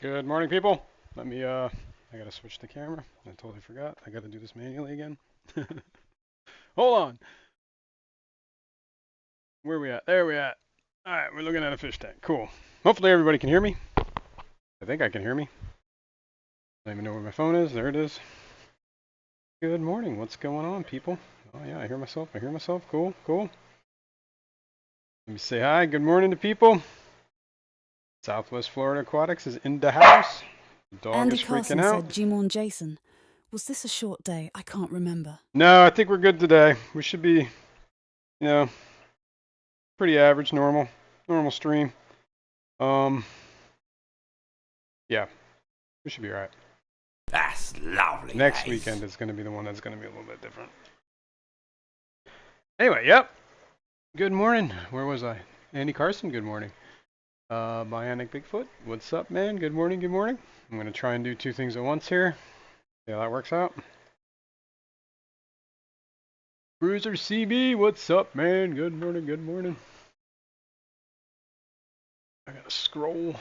Good morning, people. Let me, I gotta switch the camera. I totally forgot. I gotta do this manually again. Hold on. Where we at? There we at. All right, we're looking at a fish tank. Cool. Hopefully everybody can hear me. I think I can hear me. I don't even know where my phone is. There it is. Good morning. What's going on, people? Oh yeah, I hear myself. I hear myself. Cool, cool. Let me say hi. Good morning to people. Southwest Florida Aquatics is in the house. The dog Andy is freaking Carson out. said, G-Morn Jason. Was this a short day? I can't remember. No, I think we're good today. We should be, you know, pretty average, normal stream. Yeah, we should be all right. That's lovely. Next weekend is going to be the one that's going to be a little bit different. Anyway, yep. Good morning. Where was I? Andy Carson, good morning. Bionic Bigfoot, what's up, man? Good morning, good morning. I'm going to try and do two things at once here. See how that works out. Bruiser CB, what's up, man? Good morning, good morning. I got to scroll.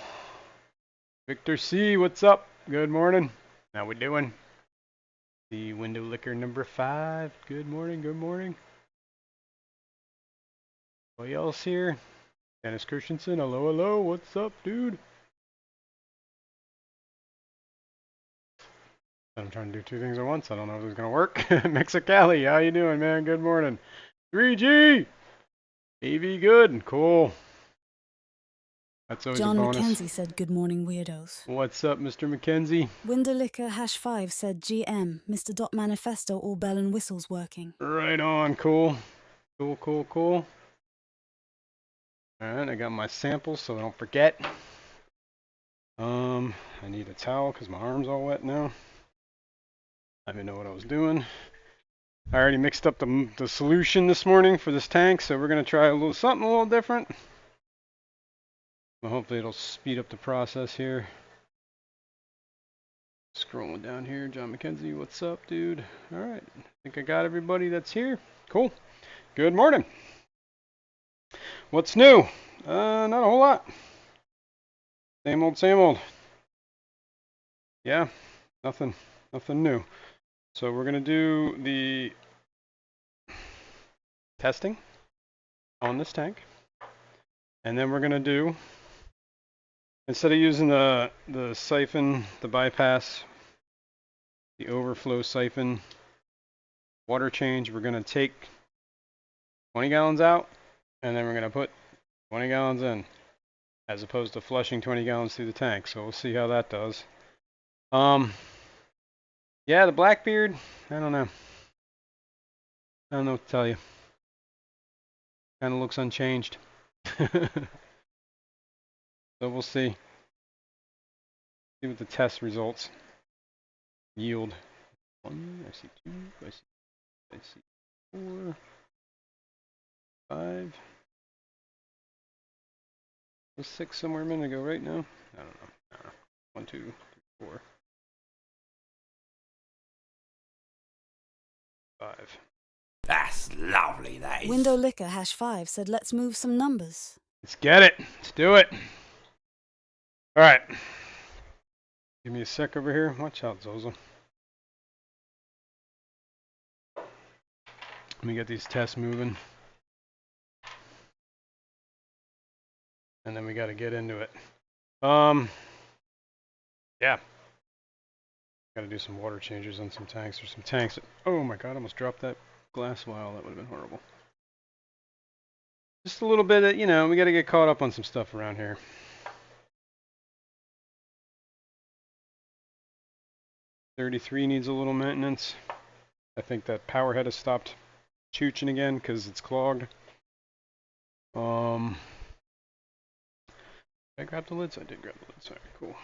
Victor C, what's up? Good morning. How we doing? The window liquor number 5. Good morning, good morning. Anybody else here? Dennis Christensen, hello, hello, what's up, dude? I'm trying to do two things at once. I don't know if it's gonna work. Mexicali, how you doing, man? Good morning. 3G! AV good, cool. That's always John a bonus. McKenzie said, good morning, weirdos. What's up, Mr. McKenzie? Windowlicker #5 said, GM, Mr. Dot Manifesto, all bell and whistles working. Right on, cool. Cool, cool, cool. Alright, I got my samples so I don't forget. I need a towel because my arm's all wet now. I didn't know what I was doing. I already mixed up the solution this morning for this tank, so we're gonna try something a little different. Well, hopefully it'll speed up the process here. Scrolling down here, John McKenzie, what's up, dude? All right, I think I got everybody that's here. Cool. Good morning. What's new? Not a whole lot. Same old, same old. Yeah, nothing new. So we're gonna do the testing on this tank, and then we're gonna do, instead of using the siphon, the bypass, the overflow siphon water change, we're gonna take 20 gallons out, and then we're gonna put 20 gallons in, as opposed to flushing 20 gallons through the tank. So we'll see how that does. Yeah, the Blackbeard, I don't know. I don't know what to tell you. Kind of looks unchanged. So we'll see. See what the test results yield. 1, I see 2, I see 4, 5. Was 6 somewhere a minute ago, right now? I don't know. 1, 2, 3, 4, 5. That's lovely, that is. Windowlicker #5 said, let's move some numbers. Let's get it. Let's do it. All right. Give me a sec over here. Watch out, Zozo. Let me get these tests moving. And then we got to get into it. Yeah. Got to do some water changes on some tanks. There's some tanks that, oh my god, I almost dropped that glass vial. That would have been horrible. Just a little bit of, we got to get caught up on some stuff around here. '33 needs a little maintenance. I think that power head has stopped chooching again because it's clogged. Did I grab the lids? I did grab the lids. All right, cool.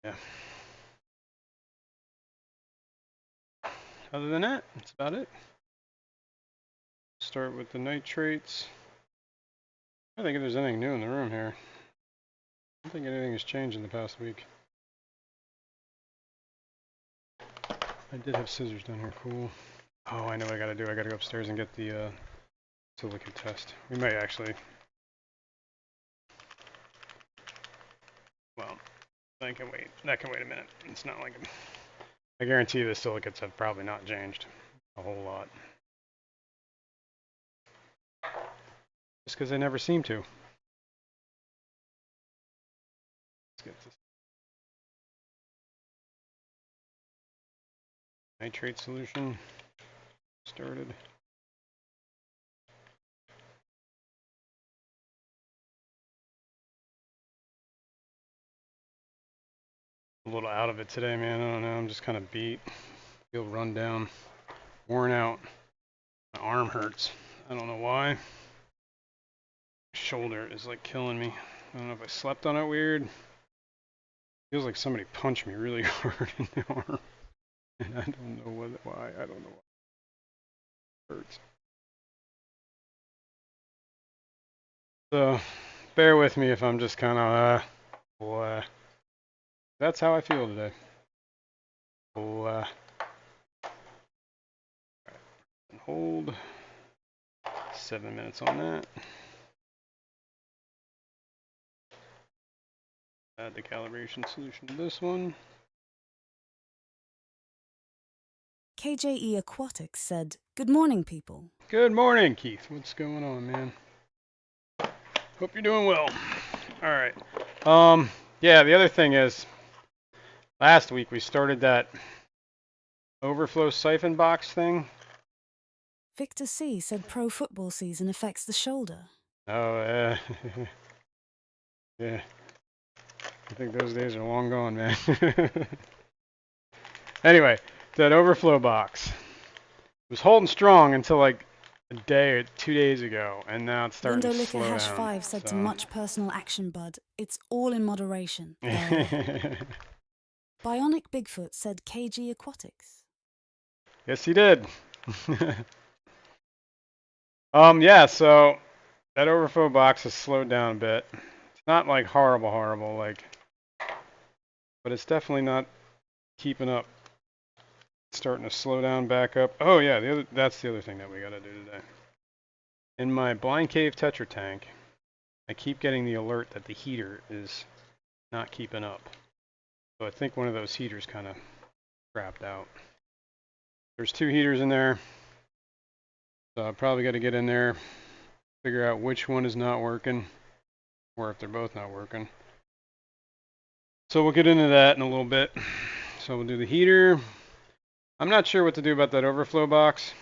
Yeah. Other than that, that's about it. Start with the nitrates. I don't think there's anything new in the room here. I don't think anything has changed in the past week. I did have scissors down here. Cool. Oh, I know what I gotta do. I gotta go upstairs and get the silicon test. We might actually. Well, that can wait. That can wait a minute. It's not like I guarantee you the silicates have probably not changed a whole lot. Just because they never seem to. Let's get this nitrate solution started. A little out of it today, man. I don't know. I'm just kind of beat. Feel run down, worn out. My arm hurts. I don't know why. My shoulder is like killing me. I don't know if I slept on it weird. Feels like somebody punched me really hard in the arm. And I don't know why. I don't know why. It hurts. So, bear with me if I'm just kind of, That's how I feel today. And hold. 7 minutes on that. Add the calibration solution to this one. KJE Aquatics said, "Good morning, people." Good morning, Keith. What's going on, man? Hope you're doing well. All right. Yeah, the other thing is, last week we started that overflow siphon box thing. Victor C said pro football season affects the shoulder. Oh, yeah. I think those days are long gone, man. Anyway, that overflow box was holding strong until like a day or 2 days ago, and now it's starting Window to Licker slow hash down. 5 said to much personal action, bud. It's all in moderation. Bionic Bigfoot said KG Aquatics. Yes, he did. Yeah, so that overflow box has slowed down a bit. It's not like horrible, like, but it's definitely not keeping up. It's starting to slow down back up. Oh yeah, that's the other thing that we gotta do today. In my blind cave Tetra tank, I keep getting the alert that the heater is not keeping up. So I think one of those heaters kind of crapped out. There's 2 heaters in there. So I probably got to get in there, figure out which one is not working, or if they're both not working. So we'll get into that in a little bit. So we'll do the heater. I'm not sure what to do about that overflow box.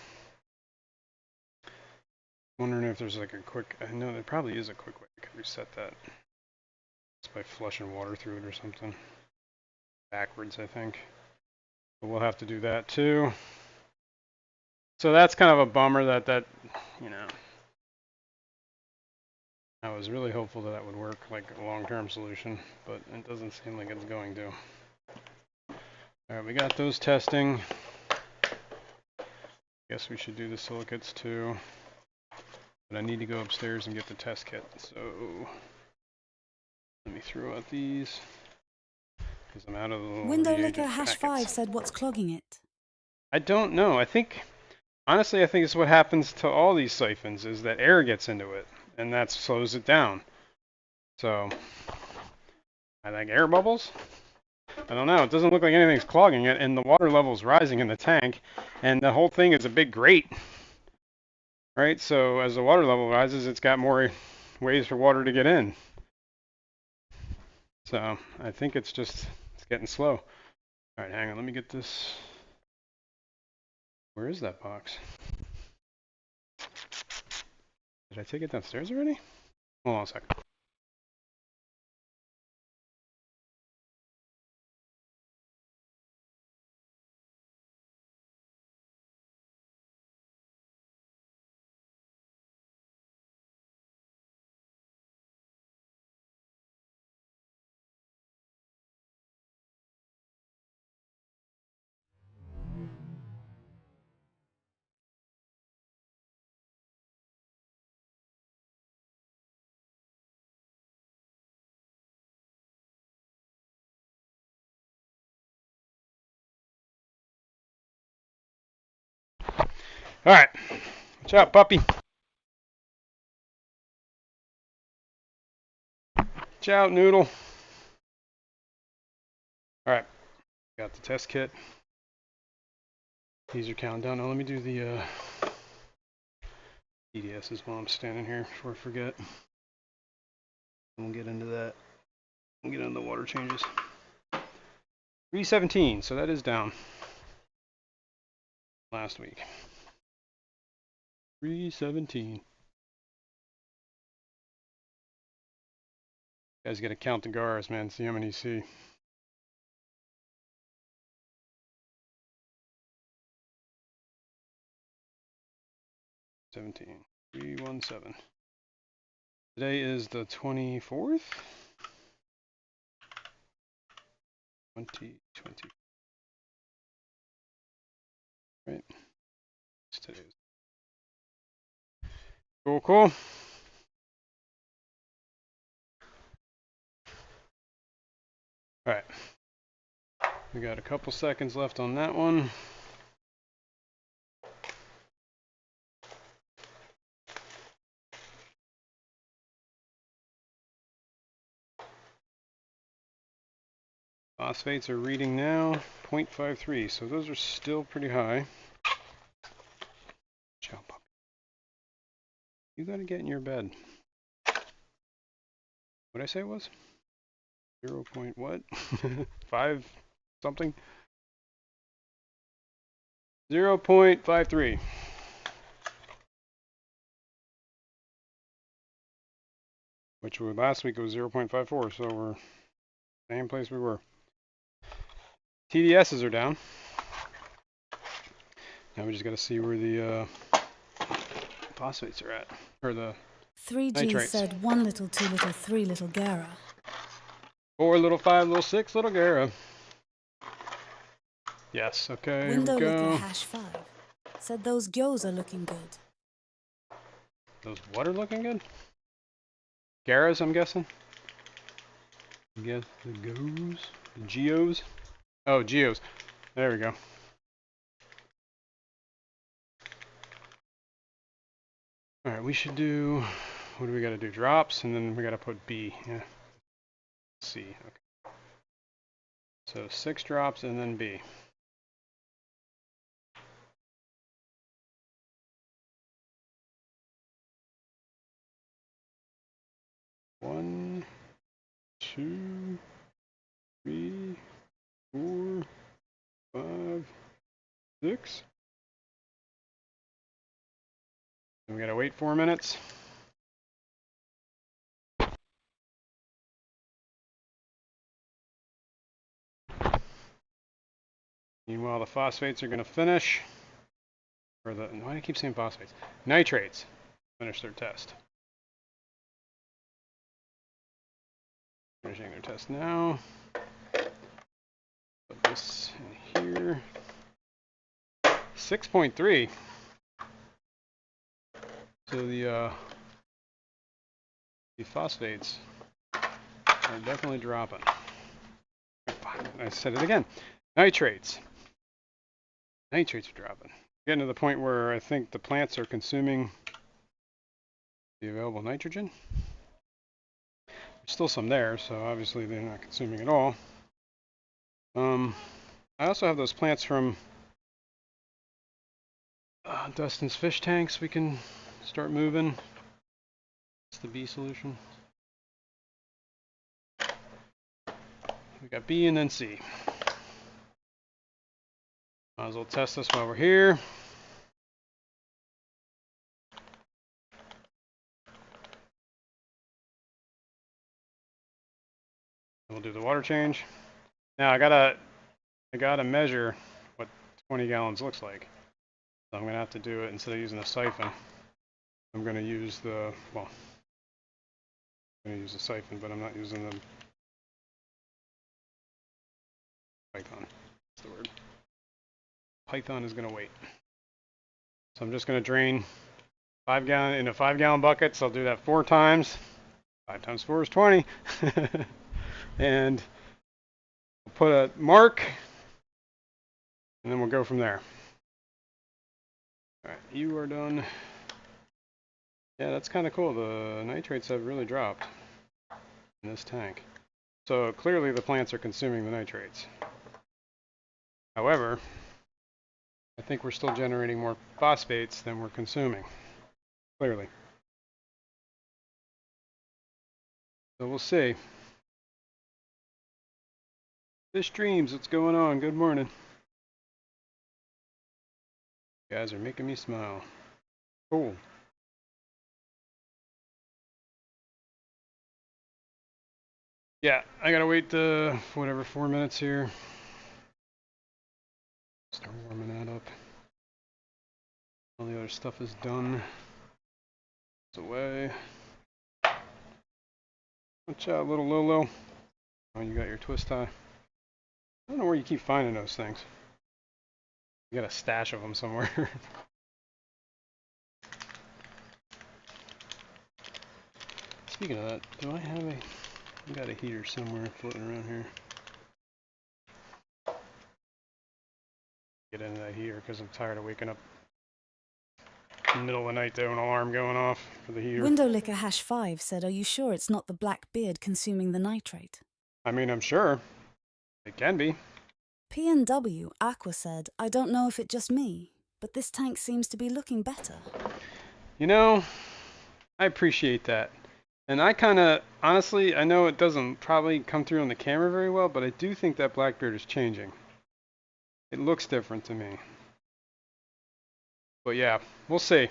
Wondering if there's like a quick, I know there probably is a quick way to reset that. It's by flushing water through it or something. Backwards, I think. But we'll have to do that too. So that's kind of a bummer that, you know, I was really hopeful that would work, like a long-term solution, but it doesn't seem like it's going to. All right, we got those testing. Guess we should do the silicates too. But I need to go upstairs and get the test kit. So let me throw out these because I'm out of the little Window reagent Licker hash 5 packets. said, "What's clogging it?" I don't know. Honestly, I think it's what happens to all these siphons is that air gets into it and that slows it down. So I think air bubbles. I don't know. It doesn't look like anything's clogging it, and the water level's rising in the tank, and the whole thing is a big grate, right? So as the water level rises, it's got more ways for water to get in. So I think it's getting slow. All right, hang on. Let me get this. Where is that box? Did I take it downstairs already? Hold on a second. All right. Watch out, puppy. Watch out, Noodle. Alright, got the test kit. These are counting down. Now let me do the TDSs while I'm standing here before I forget. And we'll get into that. We'll get into the water changes. 317, so that is down last week. 317. You guys gotta count the GARs, man. See how many you see. $17. 317. Today is the 24th. 2020. Right. It's today's. Cool, cool. All right. We got a couple seconds left on that one. Phosphates are reading now 0.53, so those are still pretty high. Ciao, puppy. You gotta get in your bed. What'd I say it was? 0. What? 5 something? 0.53. Which was last week it was 0.54, so we're same place we were. TDSs are down. Now we just got to see where the phosphates are at, or the 3G nitrates. said 1 little, 2 little, 3 little Gara. 4 little, 5 little, 6 little Gara. Yes, okay, Window here we licker go. #5 said those gyos are looking good. Those what are looking good? Garas, I'm guessing. I guess the goes, the geos. Oh, geos. There we go. All right, we should do. What do we got to do? Drops, and then we got to put B. Yeah. C. Okay. So 6 drops and then B. One, 2, 3, 4, 5, 6. And we gotta wait 4 minutes. Meanwhile, the phosphates are gonna finish. Or the, why do I keep saying phosphates? Nitrates finish their test. Finishing their test now. Put this in here. 6.3. So the phosphates are definitely dropping. I said it again. Nitrates. Nitrates are dropping. Getting to the point where I think the plants are consuming the available nitrogen. There's still some there, so obviously they're not consuming it all. I also have those plants from Dustin's fish tanks we can start moving. It's the B solution. We got B and then C. Might as well test this while we're here. We'll do the water change. Now I gotta measure what 20 gallons looks like. So I'm gonna have to do it instead of using a siphon. I'm gonna use the, well, I'm gonna use a siphon, but I'm not using the Python. That's the word. Python is gonna wait. So I'm just gonna drain 5 gallon in a 5 gallon bucket. So I'll do that 4 times. 5 times 4 is 20. And we'll put a mark, and then we'll go from there. All right, you are done. Yeah, that's kind of cool. The nitrates have really dropped in this tank. So clearly the plants are consuming the nitrates. However, I think we're still generating more phosphates than we're consuming. Clearly. So we'll see. Fish Dreams, what's going on? Good morning. You guys are making me smile. Cool. Yeah, I gotta wait whatever 4 minutes here. Start warming that up. All the other stuff is done. It's away. Watch out, little Lolo. Oh, you got your twist tie. I don't know where you keep finding those things. You got a stash of them somewhere. Speaking of that, do I have I got a heater somewhere floating around here. Get into that heater because I'm tired of waking up in the middle of the night to have an alarm going off for the heater. Windowlicker #5 said, "Are you sure it's not the black beard consuming the nitrate?" I mean, I'm sure. It can be. P&W Aqua said, "I don't know if it's just me, but this tank seems to be looking better." You know, I appreciate that. And I kind of, honestly, I know it doesn't probably come through on the camera very well, but I do think that Blackbeard is changing. It looks different to me. But yeah, we'll see.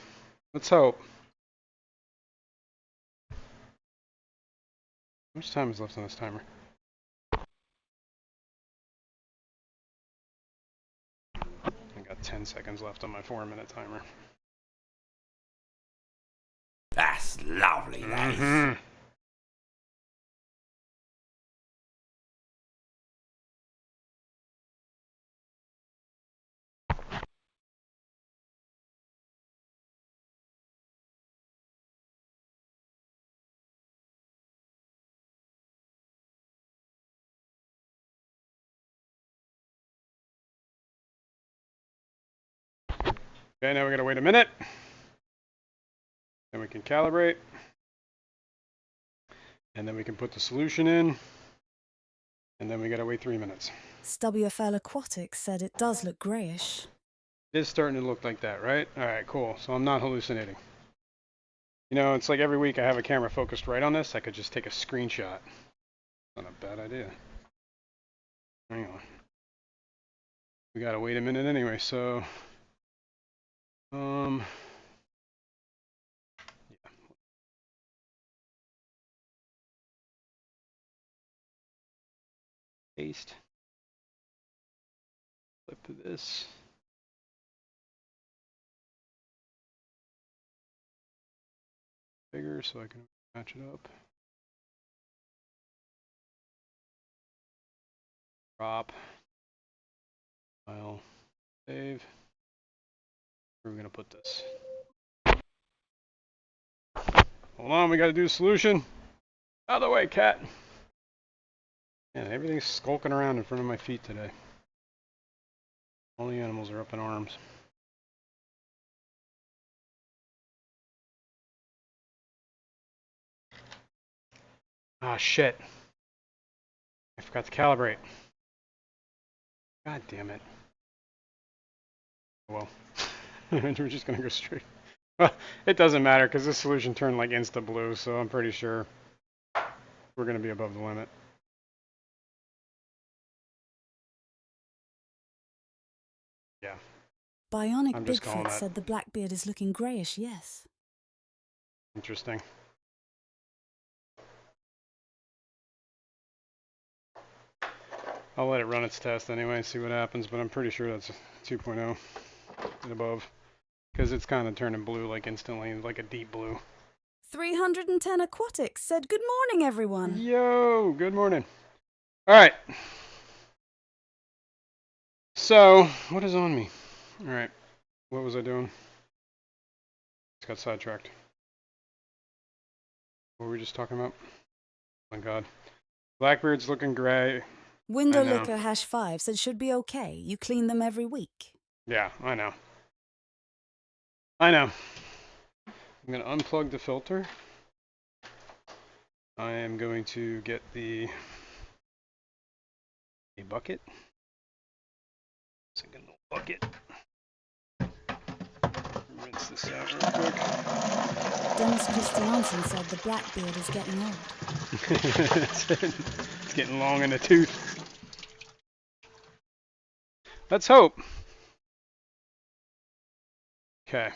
Let's hope. How much time is left on this timer? I got 10 seconds left on my 4-minute timer. That's lovely, that is. Mm-hmm. Okay, now we gotta wait a minute. Then we can calibrate. And then we can put the solution in. And then we gotta wait 3 minutes. SWFL Aquatics said it does look greyish. It is starting to look like that, right? Alright, cool. So I'm not hallucinating. You know, it's like every week I have a camera focused right on this. I could just take a screenshot. Not a bad idea. Hang on. We gotta wait a minute anyway, so... yeah. Paste. Flip to this. Bigger so I can match it up. Crop. File. Save. Where are we gonna put this? Hold on, we gotta do the solution. Out of the way, cat. Man, everything's skulking around in front of my feet today. All the animals are up in arms. Ah, shit. I forgot to calibrate. God damn it. Well, we're just gonna go straight. Well, it doesn't matter because this solution turned like insta blue, so I'm pretty sure we're gonna be above the limit. Yeah. Bionic I'm just calling Bigfoot that. said the blackbeard is looking greyish, yes. Interesting. I'll let it run its test anyway, see what happens, but I'm pretty sure that's 2.0 and above. Because it's kind of turning blue like instantly, like a deep blue. 310 Aquatics said, "Good morning, everyone." Yo, good morning. Alright. So, what is on me? Alright, what was I doing? Just got sidetracked. What were we just talking about? Oh my god. Blackbeard's looking gray. Windowlicker #5 said should be okay. You clean them every week. Yeah, I know. I know. I'm going to unplug the filter. I am going to get the A bucket. Second little bucket. Rinse this out real quick. Dennis Christiansen said the Blackbeard is getting old. It's getting long in the tooth. Let's hope. Okay.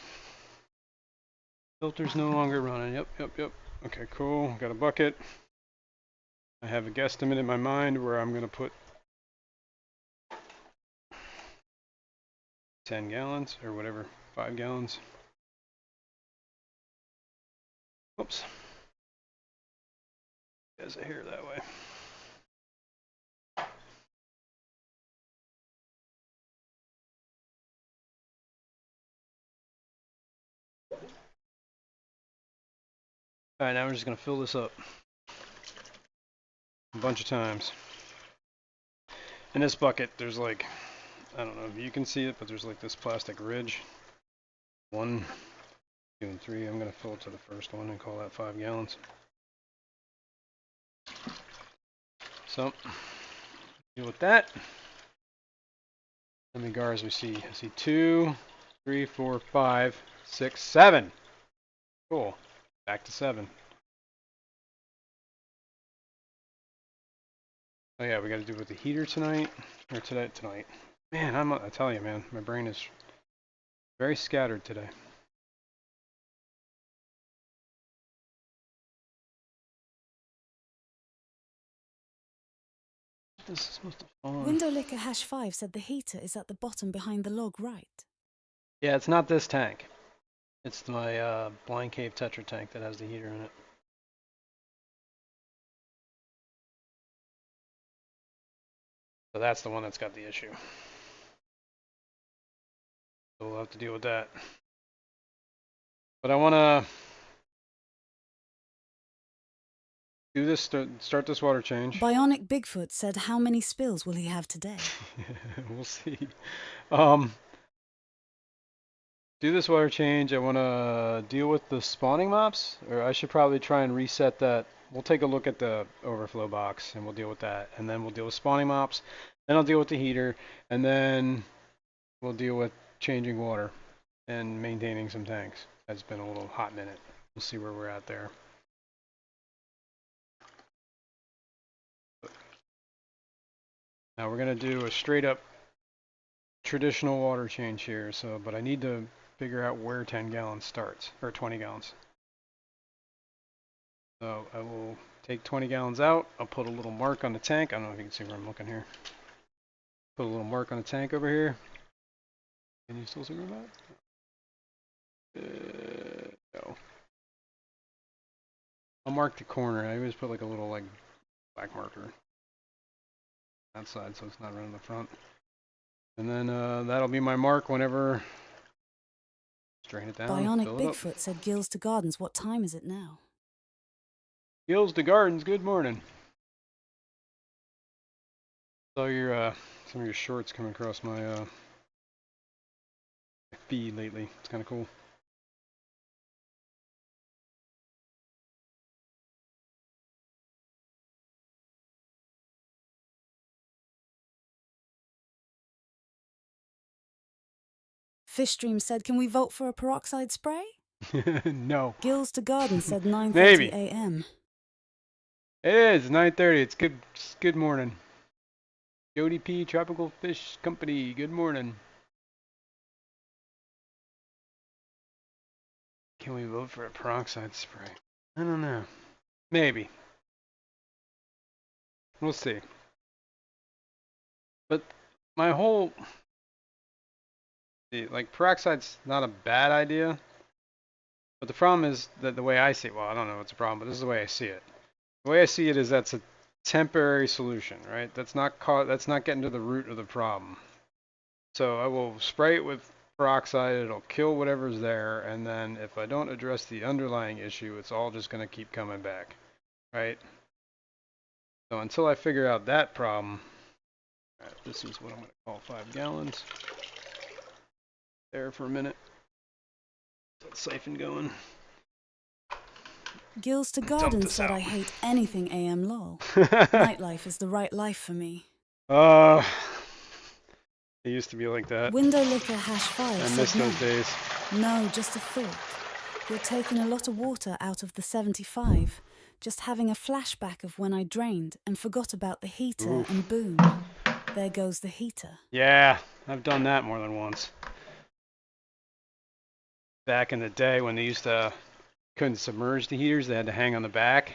Filter's no longer running. Yep. Okay, cool. Got a bucket. I have a guesstimate in my mind where I'm going to put 10 gallons or whatever, 5 gallons. Oops. There's a hair that way. Alright, now we're just going to fill this up a bunch of times. In this bucket, there's like, I don't know if you can see it, but there's like this plastic ridge. 1, 2, and 3. I'm going to fill it to the first one and call that 5 gallons. So, deal with that. How many gars we see? I see 2, 3, 4, 5, 6, 7. Cool. Back to 7. Oh yeah, we got to do it with the heater tonight, or tonight. Man, I tell you, man, my brain is very scattered today. This is supposed to fall on. Windowlicker #5 said the heater is at the bottom behind the log right. Yeah, it's not this tank. It's my Blind Cave Tetra tank that has the heater in it. So that's the one that's got the issue. So we'll have to deal with that. But I want to do this, start this water change. Bionic Bigfoot said how many spills will he have today? We'll see. Do this water change. I want to deal with the spawning mops, or I should probably try and reset that. We'll take a look at the overflow box and we'll deal with that. And then we'll deal with spawning mops. Then I'll deal with the heater. And then we'll deal with changing water and maintaining some tanks. That's been a little hot minute. We'll see where we're at there. Now we're going to do a straight up traditional water change here. But I need to figure out where 10 gallons starts, or 20 gallons. So I will take 20 gallons out. I'll put a little mark on the tank. I don't know if you can see where I'm looking here. Put a little mark on the tank over here. Can you still see where I'm at? No. I'll mark the corner. I always put like a little like black marker outside so it's not running the front. And then that'll be my mark whenever. Drain it down. Bionic fill it up. Bigfoot said Gills to Gardens, what time is it now? Gills to Gardens, good morning. Saw your some of your shorts come across my feed lately. It's kind of cool. Fishroom said, can we vote for a peroxide spray? No. Gills to Gardens said 9:30 Maybe. a.m. It is 9:30. It's good morning. Jody P. Tropical Fish Company. Good morning. Can we vote for a peroxide spray? I don't know. Maybe. We'll see. But my whole like peroxide's not a bad idea. But the problem is that the way I see it, well, I don't know what's the problem, but this is the way I see it. The way I see it is that's a temporary solution, right? That's not getting to the root of the problem. So I will spray it with peroxide, it'll kill whatever's there, and then if I don't address the underlying issue, it's all just going to keep coming back, right? So until I figure out that problem, right, this is what I'm going to call 5 gallons. There for a minute. That siphon going. Gills to Dump Gardens this said out. I hate anything AM lol. Nightlife is the right life for me. Uh, it used to be like that. Window Licker Hash 5 I said miss no. those days. No, just a thought. You're taking a lot of water out of the 75. Just having a flashback of when I drained and forgot about the heater Oof. and boom. There goes the heater. Yeah, I've done that more than once. Back in the day when they used to couldn't submerge the heaters, they had to hang on the back.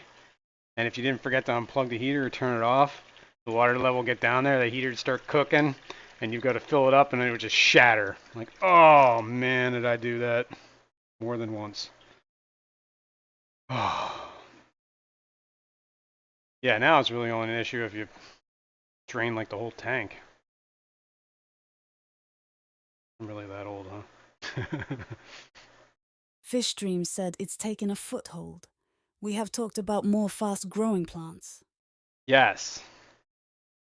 And if you didn't forget to unplug the heater or turn it off, the water level would get down there, the heater would start cooking, and you've got to fill it up and it would just shatter. Like, oh man, did I do that more than once. Oh. Yeah, now it's really only an issue if you drain like the whole tank. I'm really that old, huh? Fishroom said it's taken a foothold. We have talked about more fast-growing plants. Yes.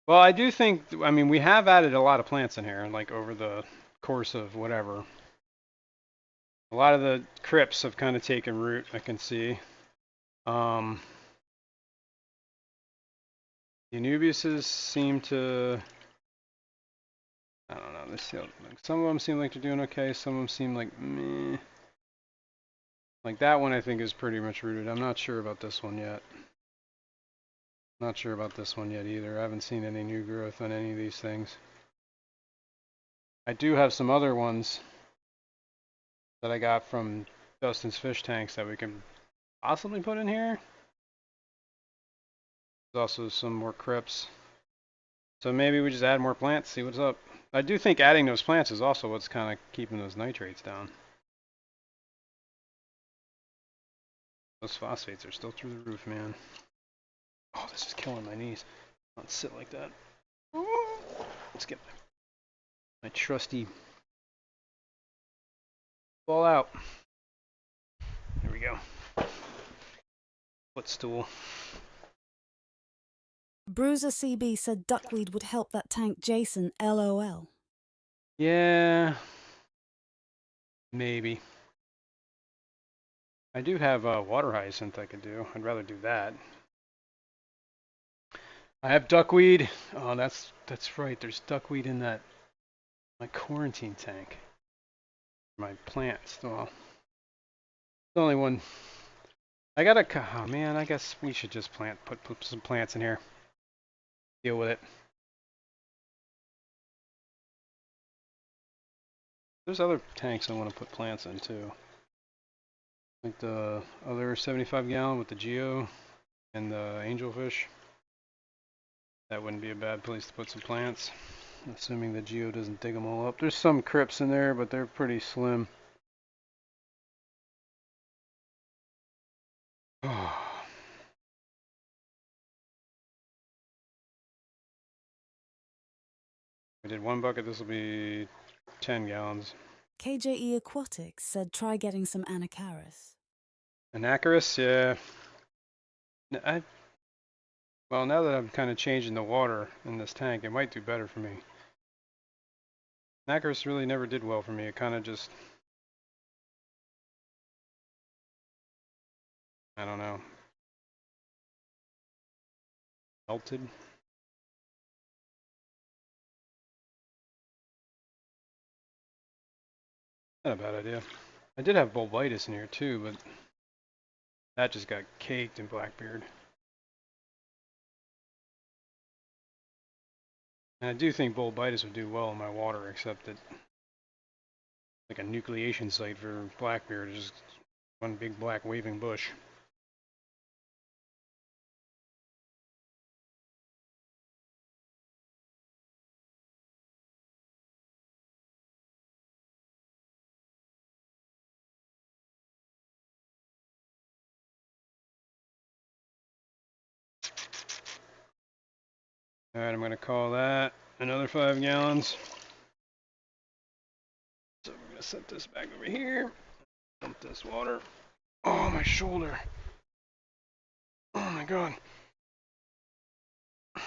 Well, I do think, I mean, we have added a lot of plants in here, like over the course of whatever. A lot of the crypts have kind of taken root, I can see. The Anubiuses seem to, I don't know, some of them seem like they're doing okay, some of them seem like meh. Like that one I think is pretty much rooted. I'm not sure about this one yet. Not sure about this one yet either. I haven't seen any new growth on any of these things. I do have some other ones that I got from Dustin's fish tanks that we can possibly put in here. There's also some more crypts. So maybe we just add more plants, see what's up. I do think adding those plants is also what's kind of keeping those nitrates down. Those phosphates are still through the roof, man. Oh, this is killing my knees. Don't sit like that. Let's get my trusty ball out. There we go. Footstool. Bruiser CB said duckweed would help that tank Jason, LOL. Yeah. Maybe. I do have water hyacinth I could do. I'd rather do that. I have duckweed. Oh, that's right. There's duckweed in my quarantine tank. My plants. Well, the only one. I gotta. Oh man, I guess we should just put some plants in here. Deal with it. There's other tanks I want to put plants in too. Like the other 75 gallon with the Geo and the angelfish. That wouldn't be a bad place to put some plants. Assuming the Geo doesn't dig them all up. There's some crypts in there, but they're pretty slim. Oh. I did one bucket, this will be 10 gallons. KJE Aquatics said try getting some Anacharis. Anacharis, yeah. Well, now that I'm kind of changing the water in this tank, it might do better for me. Anacharis really never did well for me. It kind of just, I don't know, melted. Not a bad idea. I did have bulbitis in here too, but that just got caked in Blackbeard. And I do think bulbitis would do well in my water, except that like a nucleation site for Blackbeard is just one big black waving bush. Alright, I'm going to call that another 5 gallons. So we're going to set this back over here. Dump this water. Oh, my shoulder. Oh my god. I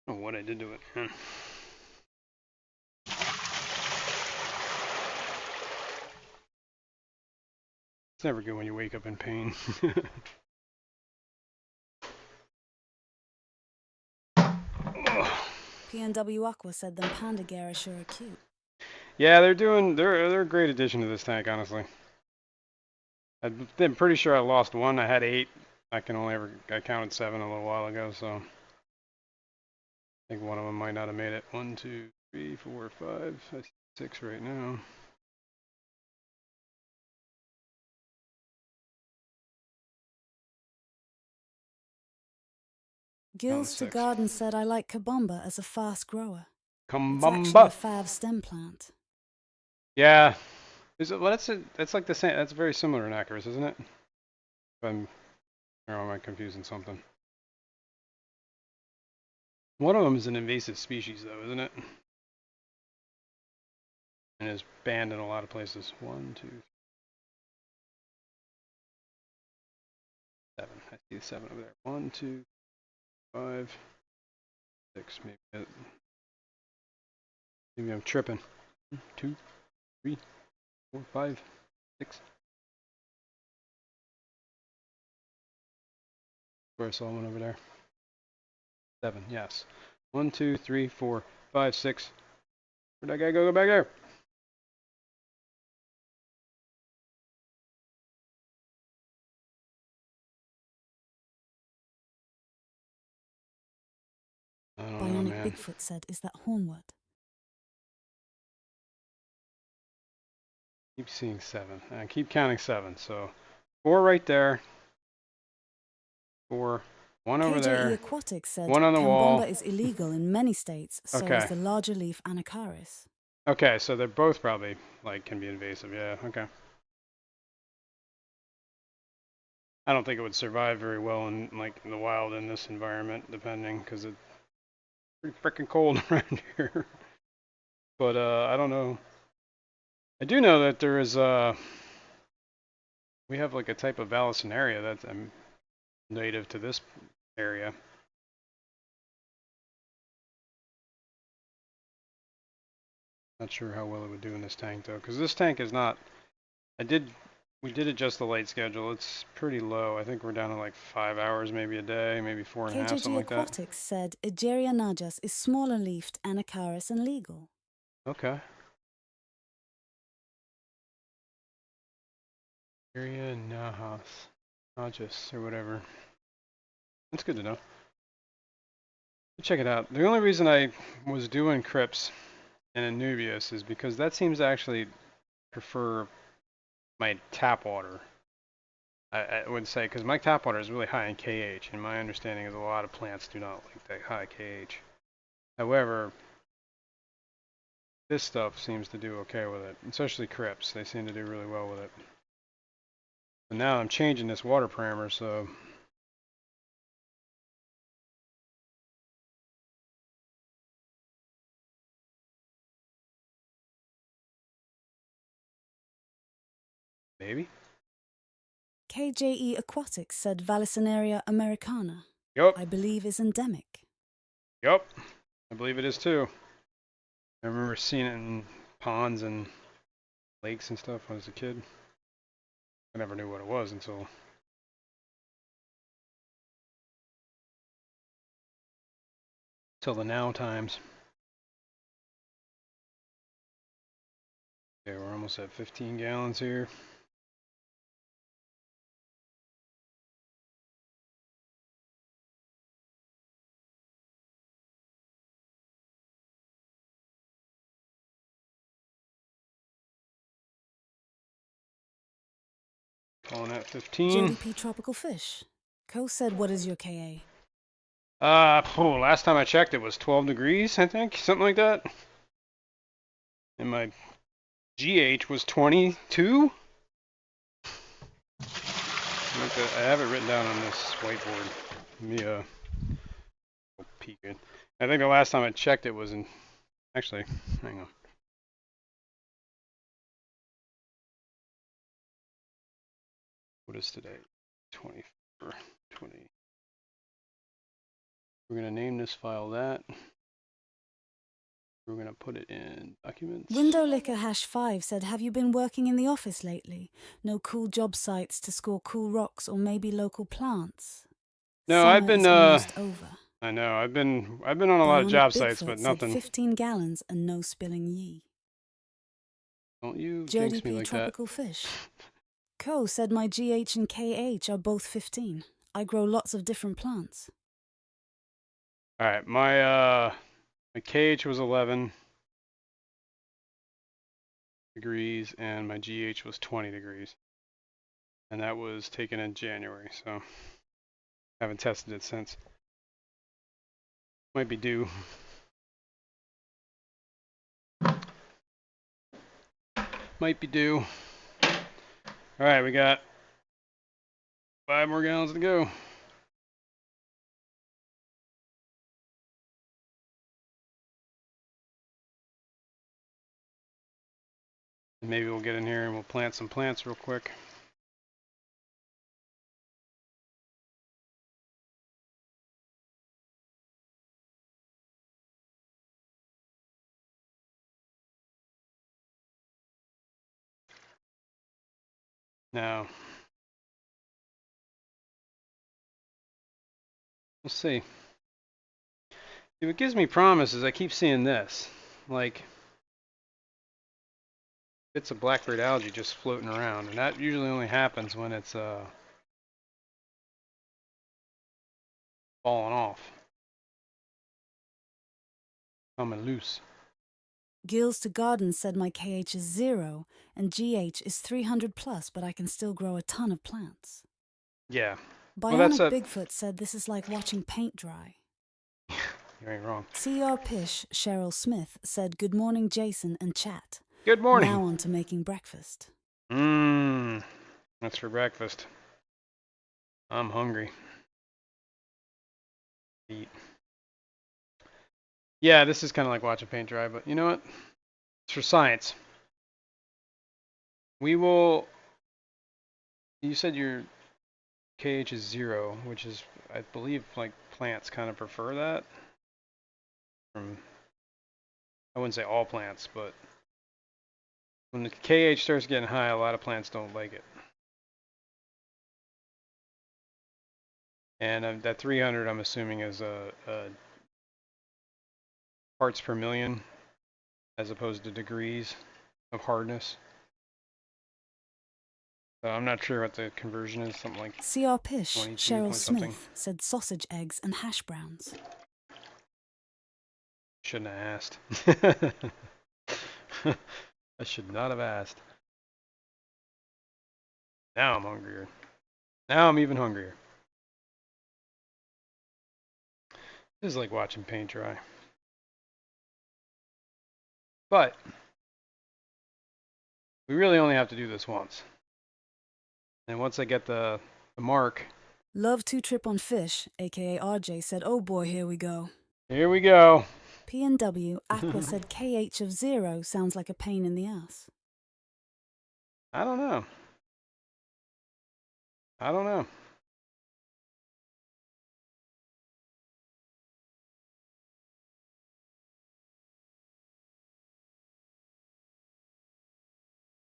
don't know what I did to it, man. It's never good when you wake up in pain. Oh. P&W Aqua said them panda gear are sure cute. Yeah, they're a great addition to this tank, honestly. I'm pretty sure I lost one. I had 8. I counted 7 a little while ago, so I think one of them might not have made it. 1, 2, 3, 4, 5. I see 6 right now. Gills to 6. Garden said I like Kabamba as a fast grower. It's actually a Kambamba. fav stem plant. Yeah. Well, that's like the same. That's very similar in Acarus, isn't it? Or am I confusing something? One of them is an invasive species, though, isn't it? And is banned in a lot of places. 1, 2, 7. I see the 7 over there. 1, 2, 5, 6. Maybe I'm tripping. 2, 3, 4, 5, 6. Where I saw one over there. 7. Yes. 1, 2, 3, 4, 5, 6. Where'd that guy go? Go back there. I don't know, Bionic man. Bigfoot said, is that hornwood? Keep seeing 7. I keep counting 7. So 4 right there. 4. 1 over KJE there. Aquatics said 1 on the wall. Kambamba is illegal in many states, so Okay. is the larger leaf Anacharis. Okay, so they're both probably can be invasive. Yeah. Okay. I don't think it would survive very well in the wild in this environment, depending, because it's pretty freaking cold around here. But I don't know. I do know that there is we have like a type of Vallisneria that's native to this area. Not sure how well it would do in this tank though, because this tank is not. We did adjust the light schedule. It's pretty low. I think we're down to like 5 hours maybe a day, maybe 4.5, something KJG like that. Aquatics said Egeria najas is smaller leafed Anacharis and legal. Okay. Area Najas or whatever. That's good to know. Check it out. The only reason I was doing Crips and Anubius is because that seems to actually prefer my tap water. I would say, because my tap water is really high in KH, and my understanding is a lot of plants do not like that high KH. However, this stuff seems to do okay with it, especially Crips. They seem to do really well with it. And now I'm changing this water parameter, so maybe. KJE Aquatics said Vallisneria americana, Yup. I believe is endemic. Yup. I believe it is too. I remember seeing it in ponds and lakes and stuff when I was a kid. I never knew what it was until the now times. Okay, we're almost at 15 gallons here. Calling at 15. JDP Tropical Fish. Co said, what is your KA? Last time I checked it was 12 degrees, I think, something like that. And my GH was 22. I have it written down on this whiteboard. Let me peek it. I think the last time I checked it was in. Actually, hang on. What is today? 24, 20. We're gonna name this file that. We're gonna put it in documents. Window Liquor #5 said, have you been working in the office lately? No cool job sites to score cool rocks or maybe local plants? No, Summer I've been is almost over. I know. I've been on a lot of Bionic job sites, Bigfoot but said nothing. 15 gallons and no spilling ye. Don't you Jody jinx me P. like that. Tropical Fish. Co said my GH and KH are both 15. I grow lots of different plants. All right, my KH was 11 degrees and my GH was 20 degrees. And that was taken in January, so haven't tested it since. Might be due. Might be due. All right, we got 5 more gallons to go. Maybe we'll get in here and we'll plant some plants real quick. Now, we'll see. What gives me promise is I keep seeing this, like bits of blackbird algae just floating around, and that usually only happens when it's falling off, coming loose. Gills to Garden said my KH is 0 and GH is 300 plus, but I can still grow a ton of plants. Yeah. Bionic Bigfoot said this is like watching paint dry. You ain't wrong. CR Pish, Cheryl Smith, said good morning Jason and chat. Good morning. Now on to making breakfast. That's for breakfast. I'm hungry. Eat. Yeah, this is kind of like watching paint dry, but you know what? It's for science. We will. You said your KH is 0, which is, I believe, like plants kind of prefer that. I wouldn't say all plants, but when the KH starts getting high, a lot of plants don't like it. And that 300, I'm assuming, is a parts per million, as opposed to degrees of hardness. So I'm not sure what the conversion is. Something like CR Pish, 22 Cheryl point something. Smith, said sausage eggs and hash browns. Shouldn't have asked. I should not have asked. Now I'm hungrier. Now I'm even hungrier. This is like watching paint dry. But we really only have to do this once. And once I get the mark. Love to trip on fish, aka RJ, said, oh boy, here we go. Here we go. PNW, Aqua said KH of 0 sounds like a pain in the ass. I don't know. I don't know.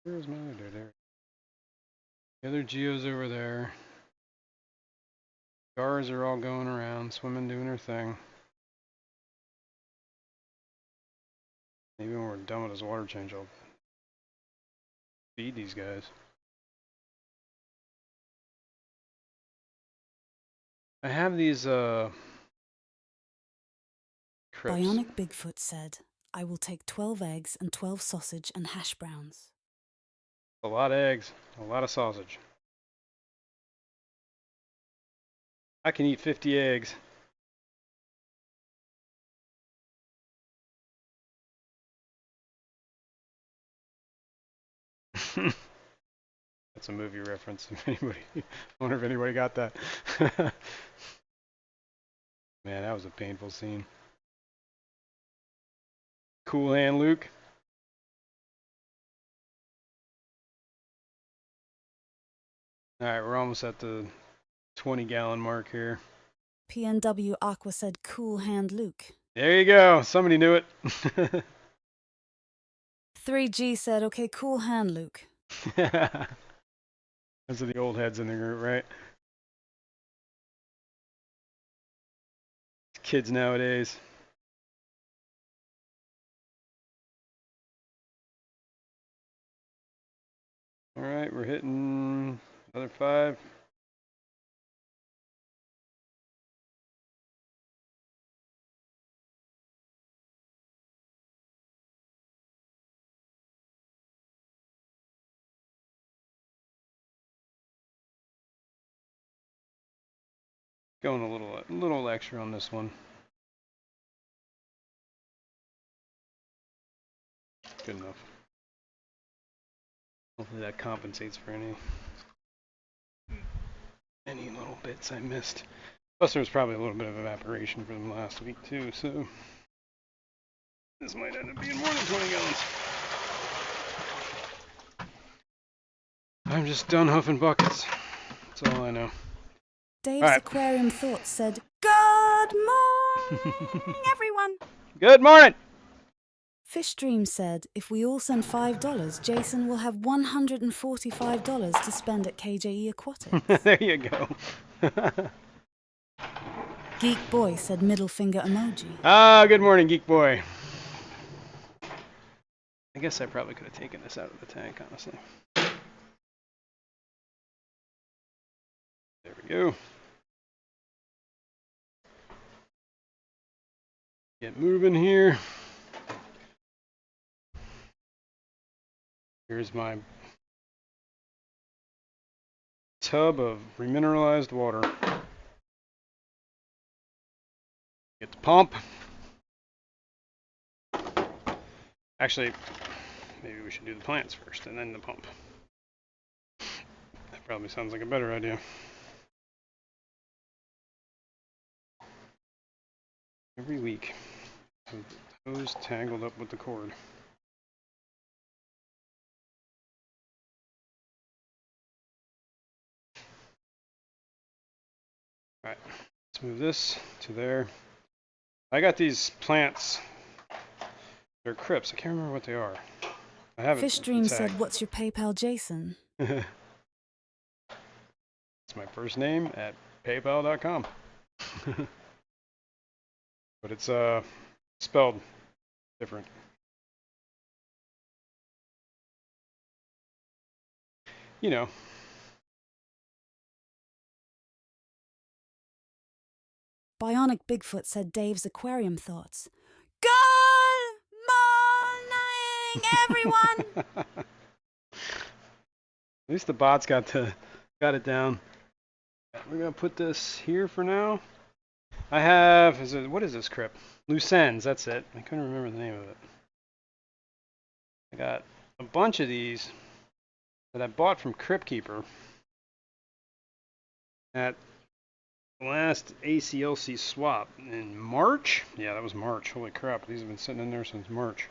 Where's my other there? The other geos over there. Gars are all going around, swimming, doing their thing. Maybe when we're done with this water change, I'll feed these guys. I have these crips. Bionic Bigfoot said, I will take 12 eggs and 12 sausage and hash browns. A lot of eggs, a lot of sausage. I can eat 50 eggs. That's a movie reference. If anybody, I wonder if anybody got that. Man, that was a painful scene. Cool hand, Luke. All right, we're almost at the 20-gallon mark here. PNW Aqua said, cool hand Luke. There you go. Somebody knew it. 3G said, okay, cool hand Luke. Those are the old heads in the group, right? Kids nowadays. All right, we're hitting another 5. Going a little extra on this one. Good enough. Hopefully that compensates for any little bits I missed. Plus there was probably a little bit of evaporation from last week too, so this might end up being more than 20 gallons. I'm just done huffing buckets. That's all I know. Dave's All right. aquarium thoughts said, "Good morning, everyone." Good morning! Fishroom said, "If we all send $5, Jason will have $145 to spend at KJE Aquatics." There you go. Geek Boy said middle finger emoji. Ah, good morning, Geek Boy. I guess I probably could have taken this out of the tank, honestly. There we go. Get moving here. Here's my tub of remineralized water. Get the pump. Actually, maybe we should do the plants first and then the pump. That probably sounds like a better idea. Every week, with the hose tangled up with the cord. Alright, let's move this to there. I got these plants. They're crypts. I can't remember what they are. I haven't. Fishroom said, "What's your PayPal, Jason?" It's my first name at paypal.com. But it's spelled different. You know. Bionic Bigfoot said Dave's aquarium thoughts. "Good morning, everyone." At least the bot's got it down. We're gonna put this here for now. I have what is this crypt? Loose ends, that's it. I couldn't remember the name of it. I got a bunch of these that I bought from Crypt Keeper at the last ACLC swap in March. Yeah, that was March. Holy crap, these have been sitting in there since March.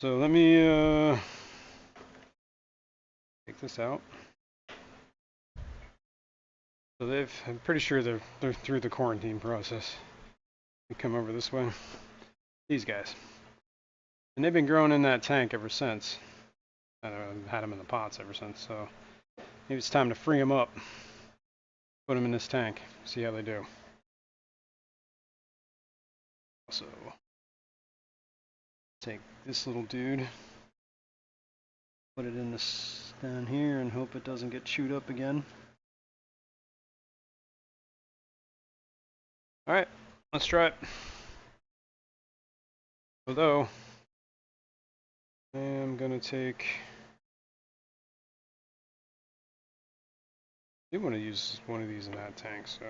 So let me take this out. So I'm pretty sure they're through the quarantine process. We come over this way. These guys. And they've been growing in that tank ever since. I've had them in the pots ever since, so maybe it's time to free them up. Put them in this tank, see how they do. Also, take this little dude, put it in this down here and hope it doesn't get chewed up again. Alright, let's try it. Although, I am going to take... I do want to use one of these in that tank, so...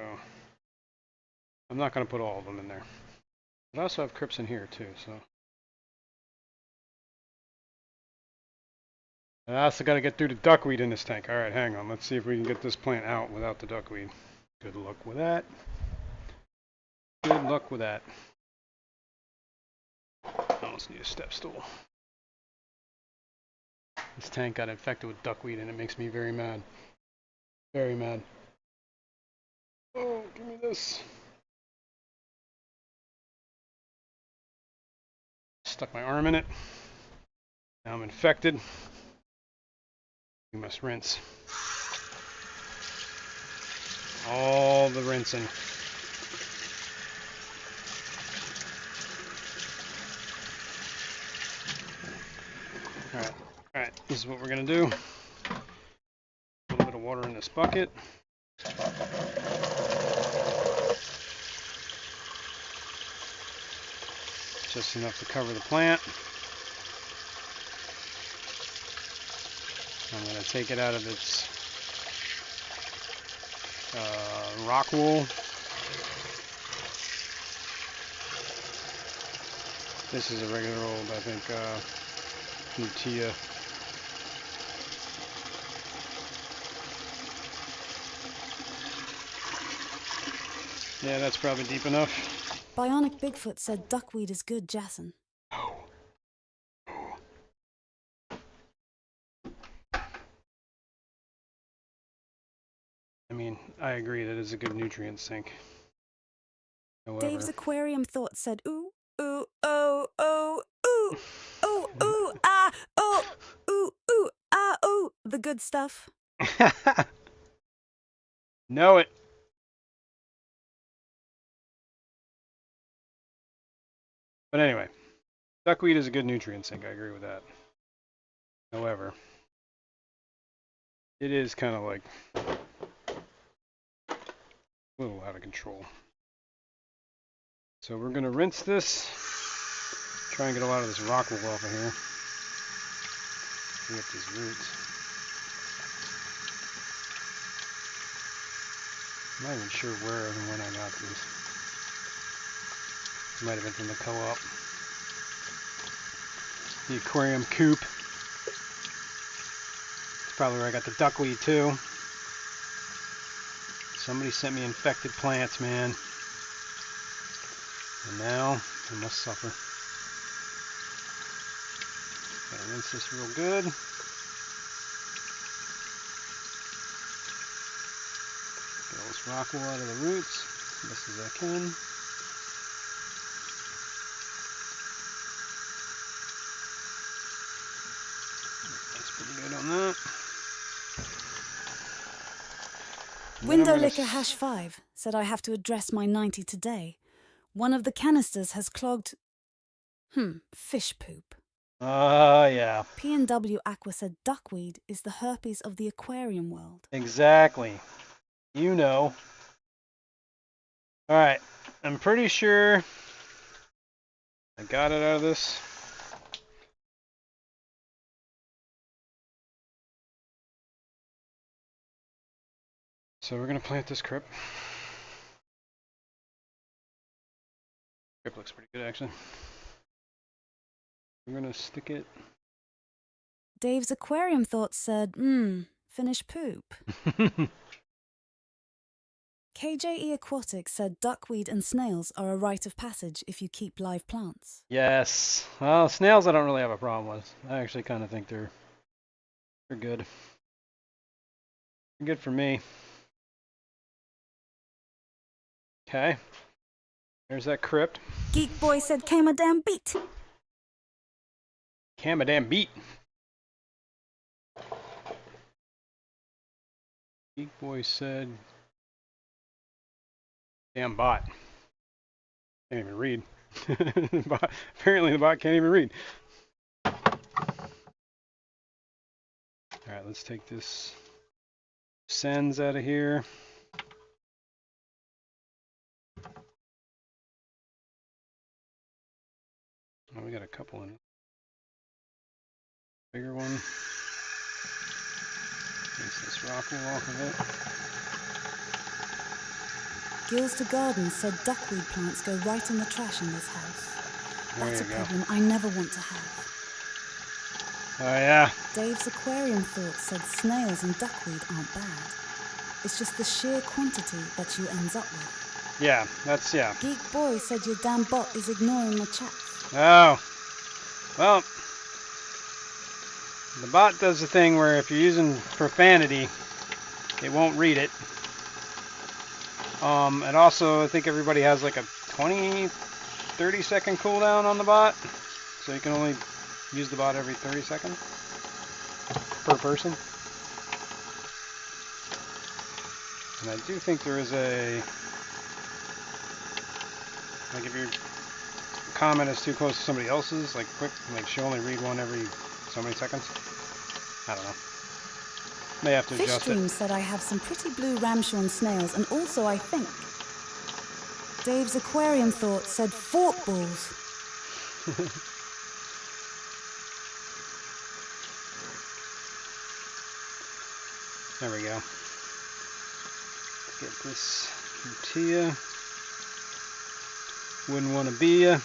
I'm not going to put all of them in there. But I also have crypts in here too, so... And I also got to get through the duckweed in this tank. Alright, hang on. Let's see if we can get this plant out without the duckweed. Good luck with that. Good luck with that. I almost need a step stool. This tank got infected with duckweed and it makes me very mad. Very mad. Oh, give me this. Stuck my arm in it. Now I'm infected. We must rinse. All the rinsing. This is what we're gonna do. A little bit of water in this bucket. Just enough to cover the plant. I'm going to take it out of its rock wool. This is a regular old, I think, Nutia. Yeah, that's probably deep enough. Bionic Bigfoot said duckweed is good, Jason. I mean, I agree that it's a good nutrient sink. However, Dave's aquarium thought said ooh, ooh, oh, oh, ooh, ooh, ooh, ah, oh, ooh, ooh, ah, ooh, the good stuff. know it. But anyway, duckweed is a good nutrient sink. I agree with that. However, it is kind of like a little out of control. So we're going to rinse this. Try and get a lot of this rock wool off of here. Free up these roots. I'm not even sure where and when I got these. Might have been from the co-op. The aquarium coop. It's probably where I got the duckweed too. Somebody sent me infected plants, man. And now I must suffer. Gotta rinse this real good. Get all this rock wool out of the roots as best as I can. That's pretty good on that. Window Licker #5 said I have to address my 90 today. One of the canisters has clogged, fish poop. Yeah. P&W Aqua said duckweed is the herpes of the aquarium world. Exactly. You know. Alright. I'm pretty sure I got it out of this. So we're going to plant this crypt. Crypt looks pretty good, actually. We're going to stick it. Dave's aquarium thoughts said, finish poop. KJE Aquatics said duckweed and snails are a rite of passage if you keep live plants. Yes. Well, snails I don't really have a problem with. I actually kind of think they're good. They're good for me. Okay. There's that crypt. Geek Boy said, came a damn beat. Cam a damn beat. Geek Boy said, damn bot. Can't even read. Apparently the bot can't even read. Alright, let's take this sends out of here. Oh, we got a couple in it. Bigger one. Rinse this rock wool off of it. Gills to Garden said duckweed plants go right in the trash in this house. That's a There you go. problem I never want to have. Oh yeah. Dave's aquarium thoughts said snails and duckweed aren't bad. It's just the sheer quantity that you ends up with. Yeah, that's, yeah. Geek Boy said your damn bot is ignoring my chat. Oh. Well, the bot does the thing where if you're using profanity, it won't read it. And also, I think everybody has like a 30 second cooldown on the bot. So you can only use the bot every 30 seconds per person. And I do think there is like if your comment is too close to somebody else's, like she'll only read one every so many seconds. I don't know. May have to adjust it. Fishroom said I have some pretty blue ramshorn snails, and also I think. Dave's aquarium thought said fork balls. There we go. Get this tortilla. Wouldn't want to be ya.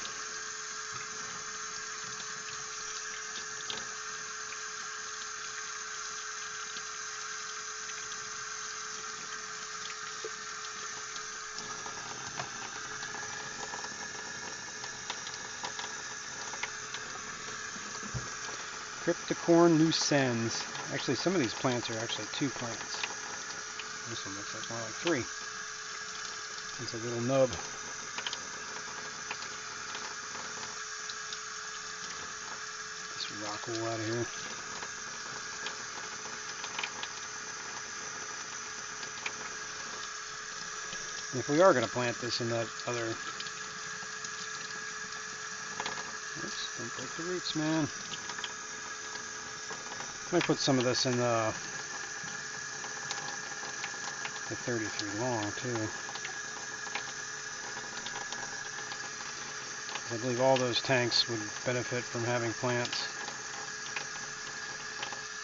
Cryptocorn nuisance. Actually, some of these plants are actually 2 plants. This one looks like more like 3. It's a little nub. This rock wool out of here. And if we are going to plant this in that other... Oops, don't break the roots, man. I might put some of this in the 33 long, too. I believe all those tanks would benefit from having plants.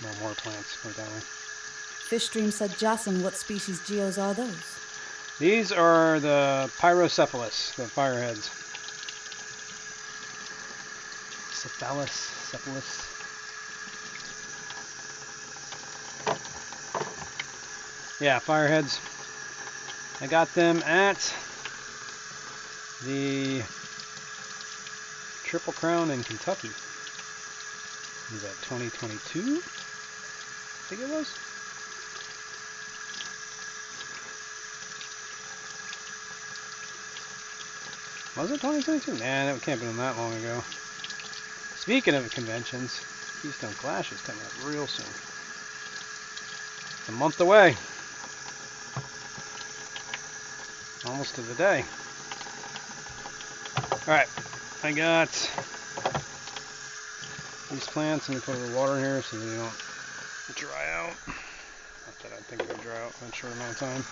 No more plants, put it that way. Fishstream said, Jason, what species geos are those? These are the pyrocephalus, the fireheads. Cephalus. Yeah, fireheads. I got them at the Triple Crown in Kentucky. Was that 2022? I think it was. Was it 2022? Man, it can't have been that long ago. Speaking of conventions, Keystone Clash is coming up real soon. It's a month away. Almost to the day. Alright, I got these plants. I'm going to put a little water in here so they don't dry out. Not that I think they'll dry out in a short amount of time.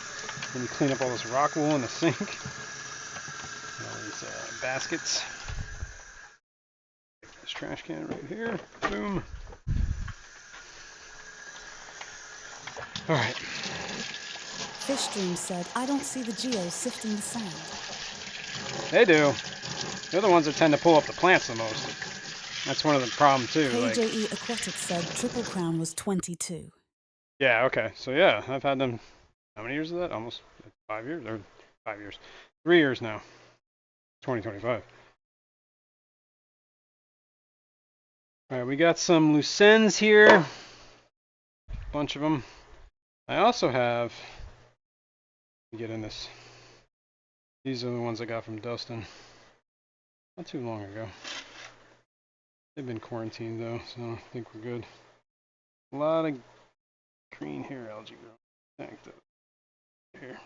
Then you clean up all this rock wool in the sink. All these baskets. This trash can right here. Boom. Alright. Fishstream said, I don't see the geos sifting the sand. They do. They're the ones that tend to pull up the plants the most. That's one of the problems too. KJE Aquatic said Triple Crown was 22. Yeah, okay. So yeah, I've had them, how many years is that? Almost 5 years? Or 5 years. 3 years now. 2025. Alright, we got some lucens here. A bunch of them. I also have, let me get in this. These are the ones I got from Dustin. Not too long ago. They've been quarantined though, so I think we're good. A lot of green hair algae growing. Thank you. Here.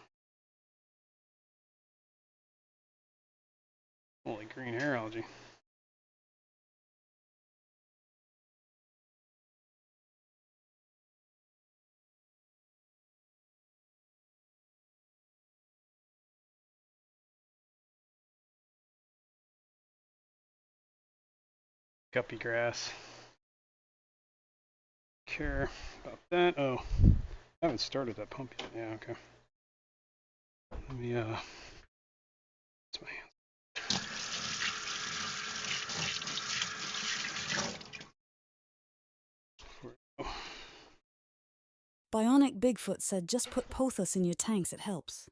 Holy green hair algae. Guppy grass. Care about that. Oh, I haven't started that pump yet. Yeah, okay. Let me it's my hands. Bionic Bigfoot said, just put pothos in your tanks, it helps.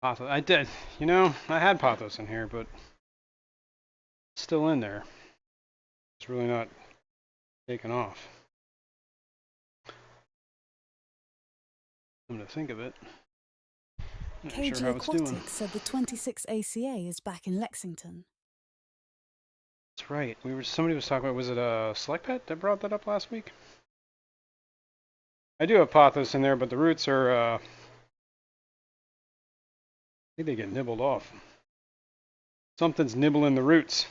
Pothos. I did. You know, I had pothos in here, but it's still in there. It's really not taken off. I'm gonna think of it. Not KG sure how it's Aquatic doing. said the 26 ACA is back in Lexington. That's right. Somebody was talking about, was it a Select Pet that brought that up last week? I do have pothos in there, but the roots are I think they get nibbled off. Something's nibbling the roots.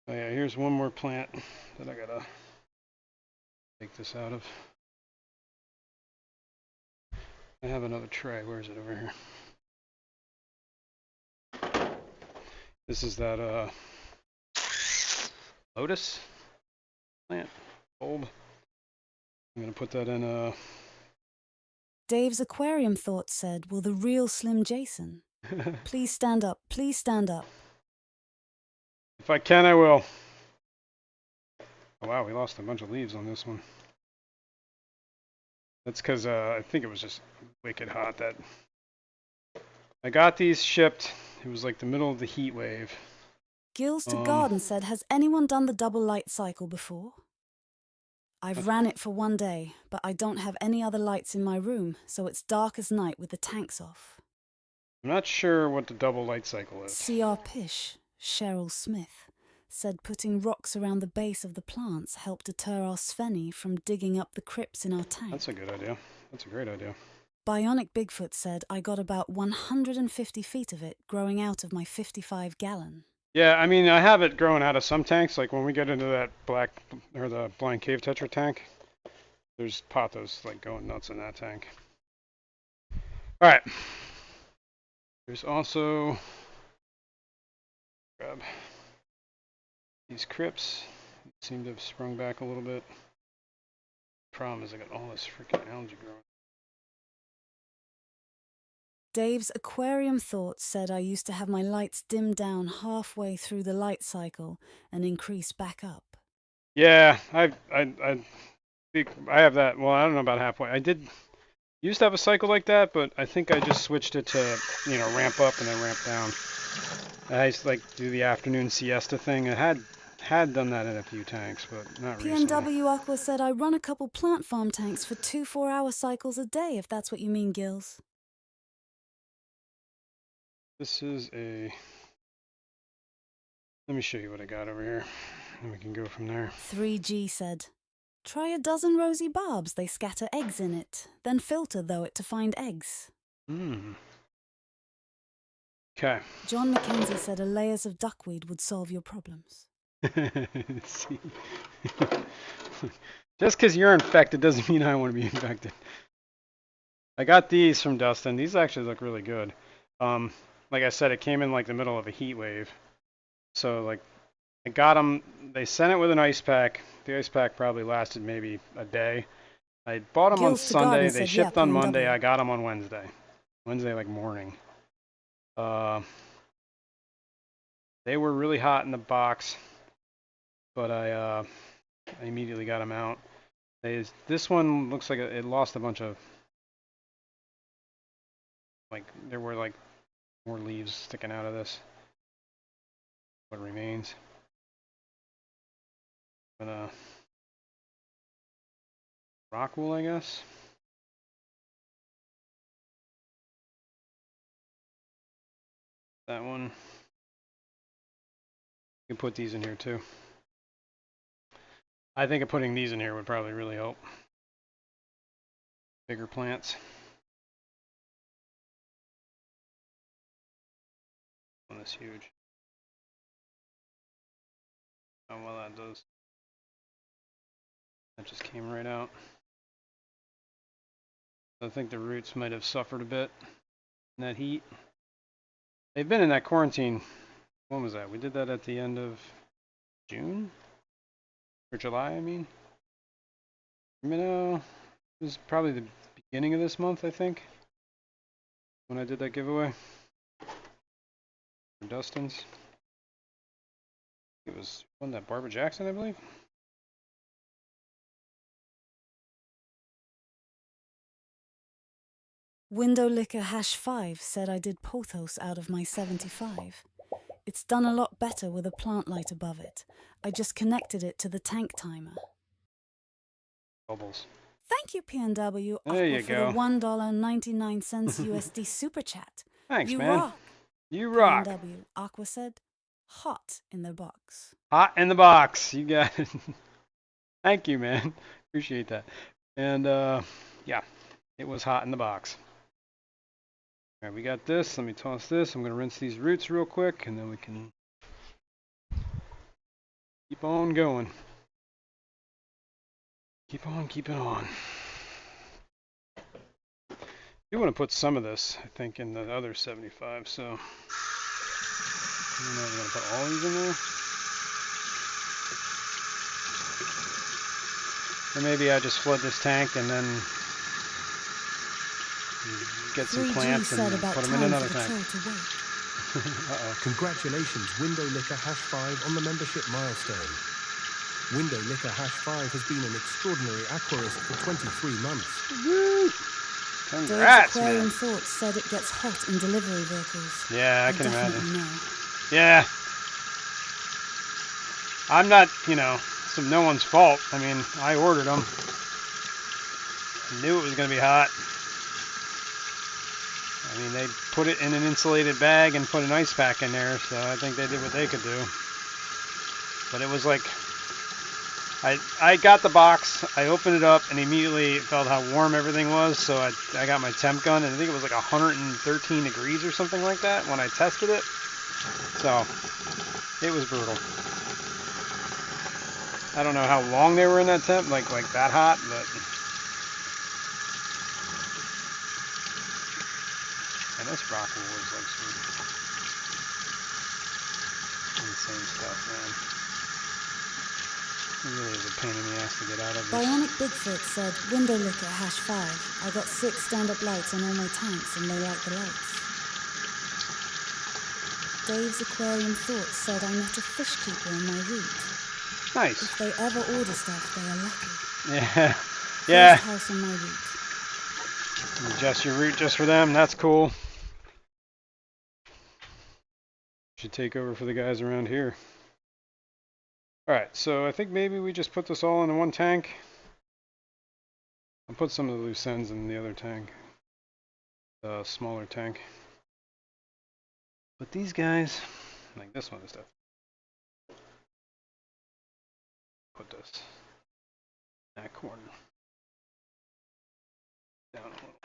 Oh yeah, here's one more plant that I gotta Take this out of. I have another tray. Where is it over here? This is that lotus plant bulb. I'm gonna put that in Dave's aquarium thoughts said, will the real Slim Jason? Please stand up, please stand up. If I can, I will. Oh, wow, we lost a bunch of leaves on this one. That's because I think it was just wicked hot. That I got these shipped. It was like the middle of the heat wave. Gills to Garden said, has anyone done the double light cycle before? I've ran it for 1 day, but I don't have any other lights in my room, so it's dark as night with the tanks off. I'm not sure what the double light cycle is. C.R. Pish, Cheryl Smith, said putting rocks around the base of the plants helped deter our Svenny from digging up the crypts in our tank. That's a good idea. That's a great idea. Bionic Bigfoot said I got about 150 feet of it growing out of my 55-gallon. Yeah, I mean, I have it growing out of some tanks. Like when we get into that the blind cave tetra tank, there's pothos like going nuts in that tank. All right. There's also grab these crypts. Seem to have sprung back a little bit. Problem is I got all this freaking algae growing. Dave's aquarium thoughts said I used to have my lights dim down halfway through the light cycle and increase back up. Yeah, I have that. Well, I don't know about halfway. I used to have a cycle like that, but I think I just switched it to, ramp up and then ramp down. I used to like do the afternoon siesta thing. I had done that in a few tanks, but not recently. PNW Aqua said I run a couple plant farm tanks for 2 4-hour cycles a day, if that's what you mean, Gills. This is let me show you what I got over here, and we can go from there. 3G said, try a dozen rosy barbs, they scatter eggs in it, then filter though it to find eggs. Okay. John Mackenzie said a layers of duckweed would solve your problems. See. Just because you're infected doesn't mean I want to be infected. I got these from Dustin. These actually look really good. Like I said, it came in like the middle of a heat wave. So like I got them. They sent it with an ice pack. The ice pack probably lasted maybe a day. I bought them on Sunday. They shipped on Monday. I got them on Wednesday. Wednesday like morning. They were really hot in the box, but I immediately got them out. This one looks like it lost a bunch of, like there were like more leaves sticking out of this. What remains. But rock wool, I guess. That one. You can put these in here too. I think putting these in here would probably really help. Bigger plants. One is huge. Oh well, that does. That just came right out. I think the roots might have suffered a bit in that heat. They've been in that quarantine. When was that? We did that at the end of June? Or July, I mean? It was probably the beginning of this month, I think, when I did that giveaway for Dustin's. It was one that Barbara Jackson, I believe. Window Licker #5 said I did pothos out of my 75. It's done a lot better with a plant light above it. I just connected it to the tank timer. Bubbles. Thank you, PNW There you for go. the $1.99 USD super chat. Thanks, You man. rock. You rock. PNW Aqua said, hot in the box. Hot in the box. You got it. Thank you, man. Appreciate that. And yeah, it was hot in the box. All right, we got this. Let me toss this. I'm going to rinse these roots real quick, and then we can keep on going. Keep on keeping on. You want to put some of this, I think, in the other 75, so I don't know if I'm going to put all these in there. Or maybe I just flood this tank and then get some 3G plants said and about put them in time another for the tank. troll to wake. Uh-oh. Congratulations, Window Liquor #5 on the membership milestone. Window Liquor #5 has been an extraordinary aquarist for 23 months. Woo! Dave's Congrats, Aquarium man. Thoughts said it gets hot in delivery vehicles. Yeah, I can imagine. Definitely know. Yeah. I'm not, it's no one's fault. I mean, I ordered them. I knew it was going to be hot. I mean, they put it in an insulated bag and put an ice pack in there, so I think they did what they could do. But it was like, I got the box, I opened it up, and immediately felt how warm everything was, so I got my temp gun, and I think it was like 113 degrees or something like that when I tested it. So, it was brutal. I don't know how long they were in that temp, like that hot, but... And this rock wool is like some insane stuff, man. It really is a pain in the ass to get out of this. Bionic Bigfoot said, Window Liquor #5. I got 6 stand-up lights on all my tanks and they like the lights. Dave's Aquarium Thoughts said I met a fish keeper on my route. Nice. If they ever order stuff, they are lucky. Yeah. Yeah. First house on my route. Adjust your route just for them. That's cool. Should take over for the guys around here. Alright, so I think maybe we just put this all in one tank. I'll put some of the loose ends in the other tank. The smaller tank. But these guys, like this one and stuff. Put this in that corner. Down a little.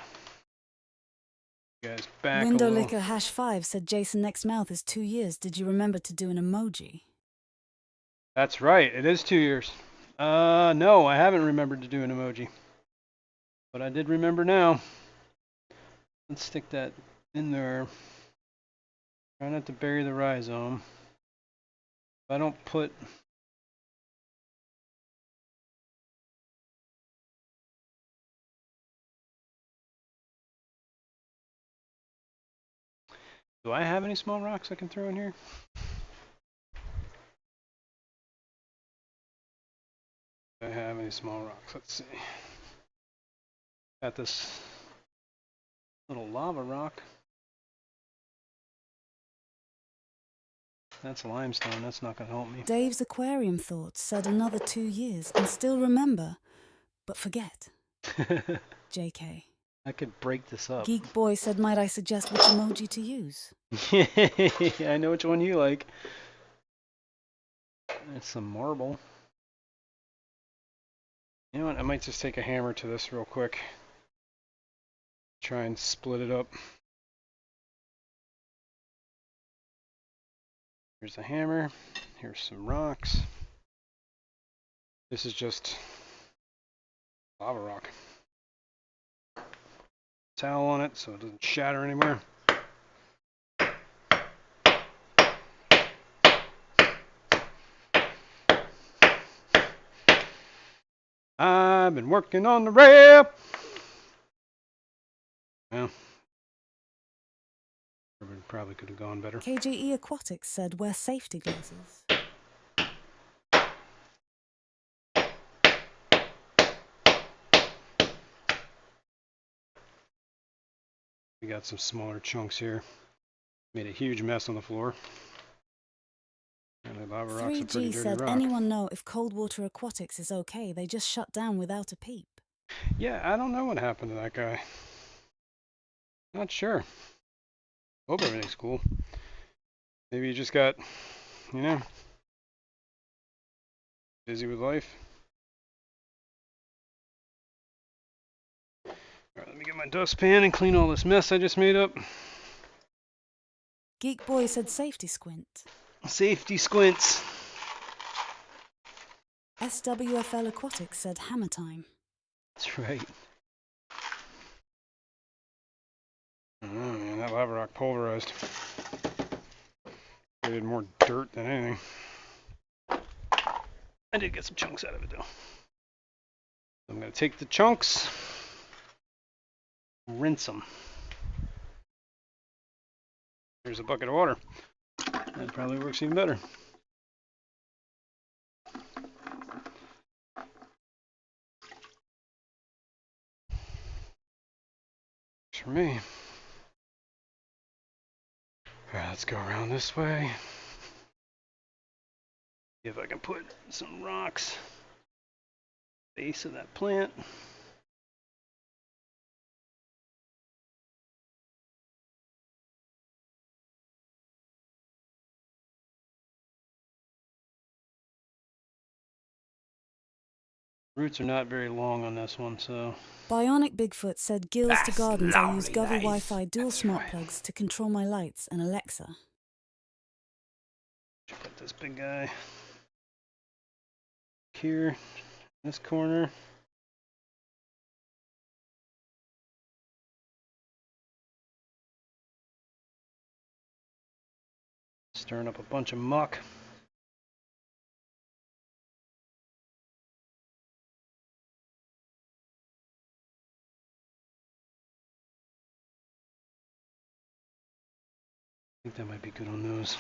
Guys, back Window a little. Liquor #5 said Jason Next Mouth is 2 years. Did you remember to do an emoji? That's right, it is 2 years. No, I haven't remembered to do an emoji. But I did remember now. Let's stick that in there. Try not to bury the rhizome. If I don't put... Do I have any small rocks I can throw in here? Do I have any small rocks? Let's see. Got this little lava rock. That's limestone. That's not going to help me. Dave's Aquarium Thoughts said another 2 years and still remember, but forget. JK. I could break this up. Geek Boy said, might I suggest which emoji to use? I know which one you like. That's some marble. You know what? I might just take a hammer to this real quick. Try and split it up. Here's the hammer. Here's some rocks. This is just lava rock. Towel on it so it doesn't shatter anywhere. I've been working on the ramp. Well, probably could have gone better. KGE Aquatics said, wear safety glasses. We got some smaller chunks here. Made a huge mess on the floor. And the lava rocks are pretty 3G dirty said, rock. anyone know if Cold Water Aquatics is okay? They just shut down without a peep. Yeah, I don't know what happened to that guy. Not sure. Hope everything's cool. Maybe you just got, busy with life. Alright, let me get my dustpan and clean all this mess I just made up. Geek Boy said, safety squint. Safety squints. SWFL Aquatics said hammer time. That's right. Oh man, that lava rock pulverized. Created more dirt than anything. I did get some chunks out of it though. I'm gonna take the chunks, rinse them. Here's a bucket of water. That probably works even better. Works for me. Alright, let's go around this way. See if I can put some rocks base of that plant. Roots are not very long on this one, so Bionic Bigfoot said Gills to That's Gardens I use lovely, Govy that is. Wi-Fi dual That's smart right. plugs to control my lights and Alexa. put this big guy here, in this corner. Stirring up a bunch of muck. I think that might be good on those.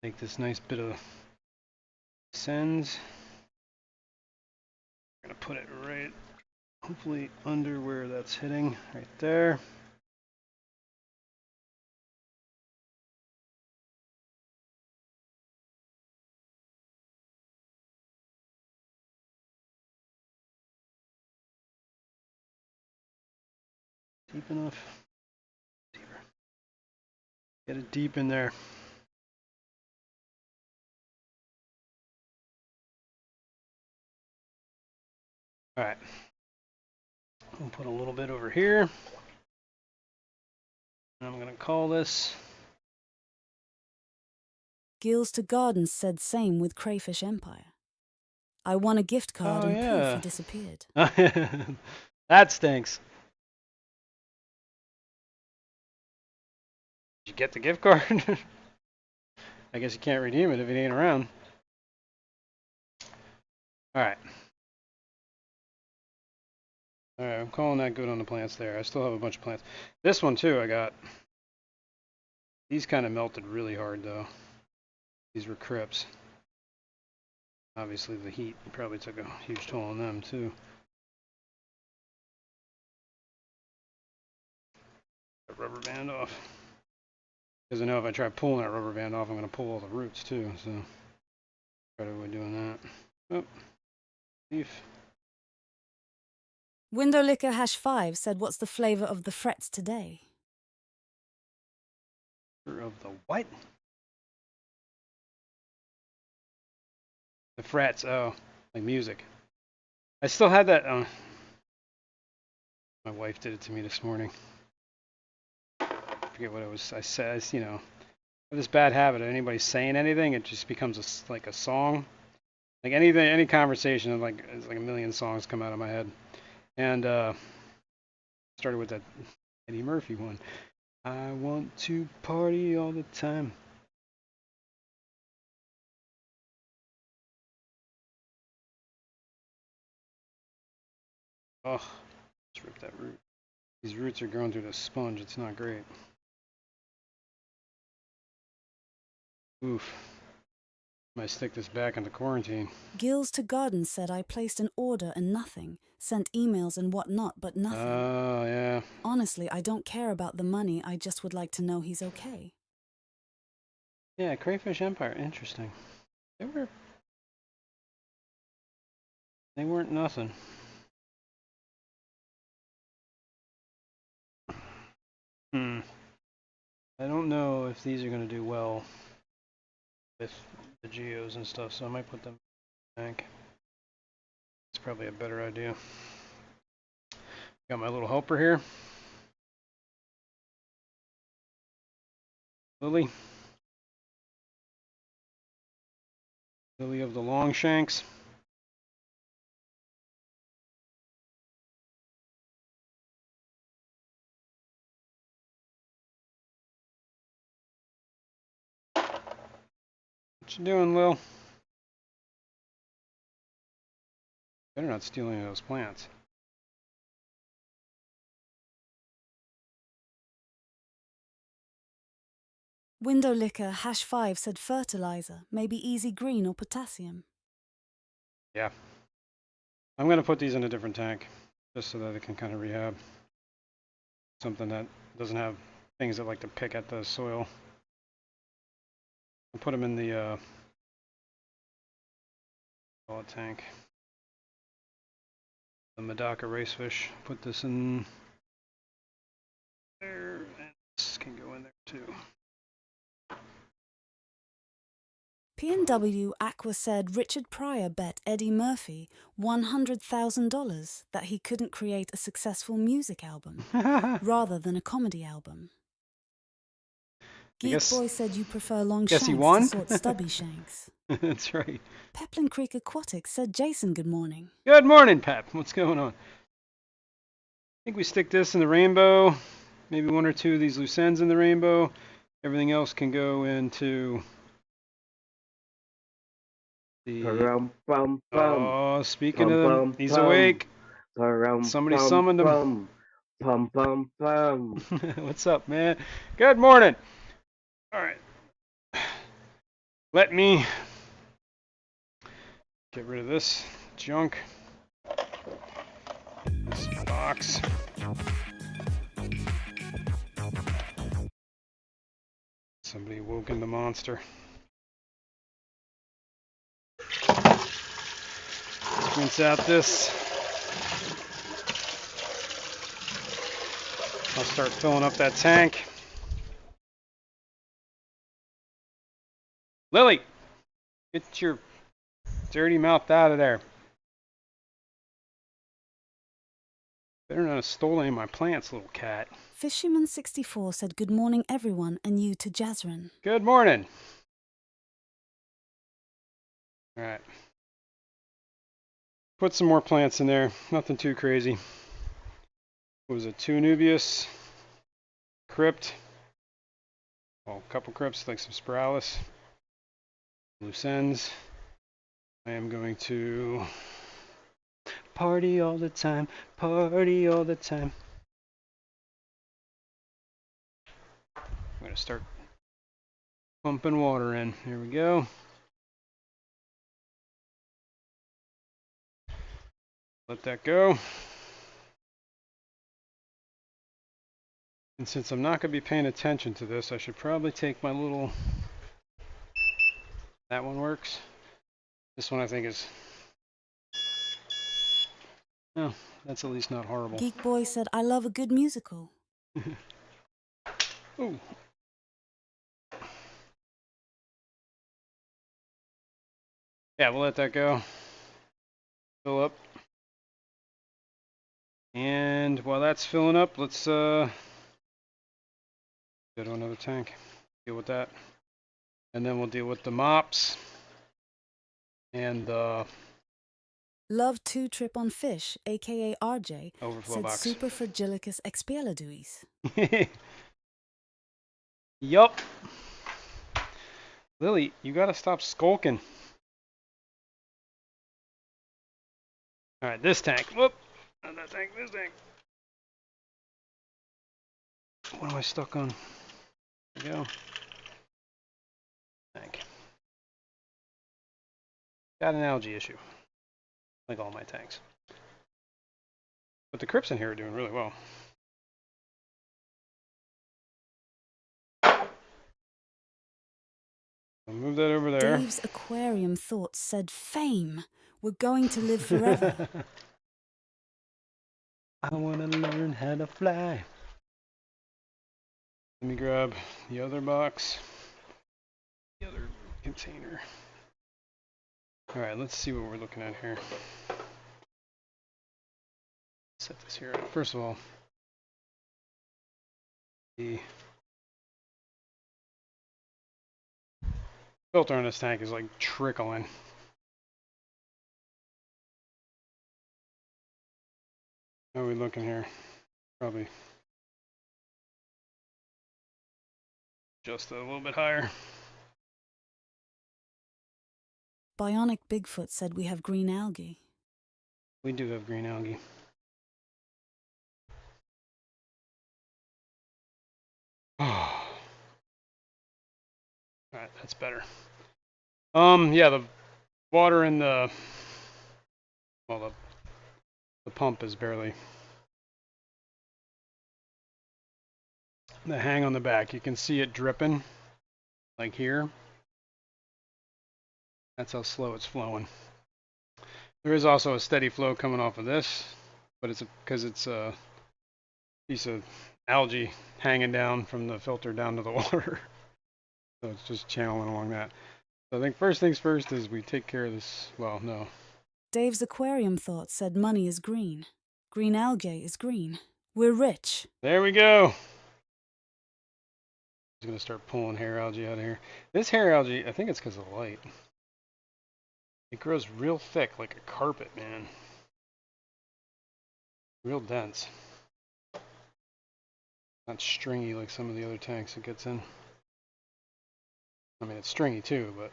Take this nice bit of sends. I'm gonna put it right, hopefully under where that's hitting, right there. Deep enough. Deeper. Get it deep in there. All right. We'll put a little bit over here. And I'm gonna call this. Gills to Gardens said same with Crayfish Empire. I won a gift card Oh, and poof, yeah. he disappeared. That stinks. Did you get the gift card? I guess you can't redeem it if it ain't around. Alright. Alright, I'm calling that good on the plants there. I still have a bunch of plants. This one too, I got. These kind of melted really hard though. These were crypts. Obviously the heat probably took a huge toll on them too. That rubber band off. Because I know if I try pulling that rubber band off, I'm going to pull all the roots too. So try to avoid doing that. Oh, leaf. Window Licker #5 said what's the flavor of the frets today? Of the what? The frets. Oh, like music. I still had that. My wife did it to me this morning. I forget what it was. I said, you know, I have this bad habit of anybody saying anything, it just becomes like a song. Like anything, any conversation, like it's like a million songs come out of my head. And started with that Eddie Murphy one. I want to party all the time. Oh, let's rip that root. These roots are growing through the sponge. It's not great. Oof. Might stick this back into quarantine. Gills to Gardens said I placed an order and nothing, sent emails and whatnot, but nothing. Oh, yeah. Honestly, I don't care about the money, I just would like to know he's okay. Yeah, Crayfish Empire. Interesting. They weren't nothing. I don't know if these are going to do well with the geos and stuff, so I might put them in the bank. It's probably a better idea. Got my little helper here. Lily. Lily of the Longshanks. What you doing, Lil? Better not steal any of those plants. Window Licker #5 said fertilizer, maybe easy green or potassium. Yeah. I'm going to put these in a different tank, just so that it can kind of rehab. Something that doesn't have things that like to pick at the soil. I'll put them in the tank. The Medaka racefish. Put this in there, and this can go in there too. P&W Aqua said Richard Pryor bet Eddie Murphy $100,000 that he couldn't create a successful music album rather than a comedy album. Geek Boy said you prefer long guess shanks he won? to sort stubby shanks. That's right. Peplin Creek Aquatics said Jason good morning. Good morning, Pep. What's going on? I think we stick this in the rainbow. Maybe one or two of these loose ends in the rainbow. Everything else can go into the... Oh, speaking of them, he's awake. Somebody summoned him. What's up, man? Good morning. All right. Let me get rid of this junk. This box. Somebody woken the monster. Let's rinse out this. I'll start filling up that tank. Lily, get your dirty mouth out of there. Better not have stolen any of my plants, little cat. Fisherman64 said good morning everyone and you to Jazrin. Good morning. All right. Put some more plants in there. Nothing too crazy. What was it? 2 Nubius, crypt, well, a couple crypts, like some spiralis, loose ends. I am going to party all the time, party all the time. I'm going to start pumping water in. Here we go. Let that go. And since I'm not going to be paying attention to this, I should probably take my little... That one works. This one I think is... Oh, that's at least not horrible. Geek Boy said I love a good musical. Ooh. Yeah, we'll let that go. Fill up. And while that's filling up, let's go to another tank. Deal with that. And then we'll deal with the mops. And the Love 2 Trip on Fish, aka RJ, overflow said box. Superfragilicus expialiduis. Yup. Lily, you gotta stop skulking. Alright, this tank. Whoop! Not that tank, this tank. What am I stuck on? There we go. Tank. Got an algae issue. Like all my tanks. But the crypts in here are doing really well. I'll move that over there. Dave's aquarium thoughts said fame. We're going to live forever. I wanna learn how to fly. Let me grab the other box. The other container. Alright, let's see what we're looking at here. Set this here up. First of all, the filter on this tank is like trickling. How are we looking here? Probably just a little bit higher. Bionic Bigfoot said we have green algae. We do have green algae. Oh. Alright, that's better. Yeah, the water in the pump is barely. The hang on the back, you can see it dripping, like here. That's how slow it's flowing. There is also a steady flow coming off of this, but it's because it's a piece of algae hanging down from the filter down to the water. So it's just channeling along that. So I think first things first is we take care of this. Well, no. Dave's aquarium thought said money is green. Green algae is green. We're rich. There we go. I'm going to start pulling hair algae out of here. This hair algae, I think it's because of the light. It grows real thick like a carpet, man. Real dense. Not stringy like some of the other tanks it gets in. I mean, it's stringy too, but...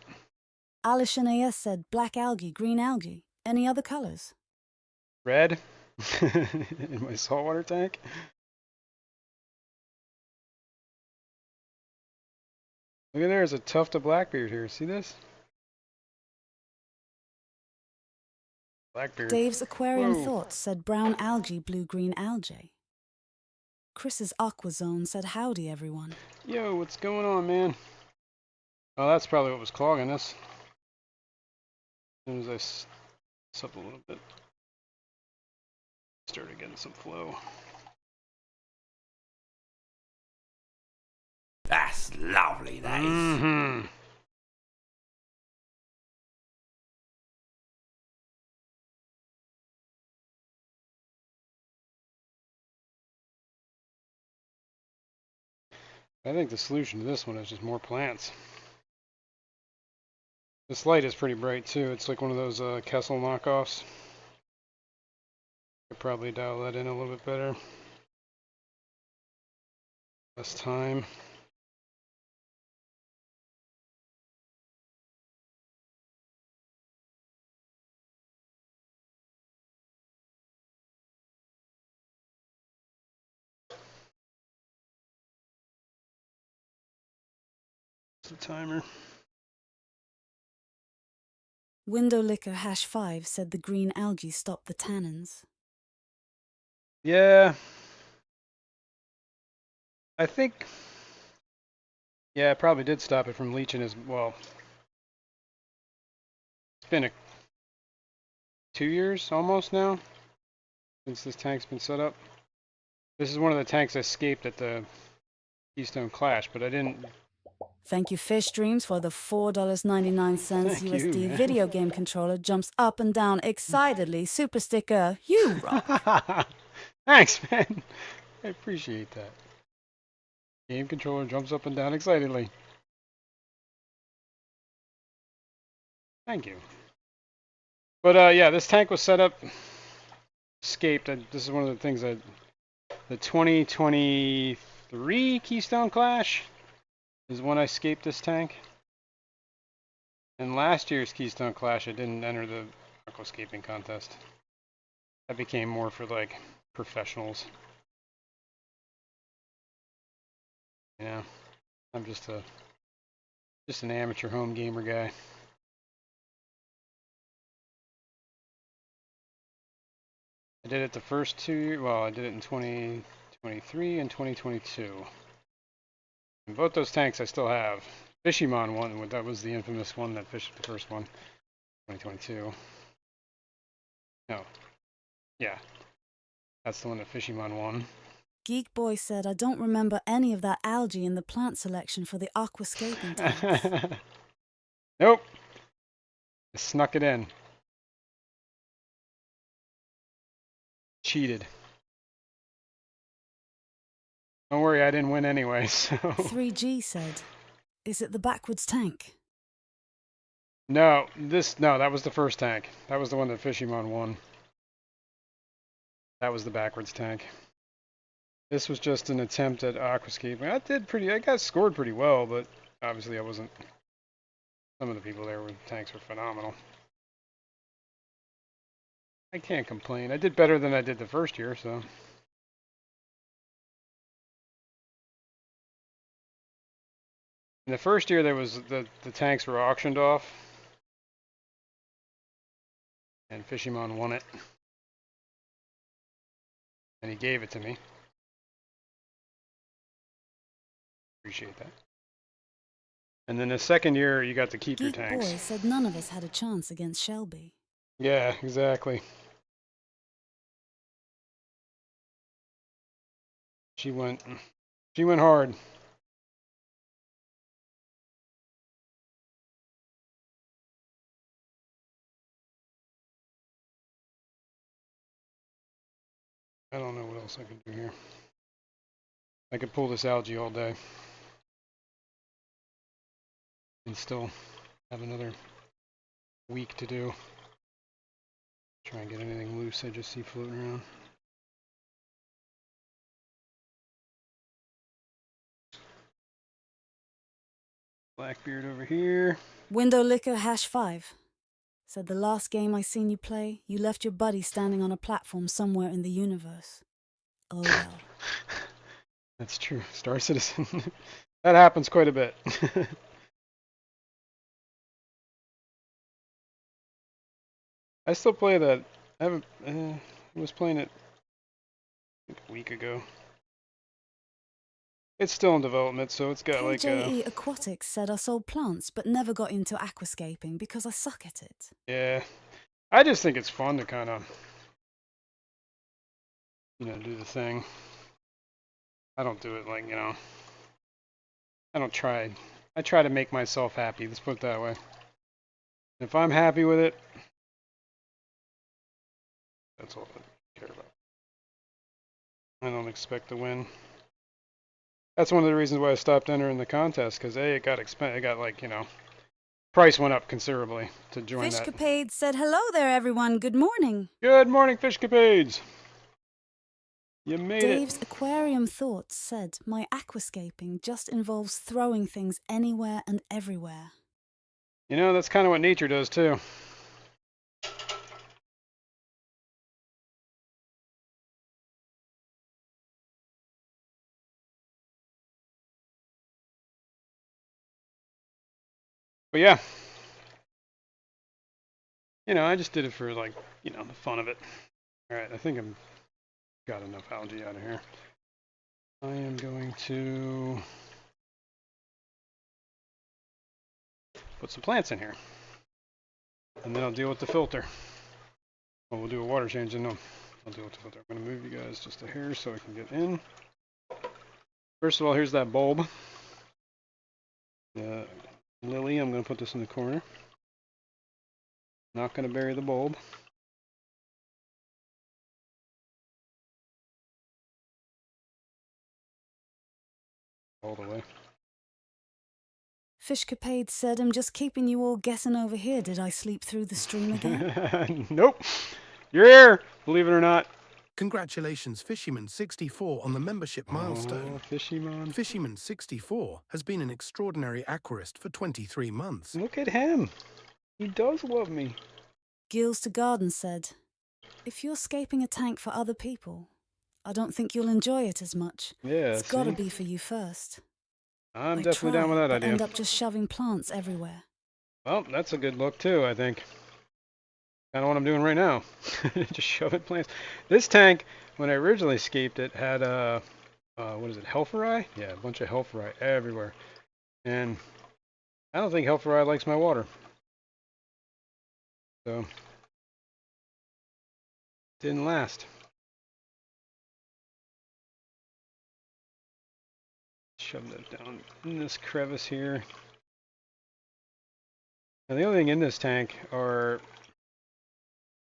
Alishanaea said black algae, green algae. Any other colors? Red? In my saltwater tank? Look at there's a tuft of blackbeard here. See this? Blackbeard. Dave's aquarium Whoa. thoughts said brown algae, blue-green algae. Chris's aqua zone said howdy, everyone. Yo, what's going on, man? Oh, that's probably what was clogging this. As soon as I this up a little bit, started getting some flow. That's lovely, that is. Mm-hmm. I think the solution to this one is just more plants. This light is pretty bright too. It's like one of those Kessel knockoffs. Could probably dial that in a little bit better. Less time. It's the timer. Window Licker #5 said the green algae stopped the tannins. Yeah. I think... Yeah, it probably did stop it from leaching as well. It's been 2 years almost now since this tank's been set up. This is one of the tanks I escaped at the Keystone Clash, but I didn't... Thank you, Fish Dreams, for the $4.99 Thank you, USD man. video game controller. Jumps up and down excitedly. Super sticker, you rock. Thanks, man. I appreciate that. Game controller jumps up and down excitedly. Thank you. But yeah, this tank was set up, escaped. This is one of the things that the 2023 Keystone Clash is when I escaped this tank. And last year's Keystone Clash, I didn't enter the aquascaping contest. That became more for like professionals. Yeah, I'm just an amateur home gamer guy. I did it the first 2 years. Well, I did it in 2023 and 2022. And both those tanks I still have. Fishymon one, that was the infamous one that fished the first one, 2022. No, yeah, that's the one that Fishymon won. Geek Boy said, I don't remember any of that algae in the plant selection for the aquascaping tanks. Nope, I snuck it in. Cheated. Don't worry, I didn't win anyway, so... 3G said, is it the backwards tank? No, that was the first tank. That was the one that Fishymon won. That was the backwards tank. This was just an attempt at aquascaping. I got scored pretty well, but obviously I wasn't. Some of the people there with tanks were phenomenal. I can't complain. I did better than I did the first year, so. In the first year, there was the tanks were auctioned off, and Fishymon won it, and he gave it to me. Appreciate that. And then the second year, you got to keep your Geek tanks. Boy said none of us had a chance against Shelby. Yeah, exactly. She went hard. I don't know what else I can do here. I could pull this algae all day and still have another week to do. Try and get anything loose I just see floating around. Blackbeard over here. Window Licker #5 said the last game I seen you play, you left your buddy standing on a platform somewhere in the universe. Oh well. That's true. Star Citizen. That happens quite a bit. I still play that. I haven't. I was playing it a week ago. It's still in development, so it's got like KJE Aquatics said I sold plants but never got into aquascaping because I suck at it. Yeah. I just think it's fun to kind of, do the thing. I don't do it like, I don't try. I try to make myself happy. Let's put it that way. If I'm happy with it, that's all I care about. I don't expect to win. That's one of the reasons why I stopped entering the contest, because it got expensive. It got like, price went up considerably to join that. Fishcapade said hello there everyone, good morning. Good morning, Fishcapades. You made Dave's it. Aquarium Thoughts said my aquascaping just involves throwing things anywhere and everywhere. That's kind of what nature does too. But yeah, I just did it for like, the fun of it. All right, I think I'm got enough algae out of here. I am going to put some plants in here, and then I'll deal with the filter. Well, we'll do a water change, and I'll deal with the filter. I'm going to move you guys just a hair so I can get in. First of all, here's that bulb. The lily, I'm going to put this in the corner. Not going to bury the bulb. All the way. Fishcapade said I'm just keeping you all guessing over here. Did I sleep through the stream again? Nope. You're here, believe it or not. Congratulations, Fishyman64, on the membership milestone. Oh, Fishymon. Fishyman64 has been an extraordinary aquarist for 23 months. Look at him. He does love me. Gills to Garden said, if you're scaping a tank for other people, I don't think you'll enjoy it as much. Yeah, it's gotta be for you first. I'm I definitely try, down with that but idea. end up just shoving plants everywhere. Well, that's a good look too, I think. Kind of what I'm doing right now. Just shoving plants. This tank, when I originally scaped it, had what is it, Helpheri? Yeah, a bunch of Helpheri everywhere. And I don't think Helpheri likes my water. So, didn't last. Shove that down in this crevice here. And the only thing in this tank are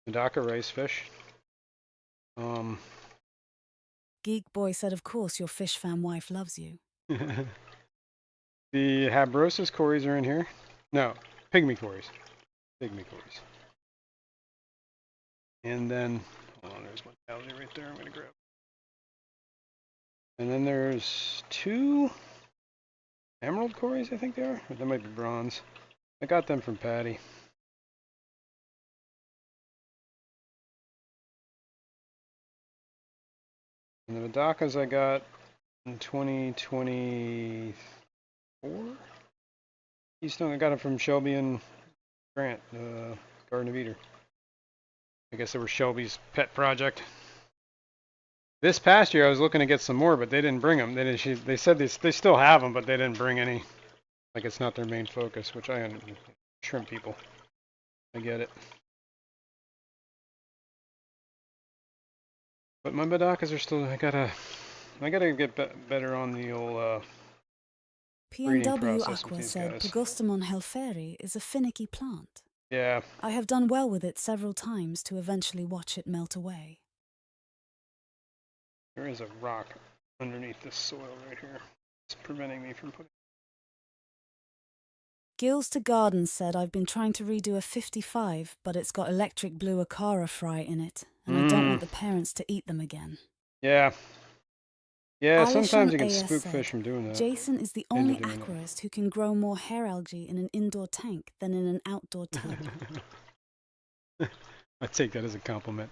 Medaka rice fish. Geek Boy said, of course, your fish fan wife loves you. The Habrosus cories are in here. No, pygmy cories. Pygmy cories. And then Hold on, there's one algae right there I'm gonna grab. And then there's 2 emerald cories, I think they are. Or that might be bronze. I got them from Patty. And the Madakas I got in 2024. Keystone, I got them from Shelby and Grant, Garden of Eden. I guess they were Shelby's pet project. This past year I was looking to get some more, but they didn't bring them. They said they still have them, but they didn't bring any. Like it's not their main focus, which I understand. Shrimp people. I get it. But my Madakas are still. I gotta get better on the old breeding PNW process with Aqua these said guys. Pogostemon helferi is a finicky plant. Yeah. I have done well with it several times to eventually watch it melt away. There is a rock underneath this soil right here. It's preventing me from putting. Gills to Garden said I've been trying to redo a 55, but it's got electric blue Acara fry in it, and I don't want the parents to eat them again. Yeah. Yeah, Alish sometimes on you can AS spook said, fish from doing that. Jason is the Into only doing it. aquarist who can grow more hair algae in an indoor tank than in an outdoor tub. I take that as a compliment.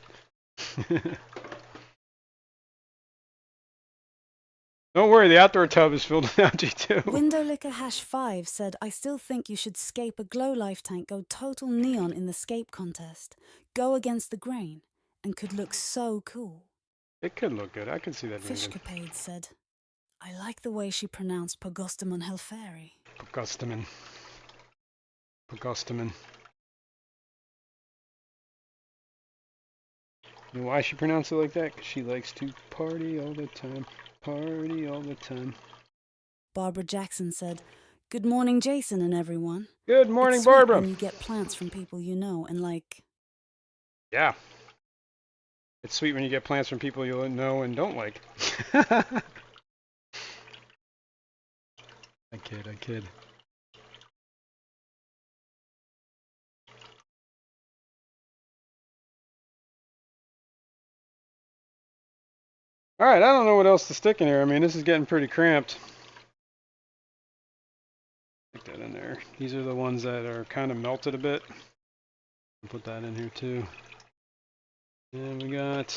Don't worry, the outdoor tub is filled with algae too. Windowlicker #5 said, I still think you should scape a glow life tank, go total neon in the scape contest, go against the grain, and could look so cool. It could look good. I could see that being good. Fishcapade said, I like the way she pronounced Pogostemon helferi. Pogostemon. Pogostemon. You know why she pronounced it like that? Because she likes to party all the time. Party all the time. Barbara Jackson said, Good morning, Jason and everyone. Good morning, It's sweet Barbara. when you get plants from people you know and like. Yeah. It's sweet when you get plants from people you know and don't like. I kid. Alright, I don't know what else to stick in here. I mean, this is getting pretty cramped. Stick that in there. These are the ones that are kind of melted a bit. I'll put that in here too. And we got...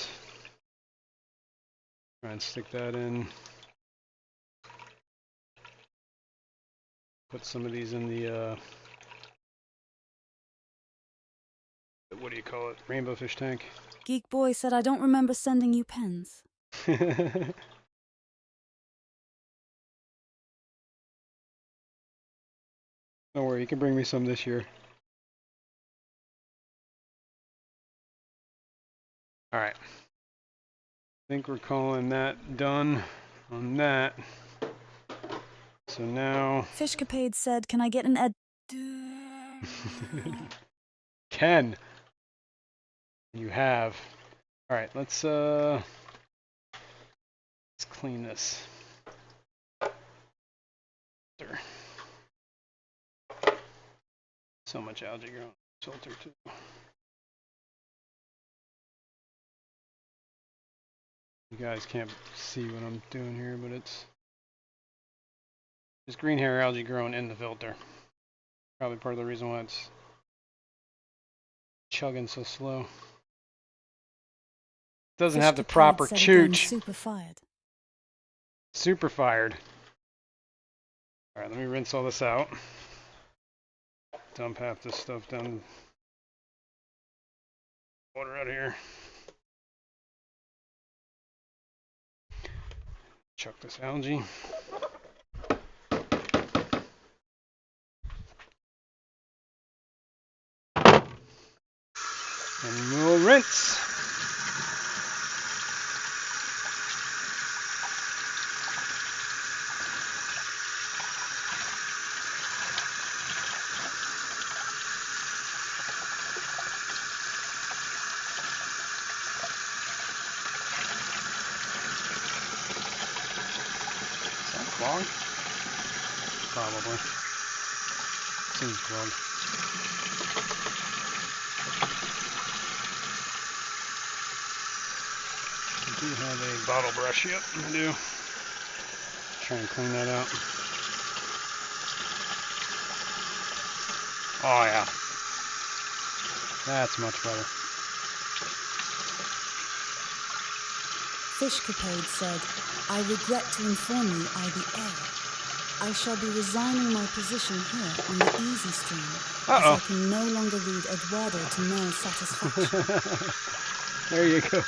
Try and stick that in. Put some of these in the, what do you call it? Rainbow fish tank. Geek Boy said, I don't remember sending you pens. Don't worry, you can bring me some this year. Alright. I think we're calling that done on that. So now... Fishcapade said, Can I get an ed... Ken! You have. Alright, let's clean this. There. So much algae growing. Filter too. You guys can't see what I'm doing here, but it's just green hair algae growing in the filter. Probably part of the reason why it's chugging so slow. Doesn't have the proper chooch. Super fired. Super fired. Alright, let me rinse all this out. Dump half this stuff down. Water out of here. Chuck this algae. And we'll rinse. Is that clogged? Probably. Seems clogged. Do you have a bottle brush? Yep, I do. Try and clean that out. Oh yeah. That's much better. Fishcapade said, I regret to inform you I be air. I shall be resigning my position here on the easy stream, as I can no longer read Eduardo to Mel's satisfaction. There you go.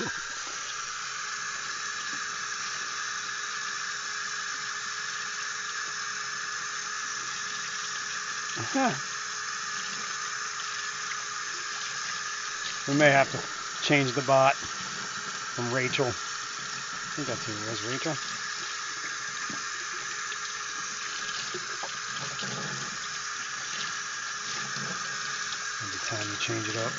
We may have to change the bot from Rachel. I think that's who it was, Rachel. Maybe time to change it up.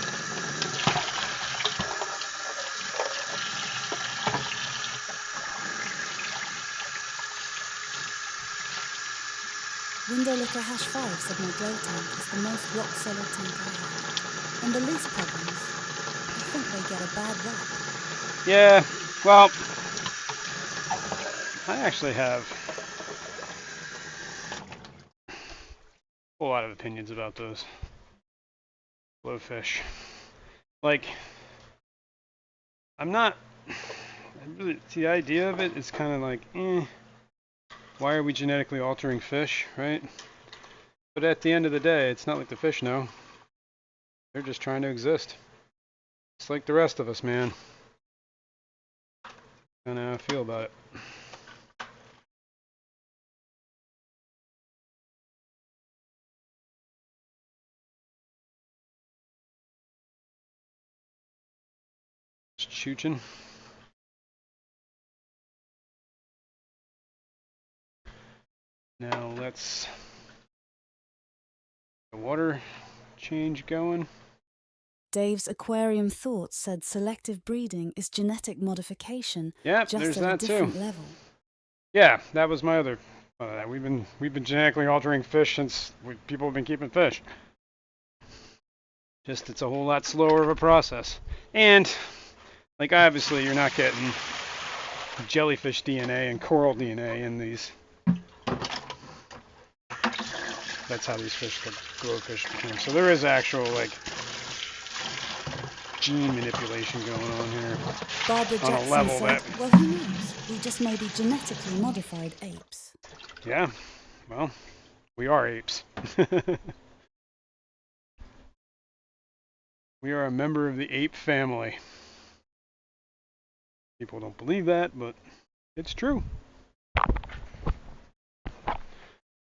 Windowlicker #5 said my glow tank is the most rock-solid tank I have. And the least problems, I think they get a bad rap. Yeah, well, I actually have a whole lot of opinions about those glowfish. Like, I'm not, the idea of it is kind of like, why are we genetically altering fish, right? But at the end of the day, it's not like the fish know. They're just trying to exist. It's like the rest of us, man. Kind of how I feel about it. Just chooching. Now let's get the water change going. Dave's aquarium thoughts said selective breeding is genetic modification, Yep, just there's at a that different too. level. Yeah, that was my other. We've been genetically altering fish since people have been keeping fish. Just it's a whole lot slower of a process. And like obviously you're not getting jellyfish DNA and coral DNA in these. That's how these fish, the glowfish, became. So there is actual like gene manipulation going on here. Barbara On a Jackson level said, that- well, who knows? We just may be genetically modified apes. Yeah, well, we are apes. We are a member of the ape family. People don't believe that, but it's true.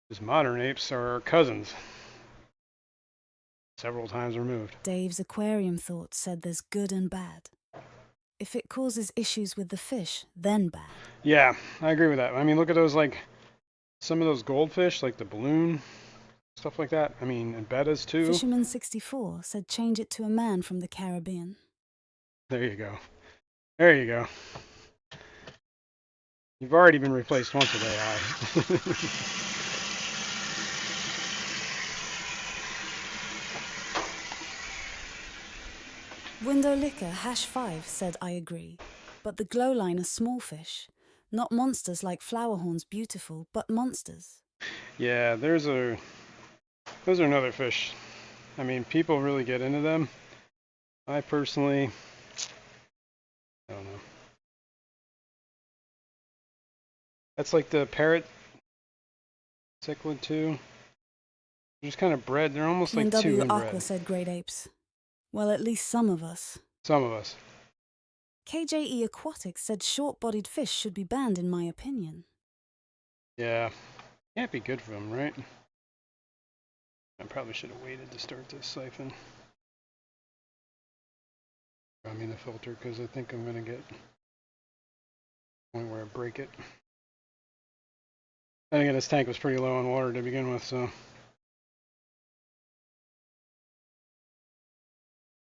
Because modern apes are our cousins. Several times removed. Dave's aquarium thoughts said there's good and bad. If it causes issues with the fish, then bad. Yeah, I agree with that. I mean, look at those, like, some of those goldfish, like the balloon, stuff like that. I mean, and bettas too. Fisherman64 said change it to a man from the Caribbean. There you go. There you go. You've already been replaced once with AI. Windowlicker #5 said I agree, but the glow line are small fish, not monsters like Flowerhorn's beautiful, but monsters. Yeah, those are another fish. I mean, people really get into them. I personally, I don't know. That's like the parrot cichlid too. They're just kind of bred. They're almost like too PNW inbred. Aqua said great apes. Well, at least some of us. Some of us. KJE Aquatics said short-bodied fish should be banned in my opinion. Yeah, can't be good for them, right? I probably should have waited to start this siphon. I mean the filter, because I think I'm gonna get one where I break it. And again, this tank was pretty low on water to begin with, so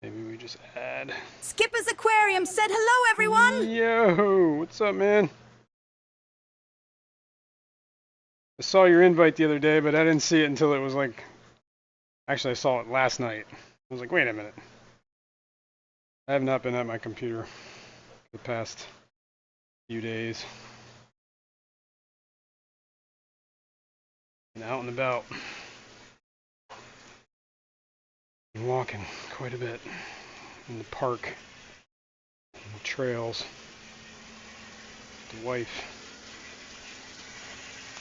maybe we just add. Skipper's Aquarium said hello, everyone! Yo, what's up, man? I saw your invite the other day, but I didn't see it until it was like. Actually, I saw it last night. I was like, wait a minute. I have not been at my computer the past few days. And out and about. And walking quite a bit in the park, and the trails. The wife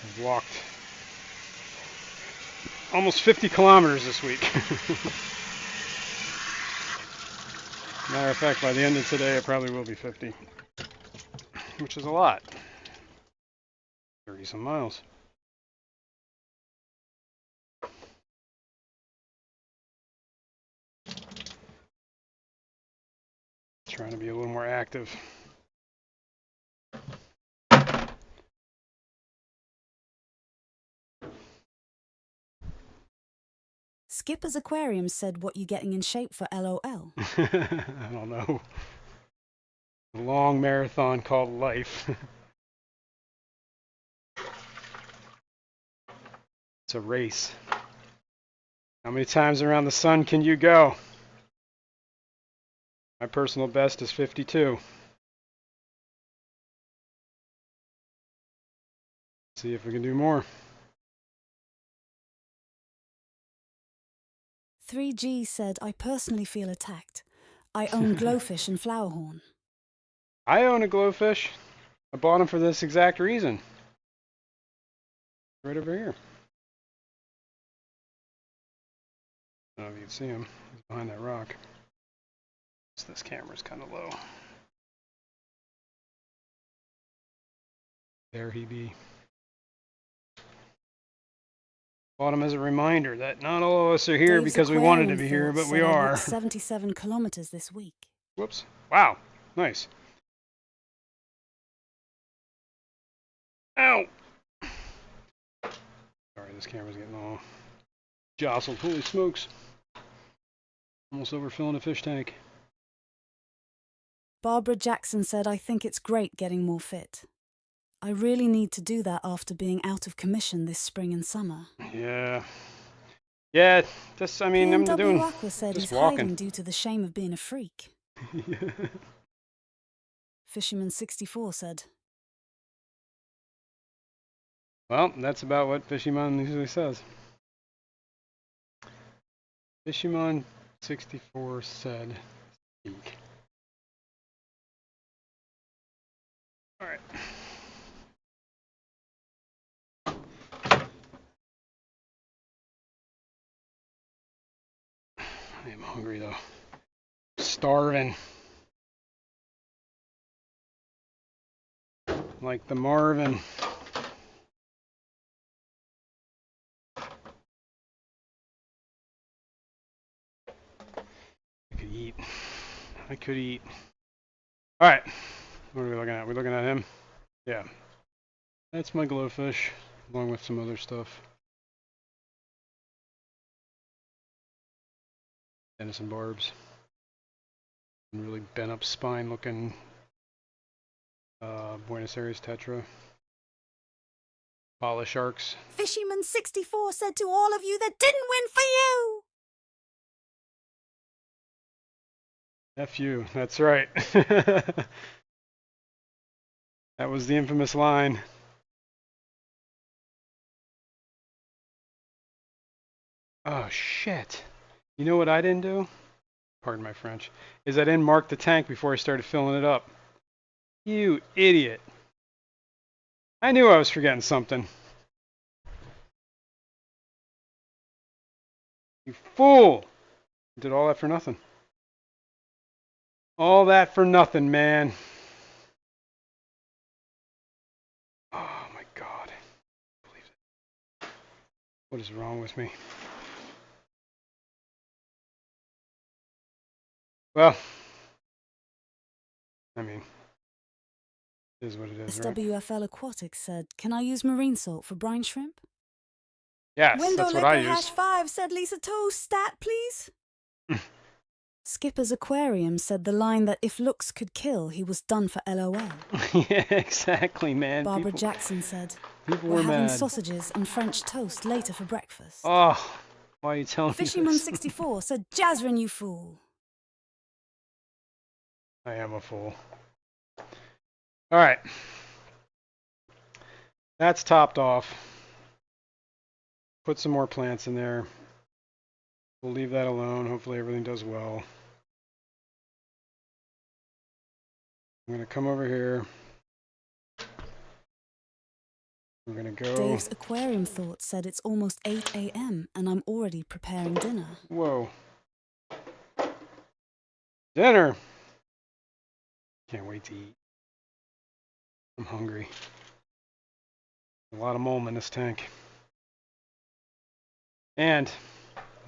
has walked almost 50 kilometers this week. Matter of fact, by the end of today, it probably will be 50, which is a lot. 30 some miles. Trying to be a little more active. Skipper's Aquarium said, "What you getting in shape for LOL?" I don't know. A long marathon called life. It's a race. How many times around the sun can you go? My personal best is 52. See if we can do more. 3G said, "I personally feel attacked. I own Glowfish and Flowerhorn." I own a glowfish. I bought him for this exact reason. Right over here. I don't know if you can see him. He's behind that rock. This camera's kind of low. There he be. Bought him as a reminder that not all of us are here Dave's because we wanted to Aquarium be here, Thoughts but we said, "I are. walked 77 kilometers this week." Whoops. Wow. Nice. Ow! Sorry, this camera's getting all jostled. Holy smokes. Almost overfilling a fish tank. Barbara Jackson said, "I think it's great getting more fit. I really need to do that after being out of commission this spring and summer." Yeah. Yeah, just, I mean, I'm PNW doing Aqua said just he's walking. hiding due to the shame of being a freak. Fisherman 64 said, Well, that's about what Fishymon usually says. Fishymon 64 said, speak. Alright. I am hungry though. Starving. Like the Marvin. I could eat. Alright. What are we looking at? We're looking at him? Yeah. That's my glowfish, along with some other stuff. Denison barbs. And really bent up spine looking Buenos Aires tetra. Pala sharks. "Fisherman 64 said to all of you that didn't win for you." F you, that's right. That was the infamous line. Oh shit. You know what I didn't do? Pardon my French. Is I didn't mark the tank before I started filling it up. You idiot. I knew I was forgetting something. You fool. Did all that for nothing. All that for nothing, man. Oh my god. What is wrong with me? Well, I mean, it is what it is, right? SWFL Aquatics said, "Can I use marine salt for brine shrimp?" Yes, Window that's what I Liquor use. #5 said, "Lisa Toast, stat, please." Skipper's Aquarium said the line that if looks could kill, he was done for LOL. Yeah, exactly, man. Barbara Jackson said, People "We're were having mad. sausages and French toast later for breakfast." Oh, why are you telling me Fisherman this? 64 said, "Jazrin, you fool." I am a fool. All right. That's topped off. Put some more plants in there. We'll leave that alone. Hopefully everything does well. I'm going to come over here. We're going to go... Dave's aquarium thought said it's almost 8 a.m. and I'm already preparing dinner. Whoa. Dinner! Can't wait to eat. I'm hungry. A lot of mold in this tank. And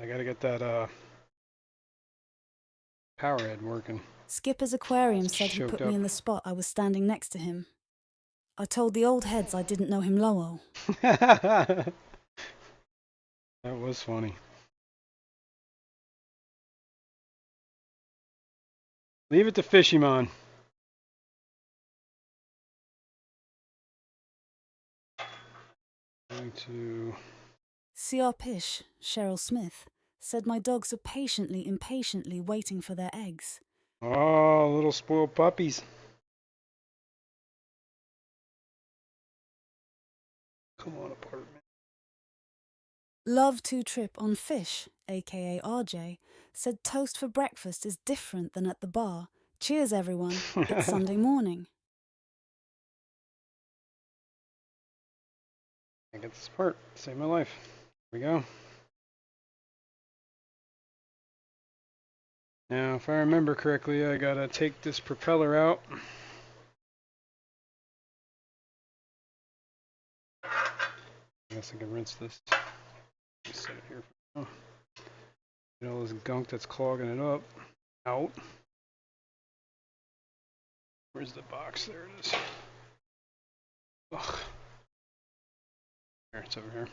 I got to get that power head working. Skipper's aquarium said he Choked put up. me in the spot I was standing next to him. I told the old heads I didn't know him Lowell. That was funny. Leave it to Fishymon. Going to... C.R. Pish, Cheryl Smith, said my dogs are impatiently waiting for their eggs. Oh, little spoiled puppies. Come on, apartment. Love to Trip on Fish, aka RJ, said toast for breakfast is different than at the bar. Cheers, everyone. It's Sunday morning. I get this part. Save my life. Here we go. Now, if I remember correctly, I gotta take this propeller out. I guess I can rinse this. Just set it here for now. Get all this gunk that's clogging it up out. Where's the box? There it is. Ugh. There, it's over here.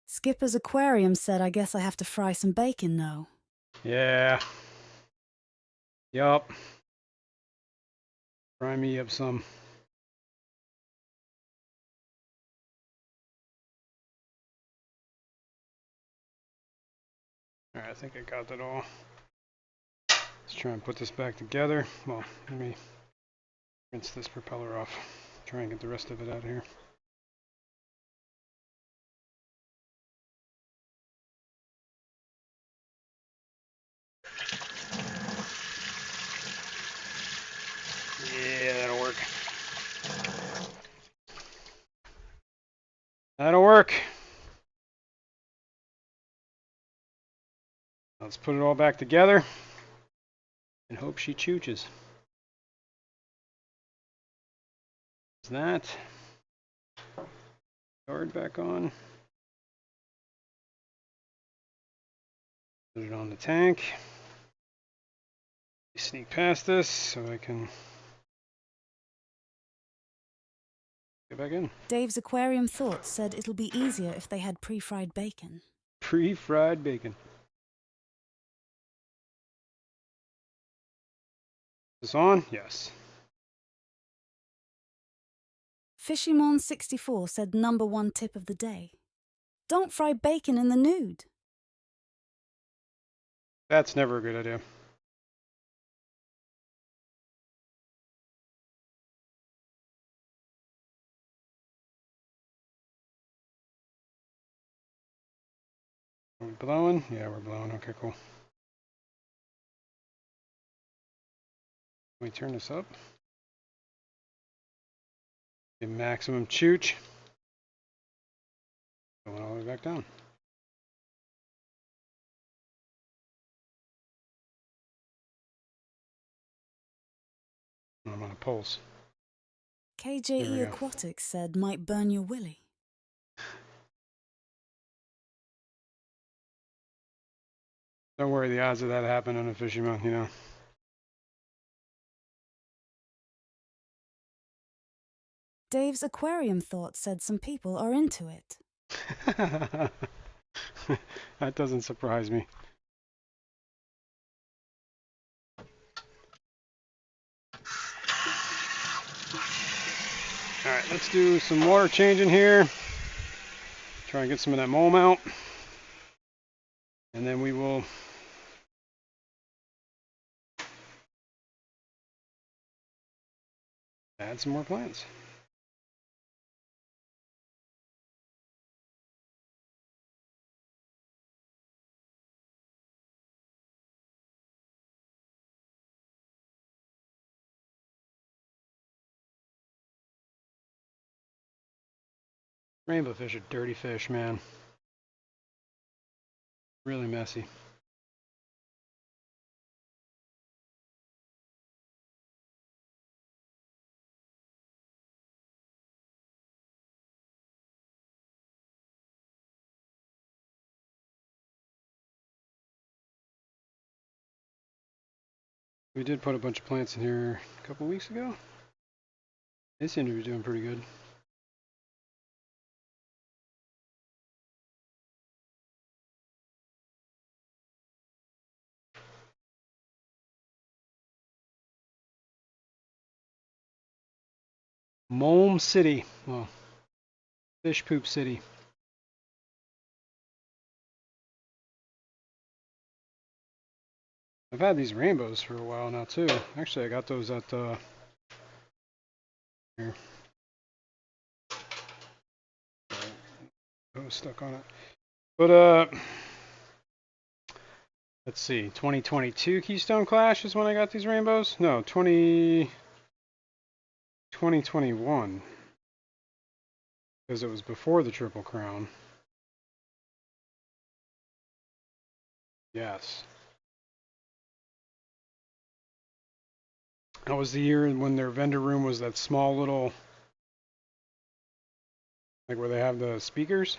Skipper's aquarium said I guess I have to fry some bacon now. Yeah. Yup. Fry me up some. Alright, I think I got that all. Let's try and put this back together. Well, let me rinse this propeller off. Try and get the rest of it out of here. Yeah, that'll work. That'll work. Let's put it all back together and hope she chooches. Is that guard back on? Put it on the tank. Sneak past this so I can get back in. Dave's aquarium thought said it'll be easier if they had pre-fried bacon. Pre-fried bacon. Is this on? Yes. Fishymon64 said number one tip of the day. Don't fry bacon in the nude. That's never a good idea. Are we blowing? Yeah, we're blowing. Okay, cool. Let me turn this up. Get maximum chooch. Going all the way back down. I'm on a pulse. There we KJE go. Aquatics said might burn your willy. Don't worry, the odds of that happening on a fishing mouth, you know. Dave's aquarium thought said some people are into it. That doesn't surprise me. Alright, let's do some water changing here. Try and get some of that mold out. And then we will add some more plants. Rainbow fish are dirty fish, man. Really messy. We did put a bunch of plants in here a couple weeks ago. They seem to be doing pretty good. Mulm City. Well, Fish Poop City. I've had these rainbows for a while now too. Actually, I got those at here. I was stuck on it. But let's see. 2022 Keystone Clash is when I got these rainbows. No, 2021. Because it was before the Triple Crown. Yes. That was the year when their vendor room was that small little, like where they have the speakers.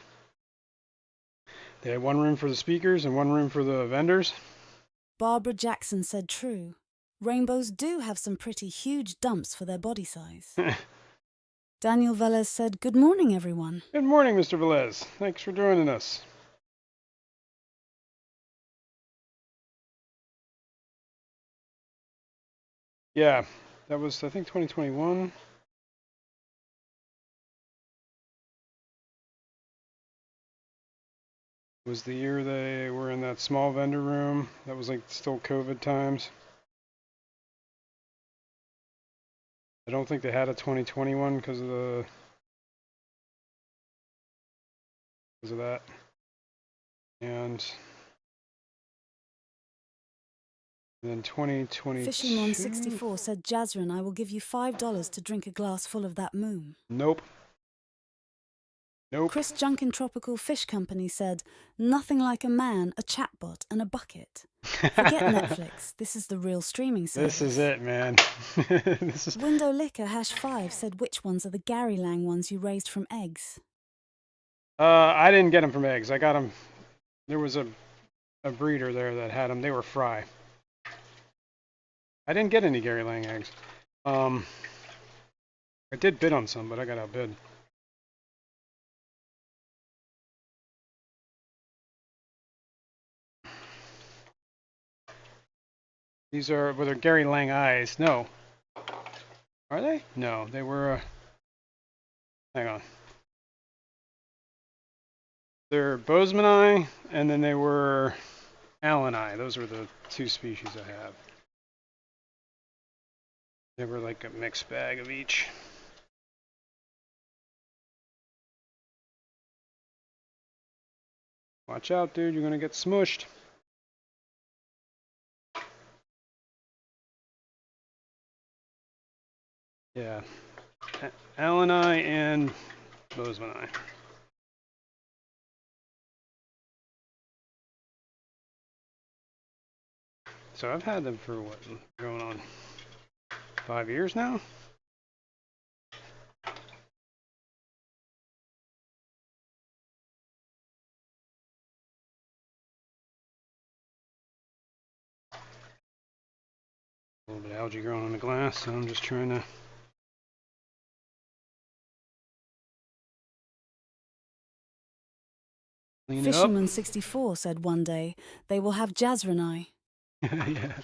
They had one room for the speakers and one room for the vendors. Barbara Jackson said true. Rainbows do have some pretty huge dumps for their body size. Daniel Velez said, "Good morning, everyone." Good morning, Mr. Velez. Thanks for joining us. Yeah, that was, I think, 2021. Was the year they were in that small vendor room. That was like still COVID times. I don't think they had a 2021 because of that. And then 2022. Fishing164 said, "Jazrin, I will give you $5 to drink a glass full of that moom." Nope. Nope. Chris Junkin Tropical Fish Company said, "Nothing like a man, a chatbot, and a bucket. Forget Netflix. This is the real streaming service." This is it, man. This is. Window Liquor #5 said, "Which ones are the Gary Lang ones you raised from eggs?" I didn't get them from eggs. I got them. There was a breeder there that had them. They were fry. I didn't get any Gary Lang eggs. I did bid on some, but I got outbid. These are, well, they're Gary Lang eyes. No. Are they? No, they were, hang on. They're Bozeman eye, and then they were Allen eye. Those were the two species I have. They were like a mixed bag of each. Watch out, dude. You're going to get smushed. Yeah. Allen eye and Bozeman eye. So I've had them for what, going on 5 years now? A little bit of algae growing on the glass, so I'm just trying to clean it up. Fisherman64 said one day, "They will have Jazrin eye." Yeah,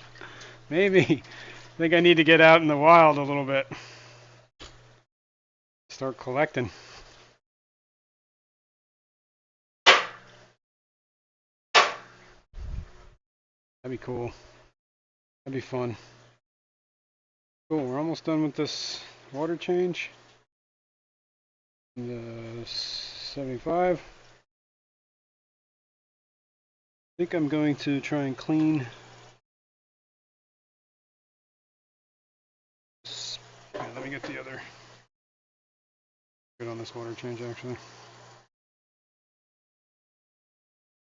maybe. I think I need to get out in the wild a little bit. Start collecting. That'd be cool. That'd be fun. Cool, we're almost done with this water change. The 75. I think I'm going to try and clean. Yeah, let me get the other. Good on this water change actually.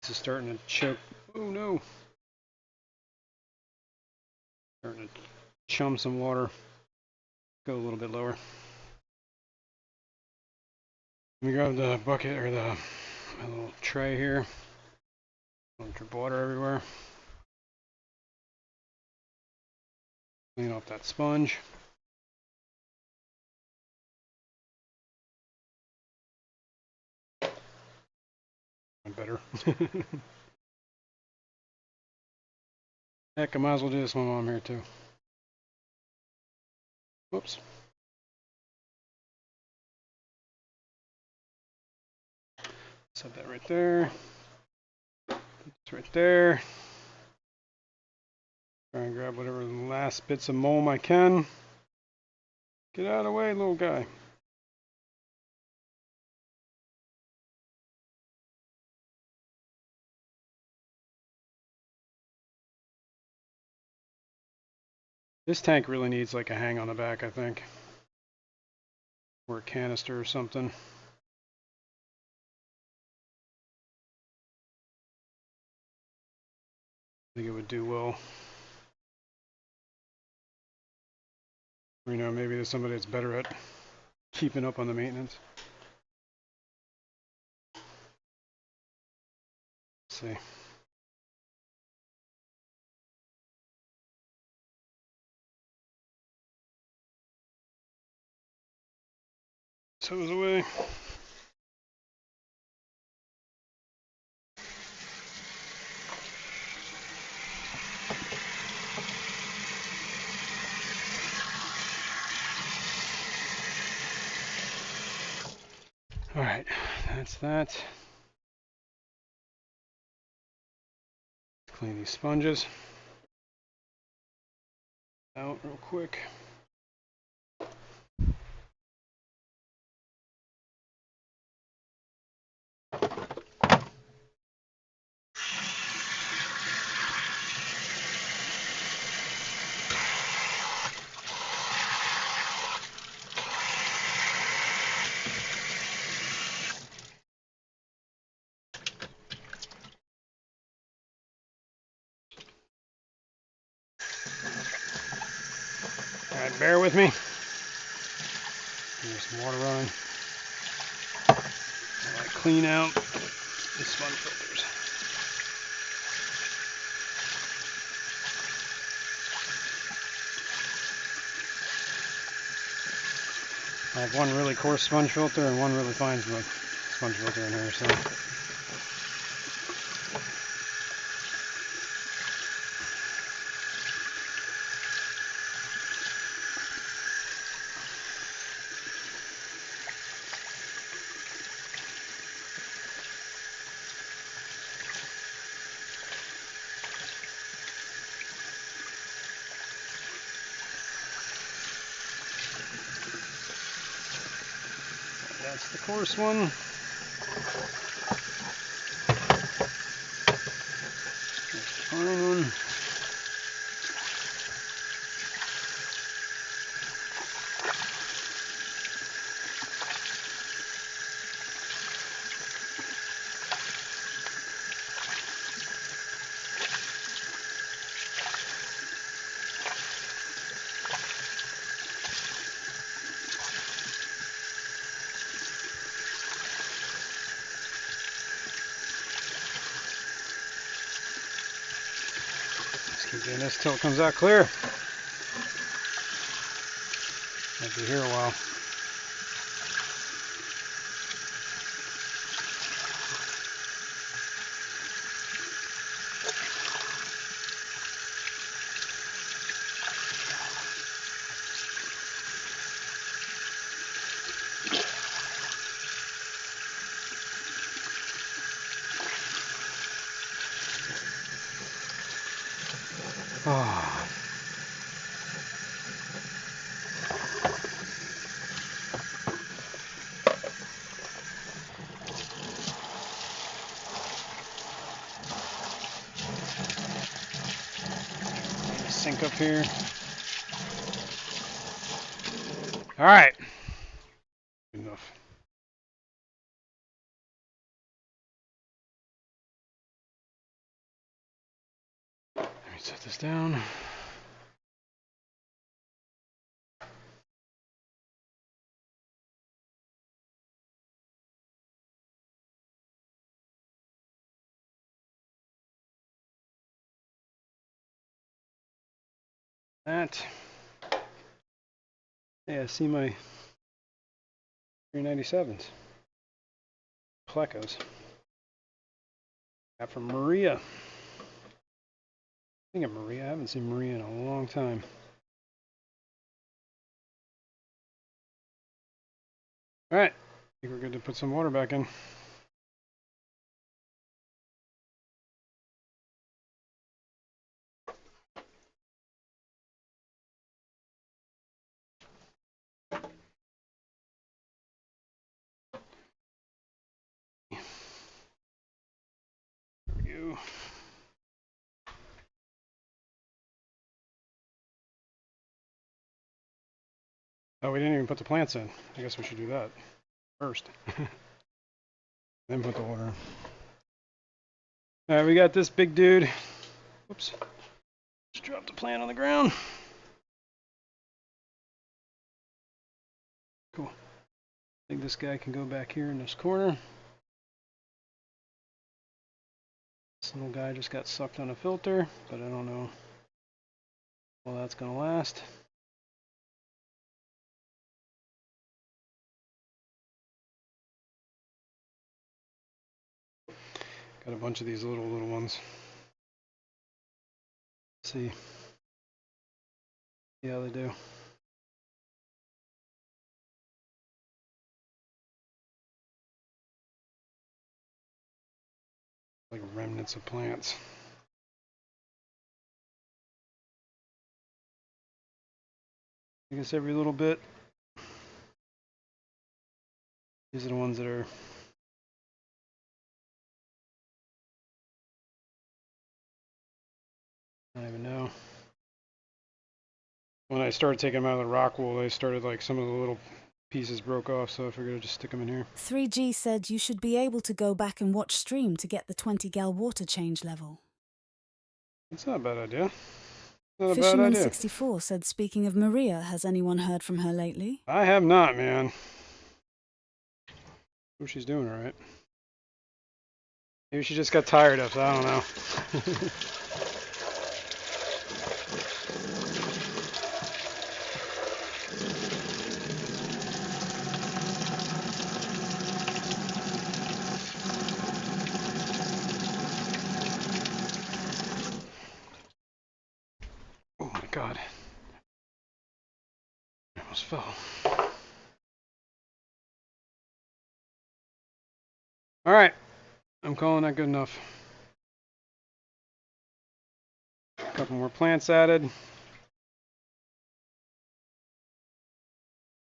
This is starting to choke. Oh no! Starting to chum some water. Go a little bit lower. Let me grab the bucket or my little tray here. Don't drip water everywhere. Clean off that sponge. Better. Heck, I might as well do this when I'm here too. Whoops. Set that right there. It's right there. Try and grab whatever last bits of mulm I can. Get out of the way, little guy. This tank really needs like a hang on the back, I think. Or a canister or something. I think it would do well. Or, you know, maybe there's somebody that's better at keeping up on the maintenance. Let's see. Hose away. All right, that's that. Clean these sponges out real quick. All right, bear with me. There's some water running. While I clean out the sponge filters. I have one really coarse sponge filter and one really fine sponge filter in here, so. That's the coarse one. There's the fine one. Keep doing this till it comes out clear. Might be here a while. back up here. All right. Good enough. Let me set this down. That. Yeah, I see my 397s. Plecos. Got from Maria. I think of Maria. I haven't seen Maria in a long time. All right. I think we're good to put some water back in. There we go. Oh, we didn't even put the plants in. I guess we should do that first. Then put the water in. All right, we got this big dude. Whoops. Just dropped the plant on the ground. Cool. I think this guy can go back here in this corner. This little guy just got sucked on a filter, but I don't know how that's going to last. Got a bunch of these little ones. See how they do. Like remnants of plants. I guess every little bit. These are the ones that are I don't even know. When I started taking them out of the rock wool, they started like some of the little pieces broke off, so I figured I'd just stick them in here. 3G said you should be able to go back and watch stream to get the 20 gal water change level. That's not a bad idea. Not a bad Fisherman idea. 64 said, speaking of Maria, has anyone heard from her lately? I have not, man. Oh, she's doing all right. Maybe she just got tired of it. I don't know. Oh my God. I almost fell. All right. I'm calling that good enough. A couple more plants added.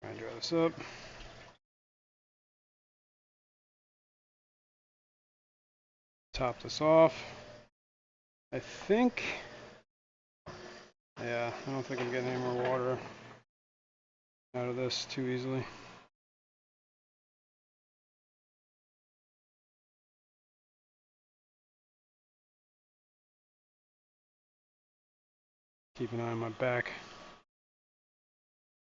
Try and dry this up. Top this off. I think, yeah, I don't think I'm getting any more water out of this too easily. Keep an eye on my back.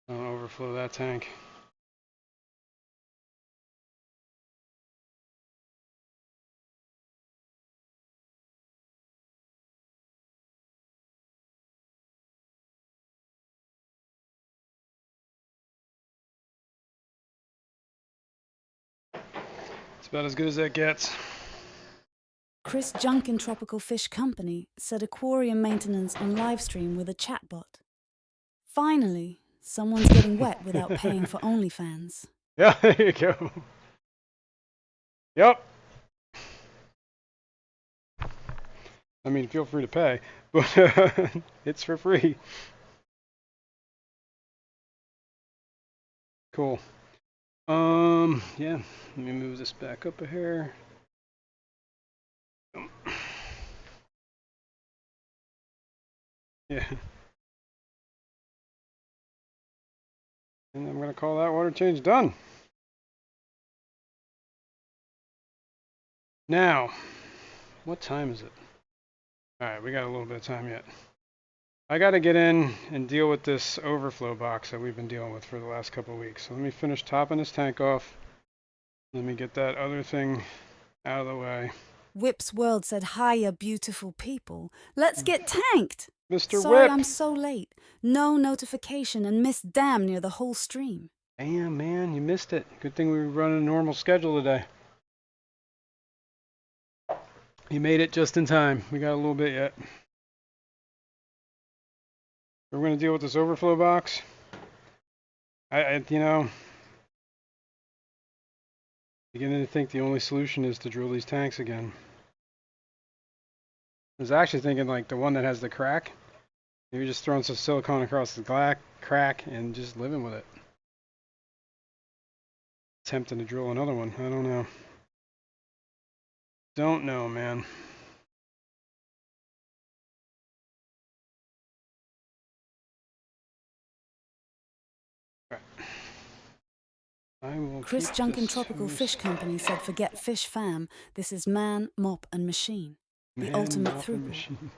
Don't overflow that tank. It's about as good as that gets. Chris Junkin Tropical Fish Company said aquarium maintenance on livestream with a chatbot. Finally, someone's getting wet without paying for OnlyFans. Yeah, there you go. Yep. I mean, feel free to pay, but it's for free. Cool. Yeah, let me move this back up a hair. Yeah. And I'm going to call that water change done. Now, what time is it? Alright, we got a little bit of time yet. I got to get in and deal with this overflow box that we've been dealing with for the last couple of weeks. So let me finish topping this tank off. Let me get that other thing out of the way. Whip's World said, "Hiya, beautiful people. Let's get tanked." Mr. Sorry Whip! I'm so late. No notification and missed damn near the whole stream. Damn, man, you missed it. Good thing we were running a normal schedule today. You made it just in time. We got a little bit yet. We're going to deal with this overflow box. You know, beginning to think the only solution is to drill these tanks again. I was actually thinking like the one that has the crack. Maybe just throwing some silicone across the crack and just living with it. Attempting to drill another one. I don't know. Don't know, man. I will Chris keep Junkin this Tropical on this Fish Company said, "Forget fish fam. This is man, mop, and machine. The man, ultimate mop, and throughput." machine.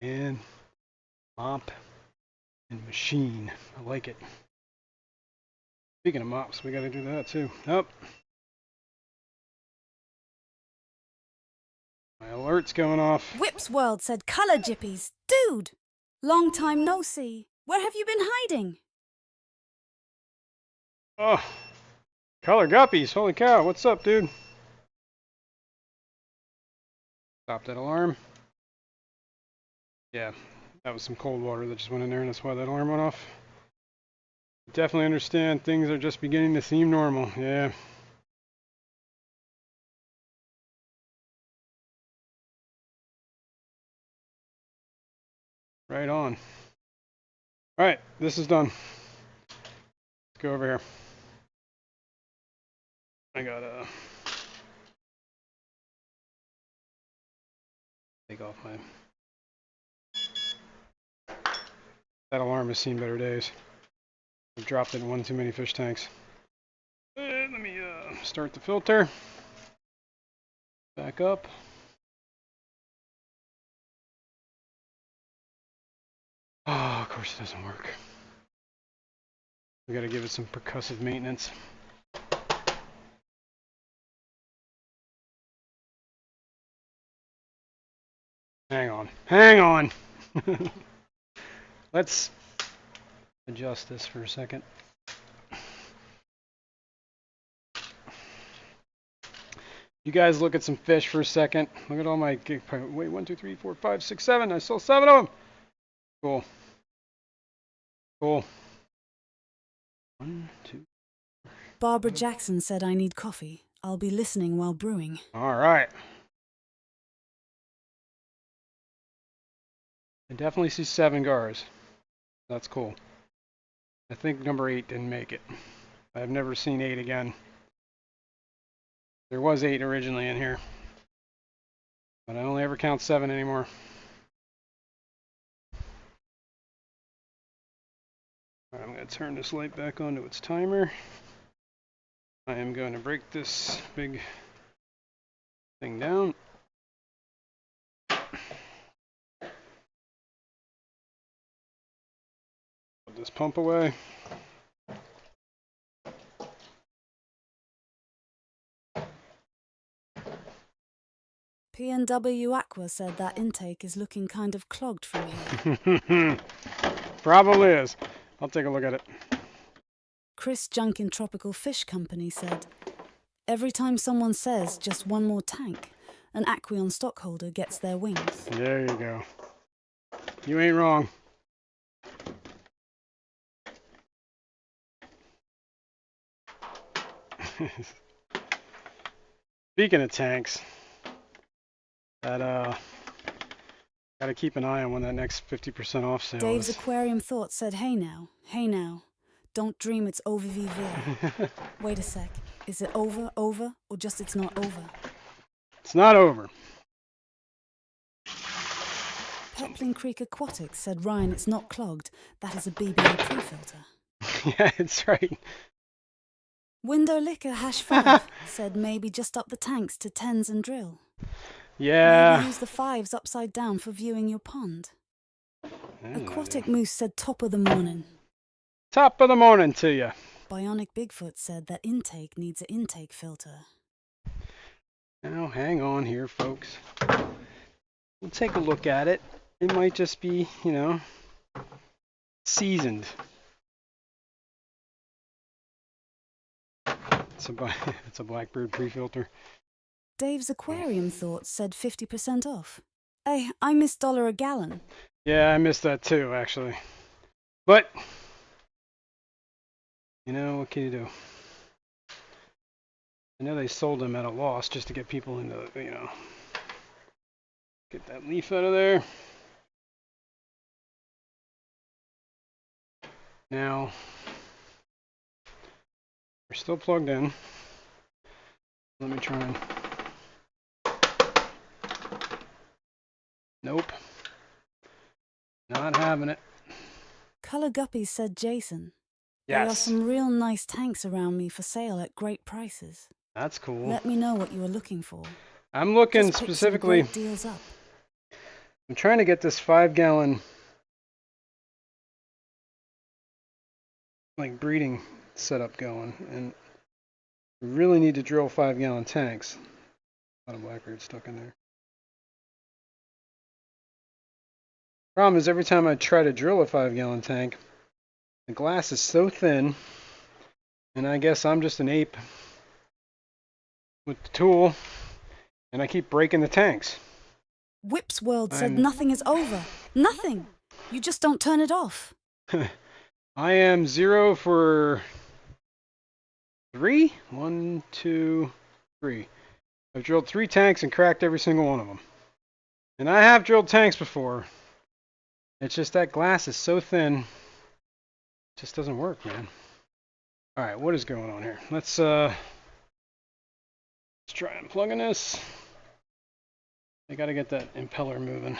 And mop and machine. I like it. Speaking of mops, we got to do that too. Oh. My alert's going off. Whip's World said, "Color jippies. Dude! Long time no see. Where have you been hiding?" Oh. Color guppies. Holy cow. What's up, dude? Stop that alarm. Yeah. That was some cold water that just went in there, and that's why that alarm went off. Definitely understand things are just beginning to seem normal. Yeah. Right on. All right, this is done. Let's go over here. I gotta take off my... That alarm has seen better days. I've dropped it in one too many fish tanks. Let me start the filter. Back up. Oh, of course it doesn't work. We gotta give it some percussive maintenance. Hang on. Hang on! Let's adjust this for a second. You guys look at some fish for a second. Look at all my gig. Wait, 1, 2, 3, 4, 5, 6, 7. I saw 7 of them. Cool. Cool. 1, 2. Barbara Jackson said, "I need coffee. I'll be listening while brewing." All right. I definitely see 7 gars. That's cool. I think number 8 didn't make it. I've never seen 8 again. There was 8 originally in here, but I only ever count 7 anymore. All right, I'm going to turn this light back on to its timer. I am going to break this big thing down. Put this pump away. P&W Aqua said that intake is looking kind of clogged from here. Probably is. I'll take a look at it. Chris Junkin Tropical Fish Company said, "Every time someone says just one more tank, an Aqueon stockholder gets their wings." There you go. You ain't wrong. Speaking of tanks, that gotta keep an eye on when that next 50% off sale Dave's is. Aquarium Thought said, hey now, don't dream it's over VV. Wait a sec, is it over, or just it's not over? It's not over. Pepling Creek Aquatics said, Ryan, it's not clogged. That is a BBA pre-filter. Yeah, it's right. Window Liquor #5 said maybe just up the tanks to 10s and drill. Yeah. Maybe use the 5s upside down for viewing your pond. Aquatic Moose said top of the morning. Top of the morning to you. Bionic Bigfoot said that intake needs an intake filter. Now, hang on here, folks. We'll take a look at it. It might just be, you know, seasoned. It's a Blackbird pre-filter. Dave's Aquarium Thoughts said 50% off. Hey, I missed $1 a gallon. Yeah, I missed that too, actually. But, you know, what can you do? I know they sold them at a loss just to get people into, you know, get that leaf out of there. Now, we're still plugged in. Let me try and... Nope. Not having it. Color Guppies said Jason. Yes. There are some real nice tanks around me for sale at great prices. That's cool. Let me know what you are looking for. I'm looking Just pick specifically... some great deals up. I'm trying to get this 5-gallon like breeding setup going, and we really need to drill 5-gallon tanks. A lot of blackbirds stuck in there. Problem is, every time I try to drill a 5-gallon tank, the glass is so thin, and I guess I'm just an ape with the tool, and I keep breaking the tanks. Whip's World said nothing is over. Nothing. You just don't turn it off. I am 0 for 3. 1, 2, 3. I've drilled 3 tanks and cracked every single one of them. And I have drilled tanks before. It's just that glass is so thin. It just doesn't work, man. Alright, what is going on here? Let's try unplugging this. I gotta get that impeller moving.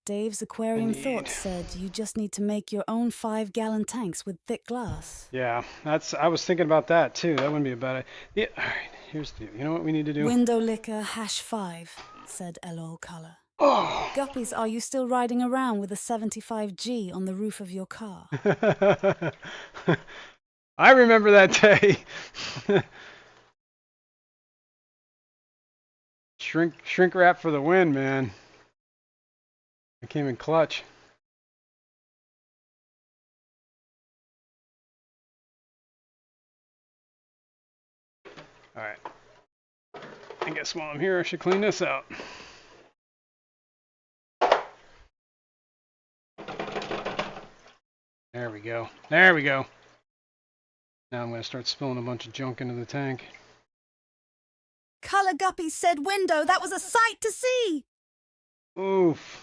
Dave's Aquarium Thoughts said you just need to make your own 5-gallon tanks with thick glass. Yeah, I was thinking about that too. That wouldn't be a bad idea. Yeah, alright, here's the deal. You know what we need to do? Window Liquor #5 said LOL Color. Oh! Guppies, are you still riding around with a 75G on the roof of your car? I remember that day. Shrink wrap for the win, man. I came in clutch. Alright. I guess while I'm here, I should clean this out. There we go. There we go. Now I'm going to start spilling a bunch of junk into the tank. Color Guppies said window. That was a sight to see. Oof.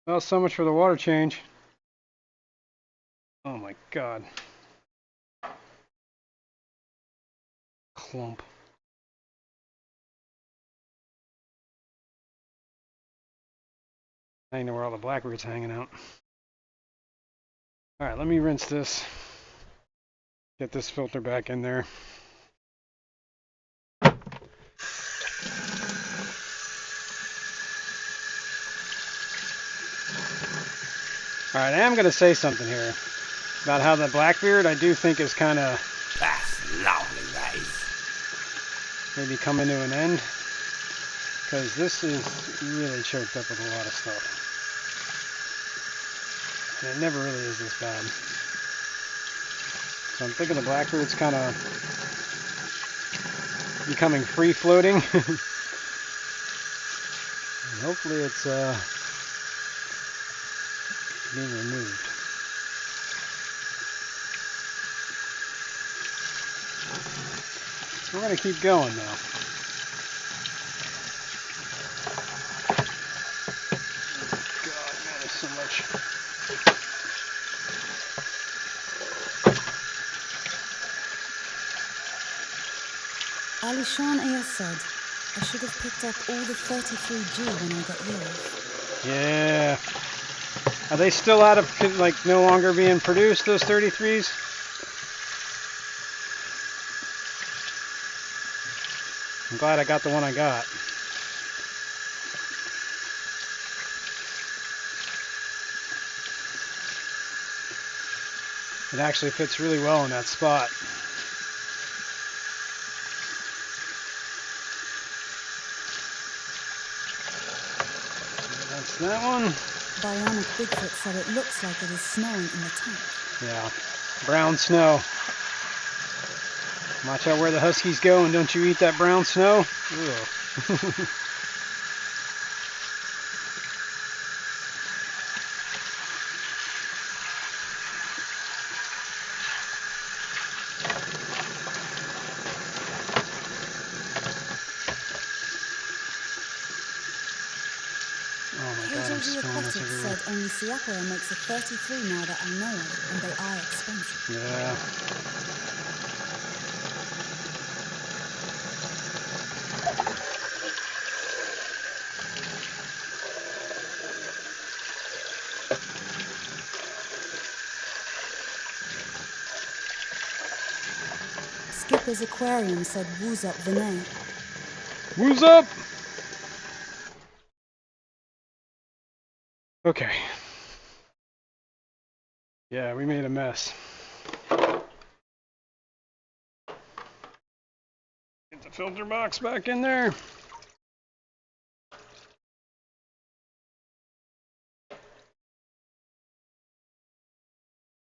Well, so much for the water change. Oh my god. Clump. I know where all the blackbirds hanging out. Alright, let me rinse this. Get this filter back in there. Alright, I am going to say something here about how the Blackbeard I do think is kind of... That's lovely, that is. Maybe coming to an end. Because this is really choked up with a lot of stuff. And it never really is this bad. So I'm thinking the Blackbeard's kind of becoming free-floating. And hopefully it's being removed. We're going to keep going now. God, man, there's so much. Alishan AS said, I should have picked up all the 33G when I got yours. Yeah. Are they still out of, like, no longer being produced, those 33s? I'm glad I got the one I got. It actually fits really well in that spot. That's that one. Bionic Bigfoot said it looks like it is snowing in the tank. Yeah, brown snow. Watch out where the huskies go and don't you eat that brown snow. Ugh. Oh my god, I'm KJG spilling this Aquatics everywhere. said only Siakura makes a 33 now that I know of, and they are expensive. Yeah. Skipper's Aquarium said woo's up Vinay. Who's up? Okay. Yeah, we made a mess. Get the filter box back in there.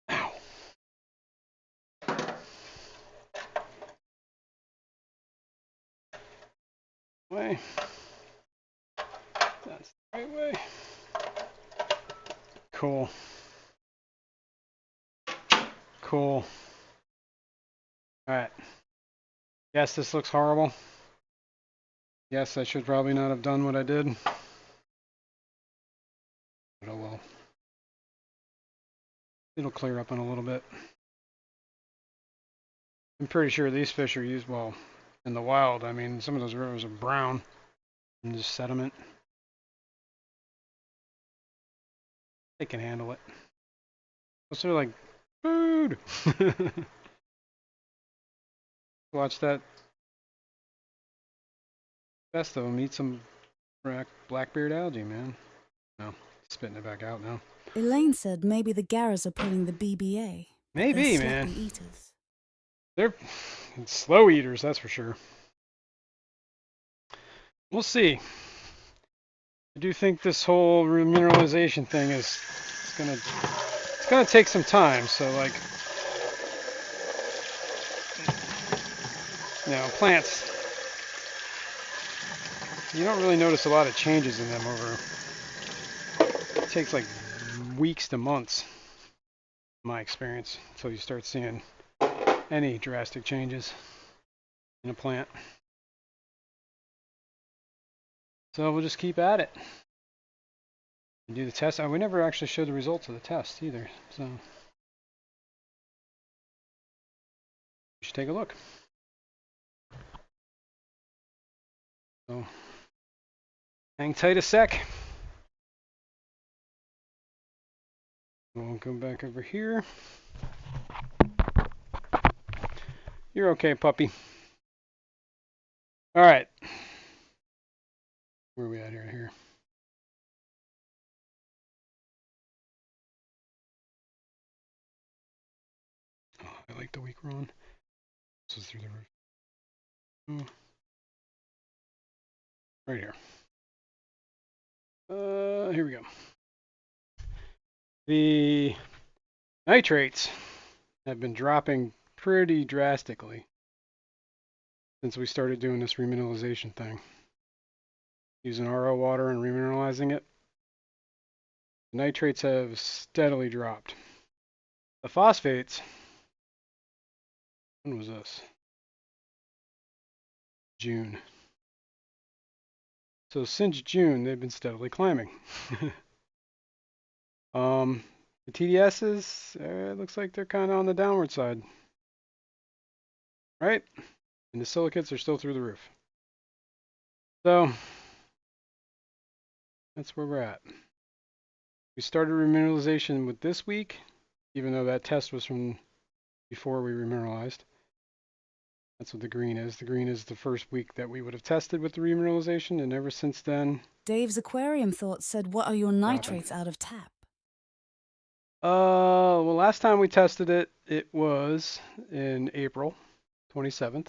Ow. Way. That's the right way. Cool. Cool. Alright. Yes, this looks horrible. Yes, I should probably not have done what I did. But oh well. It'll clear up in a little bit. I'm pretty sure these fish are used, well, in the wild. I mean, some of those rivers are brown and just sediment. They can handle it. Those are like food. Watch that. Best of them eat some blackbeard algae, man. No, spitting it back out now. Elaine said maybe the Garras are pulling the BBA. Maybe, They're man. sloppy eaters. They're slow eaters, that's for sure. We'll see. I do think this whole remineralization thing is it's gonna take some time. So like, you know, plants, you don't really notice a lot of changes in them over. It takes like weeks to months, in my experience, until you start seeing any drastic changes in a plant. So we'll just keep at it. Do the test. We never actually showed the results of the test either, so you should take a look. So hang tight a sec. We'll go back over here. You're okay, puppy. All right. Where are we at here? Oh, I like the week we're on. This is through the roof. Right here. Here we go. The nitrates have been dropping pretty drastically since we started doing this remineralization thing. Using RO water and remineralizing it. The nitrates have steadily dropped. The phosphates, when was this? June. So since June, they've been steadily climbing. The TDSs, it looks like they're kind of on the downward side. Right? And the silicates are still through the roof. So that's where we're at. We started remineralization with this week, even though that test was from before we remineralized. That's what the green is. The green is the first week that we would have tested with the remineralization, and ever since then. Dave's aquarium thoughts said, what are your nitrates out of tap? Well, last time we tested it, it was in April 27th.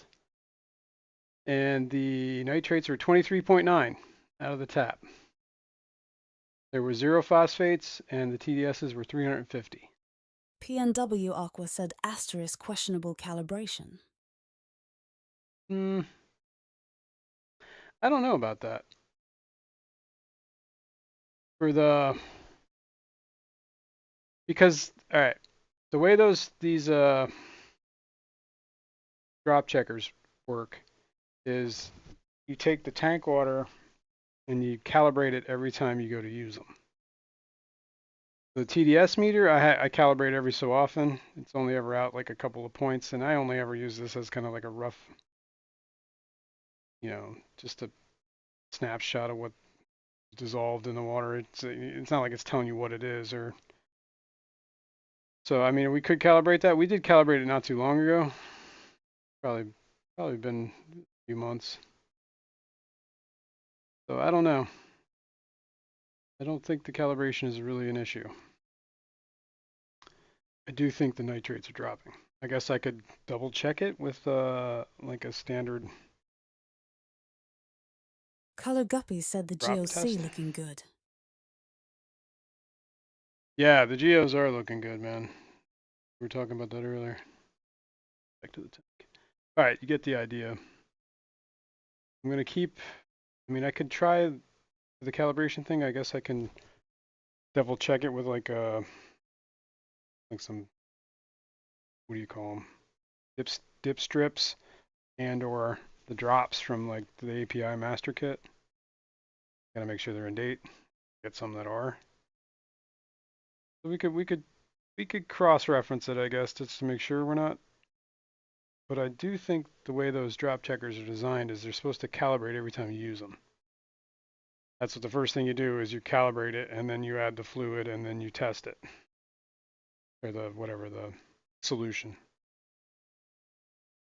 And the nitrates were 23.9 out of the tap. There were 0 phosphates, and the TDSs were 350. PNW Aqua said asterisk questionable calibration. I don't know about that. Because, all right, the way these drop checkers work is you take the tank water and you calibrate it every time you go to use them. The TDS meter, I calibrate every so often. It's only ever out like a couple of points, and I only ever use this as kind of like a rough, just a snapshot of what dissolved in the water. It's not like it's telling you what it is, or so. I mean, we could calibrate that. We did calibrate it not too long ago. Probably been a few months. So I don't know. I don't think the calibration is really an issue. I do think the nitrates are dropping. I guess I could double check it with like a standard Color Guppy said the drop GOC test. looking good. Yeah, the geos are looking good, man. We were talking about that earlier. Back to the tank. All right, you get the idea. I'm gonna keep. I mean, I could try the calibration thing. I guess I can double check it with like some, what do you call them? Dip strips and or the drops from like the API master kit. Gotta make sure they're in date. Get some that are. So we could cross-reference it, I guess, just to make sure we're not. But I do think the way those drop checkers are designed is they're supposed to calibrate every time you use them. That's what the first thing you do is you calibrate it, and then you add the fluid, and then you test it. Or the solution.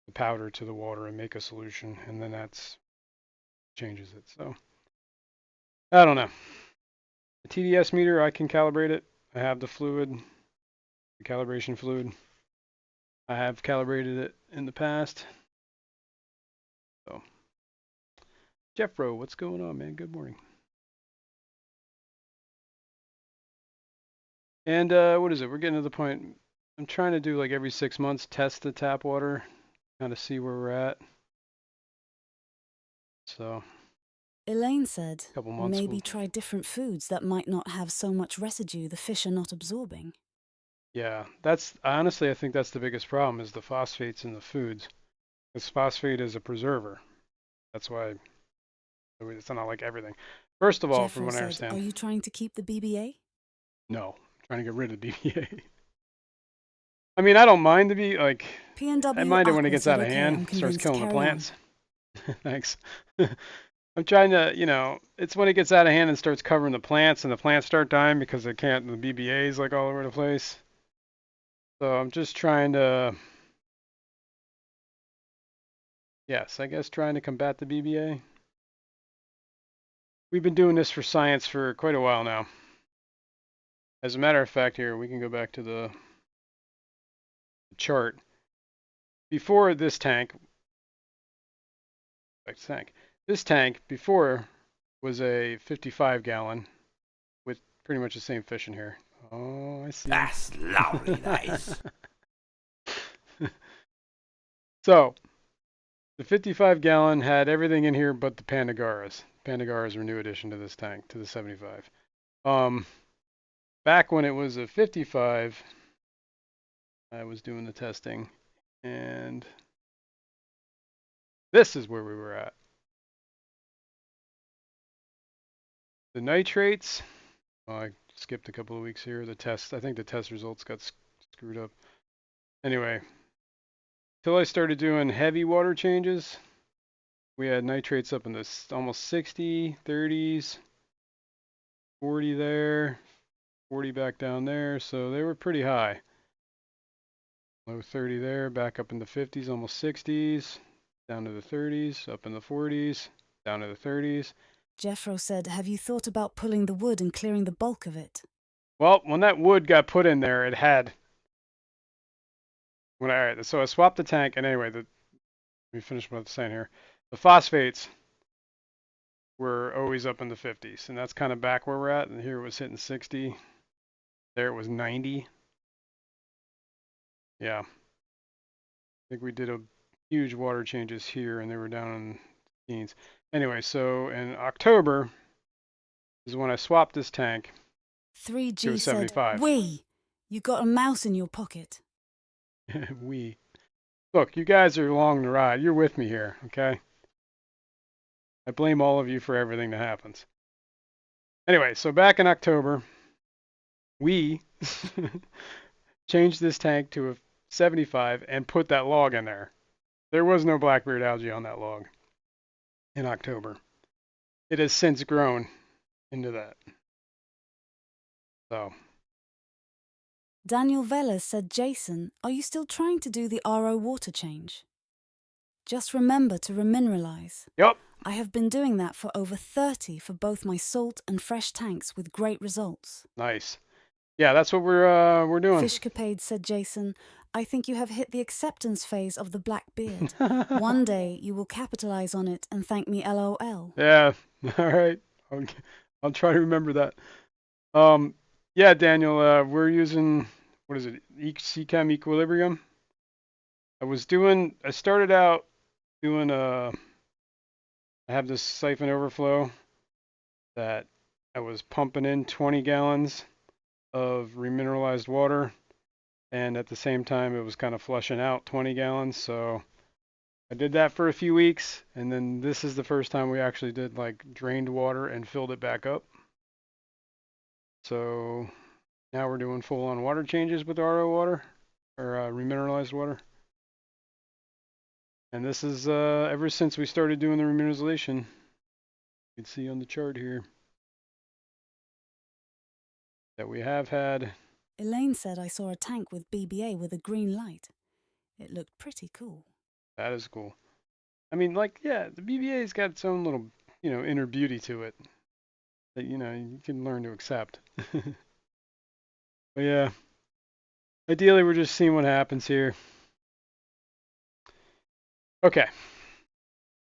The powder to the water and make a solution, and then that's changes it. So I don't know. The TDS meter, I can calibrate it. I have the fluid, the calibration fluid. I have calibrated it in the past. So, Jeffro, what's going on, man? Good morning. And what is it? We're getting to the point. I'm trying to do like every 6 months, test the tap water, kind of see where we're at. So, Elaine said, couple months maybe try different foods that might not have so much residue the fish are not absorbing. Yeah, that's honestly, I think that's the biggest problem is the phosphates in the foods. Because phosphate is a preserver. That's why it's not like everything. First of all, from Jeffro what I said, understand, are you trying to keep the BBA? no, I'm trying to get rid of BPA. I mean, I don't mind to be like, I PNW mind it when it Aqua gets said, out of okay, hand, I'm starts convinced, killing the carry on. plants. Thanks. I'm trying to, it's when it gets out of hand and starts covering the plants, and the plants start dying because the BBA is like all over the place. So I'm just trying to, yes, I guess trying to combat the BBA. We've been doing this for science for quite a while now. As a matter of fact, here, we can go back to the chart. Before this tank, this tank before was a 55 gallon with pretty much the same fish in here. Oh, I see. That's lovely, that is. So, the 55 gallon had everything in here but the Pandagaras. Pandagaras were a new addition to this tank, to the 75. Back when it was a 55, I was doing the testing, and this is where we were at. The nitrates, I skipped a couple of weeks here. I think the test results got screwed up. Anyway, Until I started doing heavy water changes, we had nitrates up in the almost 60, 30s, 40 there, 40 back down there, so they were pretty high. Low 30 there, back up in the 50s, almost 60s, down to the 30s, up in the 40s, down to the 30s. Jeffro said, have you thought about pulling the wood and clearing the bulk of it? Well, when that wood got put in there, it had. So I swapped the tank, and anyway, let me finish what I'm saying here. The phosphates were always up in the 50s, and that's kind of back where we're at. And here it was hitting 60. There it was 90. Yeah. I think we did a huge water changes here, and they were down in teens. Anyway, so in October is when I swapped this tank. 3G to a said, 75. "Wee, you got a mouse in your pocket." Look, you guys are along the ride. You're with me here, okay? I blame all of you for everything that happens. Anyway, so back in October, we changed this tank to a 75 and put that log in there. There was no blackbeard algae on that log in October. It has since grown into that. So. Daniel Veller said, Jason, are you still trying to do the RO water change? Just remember to remineralize. Yep. I have been doing that for over 30 for both my salt and fresh tanks with great results. Nice. Yeah, that's what we're doing. Fishcapade said, Jason, I think you have hit the acceptance phase of the black beard. One day you will capitalize on it and thank me LOL. Yeah, all right. I'll try to remember that. Yeah, Daniel, we're using, what is it, CChem Equilibrium. I started out doing I have this siphon overflow that I was pumping in 20 gallons of remineralized water, and at the same time it was kind of flushing out 20 gallons. So I did that for a few weeks, and then this is the first time we actually did like drained water and filled it back up. So now we're doing full-on water changes with RO water, or remineralized water. And this is ever since we started doing the remineralization. You can see on the chart here that we have had. Elaine said I saw a tank with BBA with a green light. It looked pretty cool. That is cool. I mean, like, yeah, the BBA's got its own little, inner beauty to it that, you can learn to accept. But yeah, ideally we're just seeing what happens here. Okay.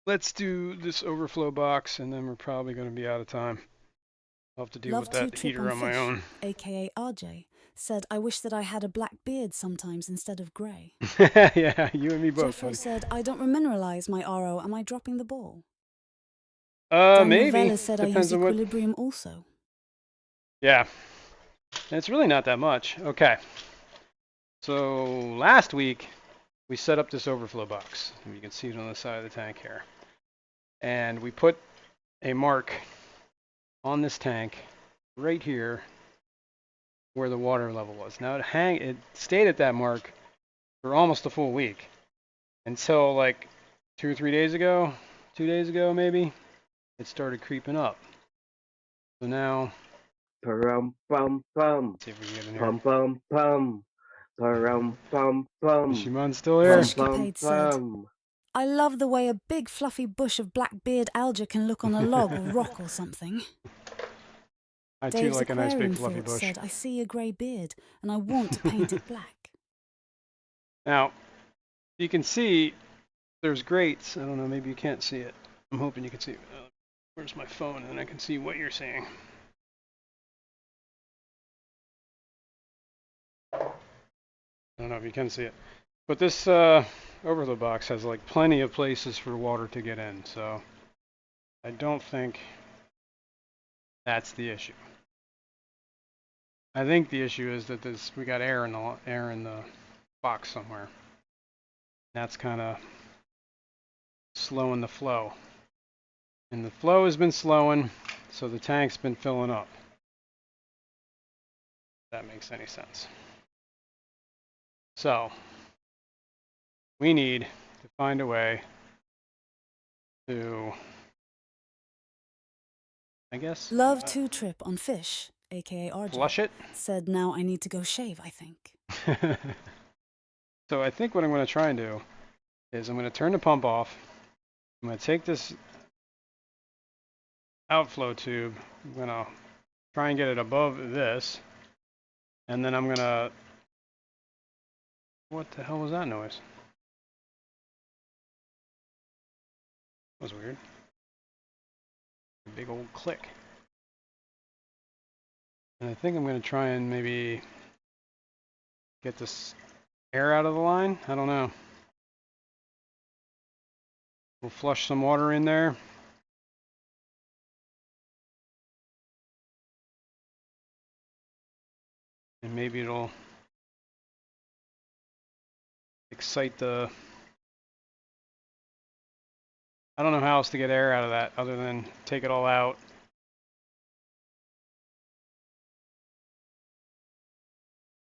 Let's do this overflow box, and then we're probably going to be out of time. I'll have to deal with that heater on my own. AKA RJ, said, I wish that I had a black beard sometimes instead of grey. Yeah, you and me both. Jeffro said, I don't remineralize my RO. Am I dropping the ball? Maybe. Vela said Depends I use on Equilibrium also. Yeah. It's really not that much. Okay. So last week, we set up this overflow box. You can see it on the side of the tank here. And we put a mark on this tank right here where the water level was. Now it stayed at that mark for almost a full week until like 2 or 3 days ago, 2 days ago maybe, it started creeping up. So now, Pum pum pum. let's see if we can get in here. Pum pum pum. Pum pum pum. Is Shimon still here? Pum said, I love the way a big fluffy bush of blackbeard algae can look on a log or rock or something. I too Dave's like a nice big aquarium fluffy thoughts bush. said, I see a grey beard and I want to paint it black. Now, you can see there's grates. I don't know, maybe you can't see it. I'm hoping you can see it. Where's my phone? And I can see what you're seeing. I don't know if you can see it. But this overflow box has like plenty of places for water to get in. So I don't think that's the issue. I think the issue is that we got air in the box somewhere. That's kind of slowing the flow. And the flow has been slowing, so the tank's been filling up. If that makes any sense. So we need to find a way to, I guess, Love to trip on fish, aka RJ, flush it. said now I need to go shave, I think. So I think what I'm going to try and do is I'm going to turn the pump off. I'm going to take this outflow tube. I'm going to try and get it above this. And then I'm going to... What the hell was that noise? That was weird. A big old click. And I think I'm going to try and maybe get this air out of the line. I don't know. We'll flush some water in there. And maybe it'll excite the... I don't know how else to get air out of that other than take it all out.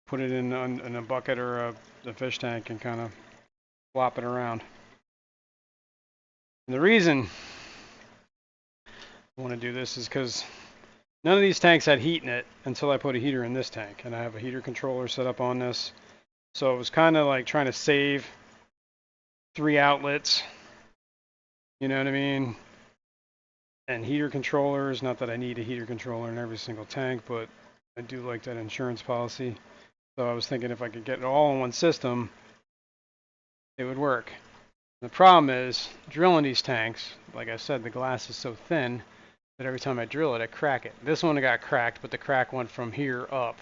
Put it in a bucket or a fish tank and kind of flop it around. And the reason I want to do this is because none of these tanks had heat in it until I put a heater in this tank. And I have a heater controller set up on this. So it was kind of like trying to save 3 outlets. You know what I mean? And heater controllers, not that I need a heater controller in every single tank, but I do like that insurance policy. So I was thinking if I could get it all in one system, it would work. The problem is, drilling these tanks, like I said, the glass is so thin that every time I drill it, I crack it. This one got cracked, but the crack went from here up.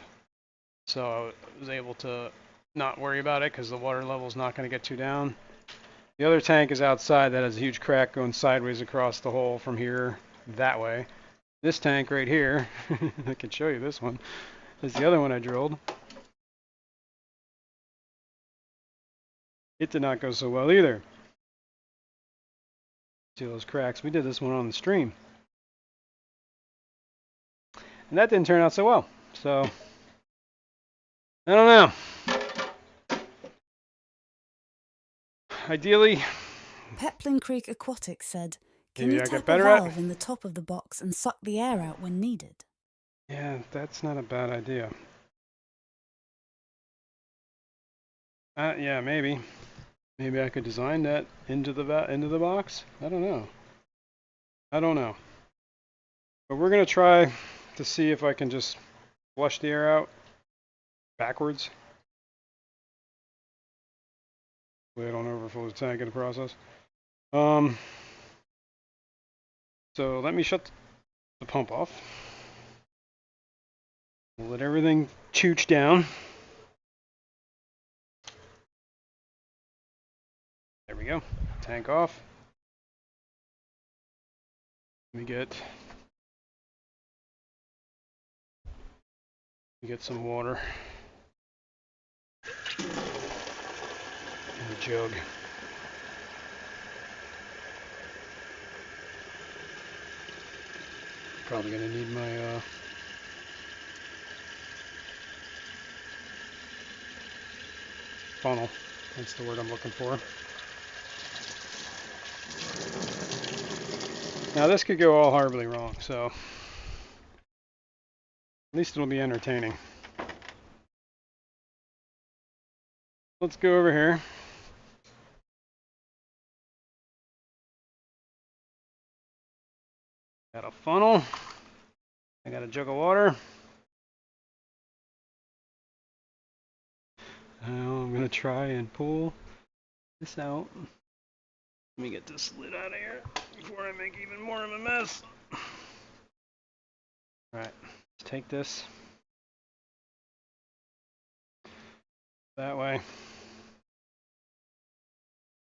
So I was able to not worry about it because the water level is not going to get too down. The other tank is outside that has a huge crack going sideways across the hole from here that way. This tank right here, I can show you this one, is the other one I drilled. It did not go so well either. See those cracks? We did this one on the stream. And that didn't turn out so well. So, I don't know. Ideally, Peplin Creek Aquatics said, can maybe you I tap get a better at valve in the top of the box and suck the air out when needed? Yeah, that's not a bad idea. Yeah, maybe. Maybe I could design that into the box. I don't know. But we're gonna try to see if I can just flush the air out backwards. We don't overflow the tank in the process. So let me shut the pump off. We'll let everything chooch down. There we go. Tank off. Let me get some water in the jug. Probably gonna need my funnel. That's the word I'm looking for. Now this could go all horribly wrong, so at least it'll be entertaining. Let's go over here. Got a funnel. I got a jug of water. Now I'm gonna try and pull this out. Let me get this lid out of here before I make even more of a mess. Alright, let's take this that way.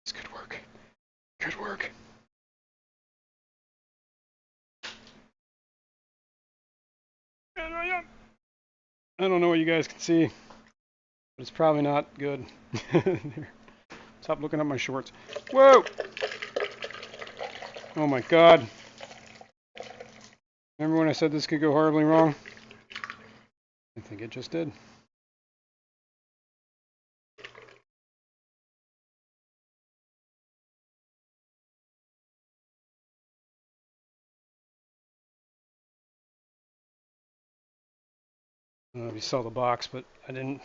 This could work. Could work. I don't know what you guys can see, but it's probably not good. Stop looking at my shorts. Whoa! Oh my god. Remember when I said this could go horribly wrong? I think it just did. I don't know if you saw the box, but I didn't.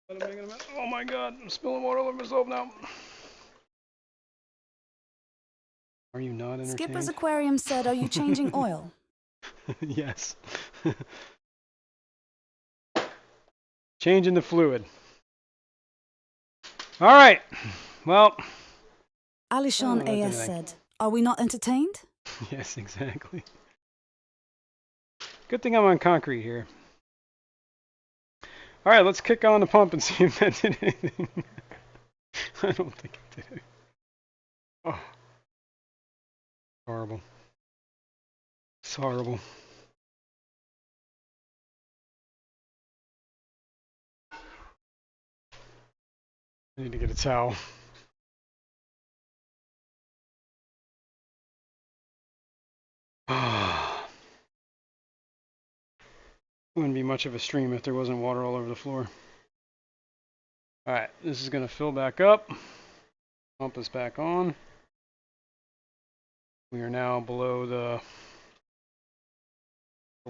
Oh my god, I'm spilling water all over myself now. Are you not entertained? Skipper's aquarium said, "Are you changing oil?" Yes. Changing the fluid. All right. Well. Alishan AS said, "Are we not entertained?" Yes, exactly. Good thing I'm on concrete here. All right, let's kick on the pump and see if that did anything. I don't think it did. Oh. Horrible. It's horrible. I need to get a towel. Wouldn't be much of a stream if there wasn't water all over the floor. All right, this is going to fill back up. Pump is back on. We are now below the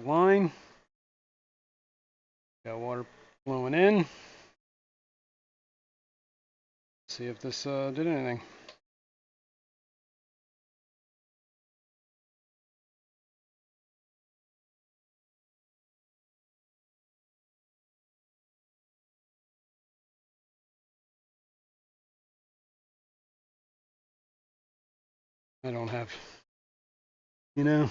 line. Got water flowing in. See if this did anything. I don't have, you know,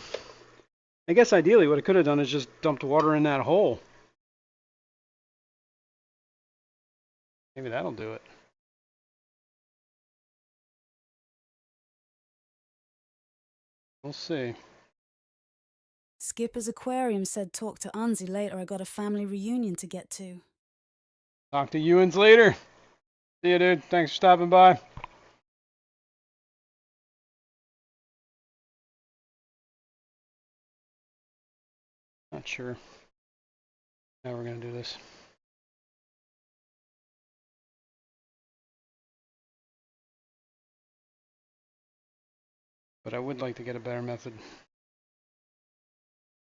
I guess ideally what I could have done is just dumped water in that hole. Maybe that'll do it. We'll see. Skipper's aquarium said, "Talk to Anzi later. I got a family reunion to get to." Talk to Ewans later. See you, dude. Thanks for stopping by. Not sure how we're going to do this. But I would like to get a better method.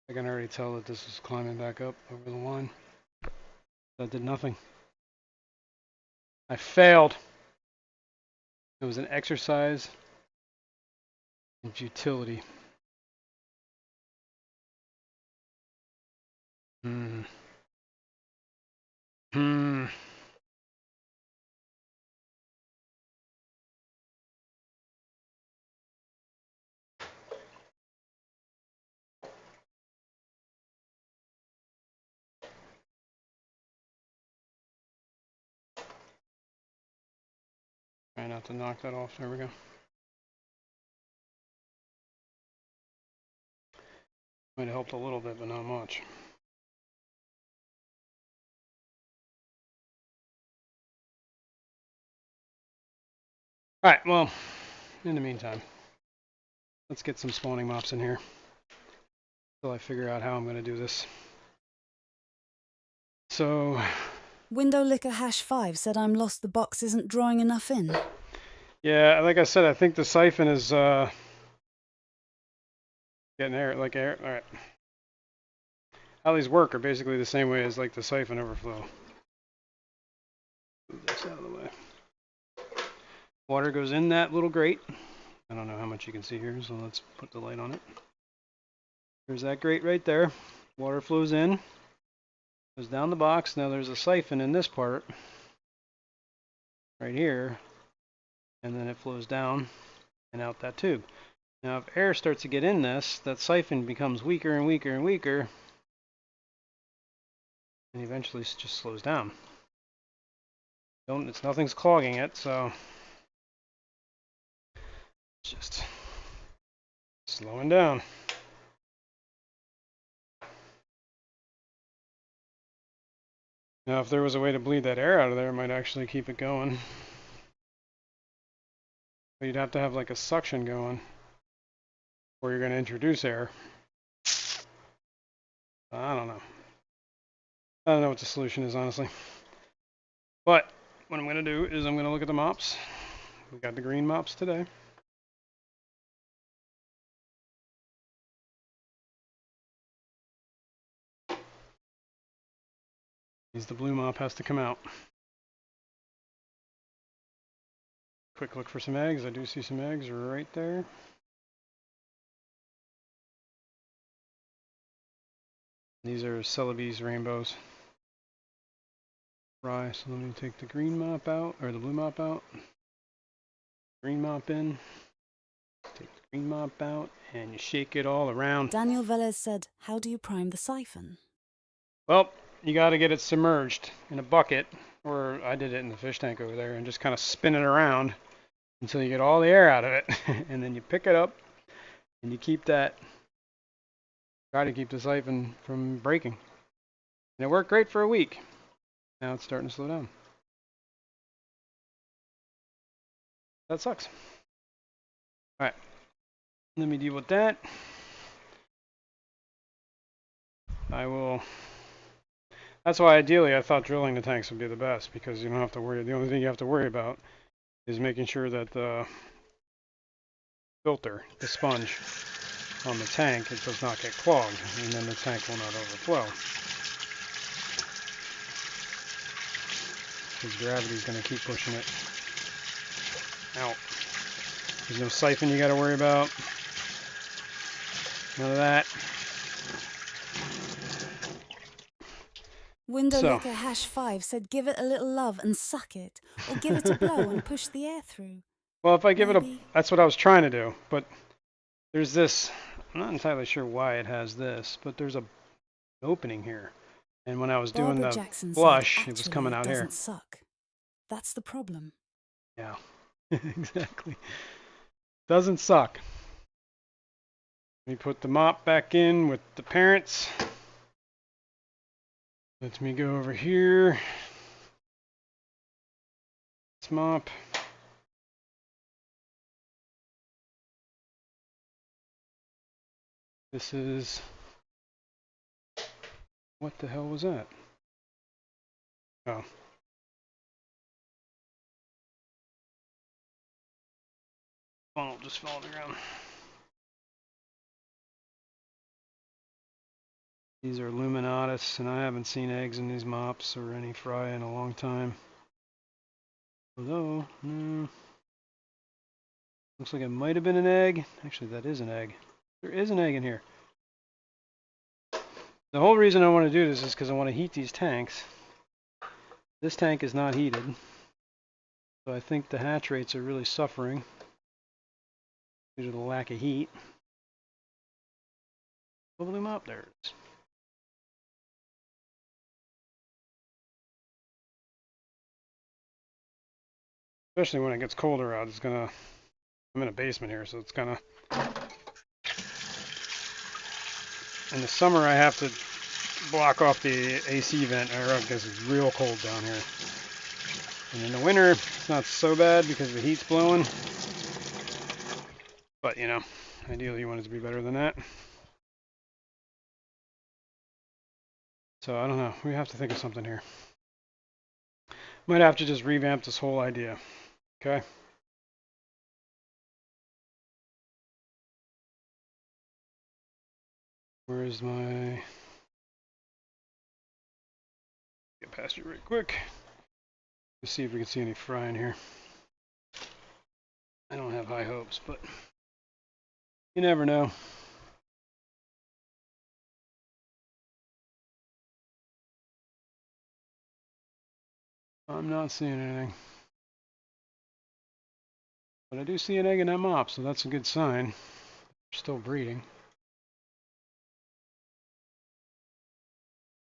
I can already tell that this is climbing back up over the line. That did nothing. I failed. It was an exercise in futility. Hmm. Try not to knock that off. There we go. Might have helped a little bit, but not much. All right, well, in the meantime, let's get some spawning mops in here until I figure out how I'm going to do this. So, Window Licker #5 said, "I'm lost. The box isn't drawing enough in." yeah, like I said, I think the siphon is getting air, like air. All right. How these work are basically the same way as like the siphon overflow. Move this out of the way. Water goes in that little grate. I don't know how much you can see here, so let's put the light on it. There's that grate right there. Water flows in, goes down the box. Now there's a siphon in this part, right here, and then it flows down and out that tube. Now if air starts to get in this, that siphon becomes weaker and weaker and weaker, and eventually it just slows down. Nothing's clogging it, so it's just slowing down. Now, if there was a way to bleed that air out of there, it might actually keep it going. But you'd have to have like a suction going, or you're going to introduce air. I don't know. I don't know what the solution is, honestly. But what I'm going to do is I'm going to look at the mops. We got the green mops today. The blue mop has to come out. Quick look for some eggs. I do see some eggs right there. These are Celebes rainbows. Fry. So let me take the green mop out, or the blue mop out. Green mop in. Take the green mop out, and you shake it all around. Daniel Velez said, how do you prime the siphon? Well, you got to get it submerged in a bucket, or I did it in the fish tank over there, and just kind of spin it around until you get all the air out of it. And then you pick it up, and you keep that, try to keep the siphon from breaking. And it worked great for a week. Now it's starting to slow down. That sucks. All right, let me deal with that. I will. That's why ideally I thought drilling the tanks would be the best, because you don't have to worry. The only thing you have to worry about is making sure that the filter, the sponge on the tank, it does not get clogged, and then the tank will not overflow. Because gravity is going to keep pushing it out. There's no siphon you got to worry about. None of that. Window So. Licker #5 said give it a little love and suck it, or give it a blow and push the air through. Well, if I give it a, Maybe. that's what I was trying to do, but there's this, I'm not entirely sure why it has this, but there's an opening here. And when I was doing Barbara the Jackson flush, said, it was actually, coming it out here. doesn't suck. That's the problem. Yeah, exactly. Doesn't suck. Let me put the mop back in with the parents. Let me go over here. This mop. This is, what the hell was that? Oh. Funnel just fell on the ground. These are Luminatus, and I haven't seen eggs in these mops or any fry in a long time. Although, looks like it might have been an egg. Actually, that is an egg. There is an egg in here. The whole reason I want to do this is because I want to heat these tanks. This tank is not heated, so I think the hatch rates are really suffering due to the lack of heat. Bubble them up, there it is. Especially when it gets colder out, it's gonna, I'm in a basement here, so it's gonna, in the summer I have to block off the AC vent, or it gets real cold down here. And in the winter, it's not so bad because the heat's blowing. But, you know, ideally you want it to be better than that. So, I don't know. We have to think of something here. Might have to just revamp this whole idea. Okay? Where is my... Get past you right quick. Let's see if we can see any fry in here. I don't have high hopes, but you never know. I'm not seeing anything. But I do see an egg in that mop, so that's a good sign. They're still breeding.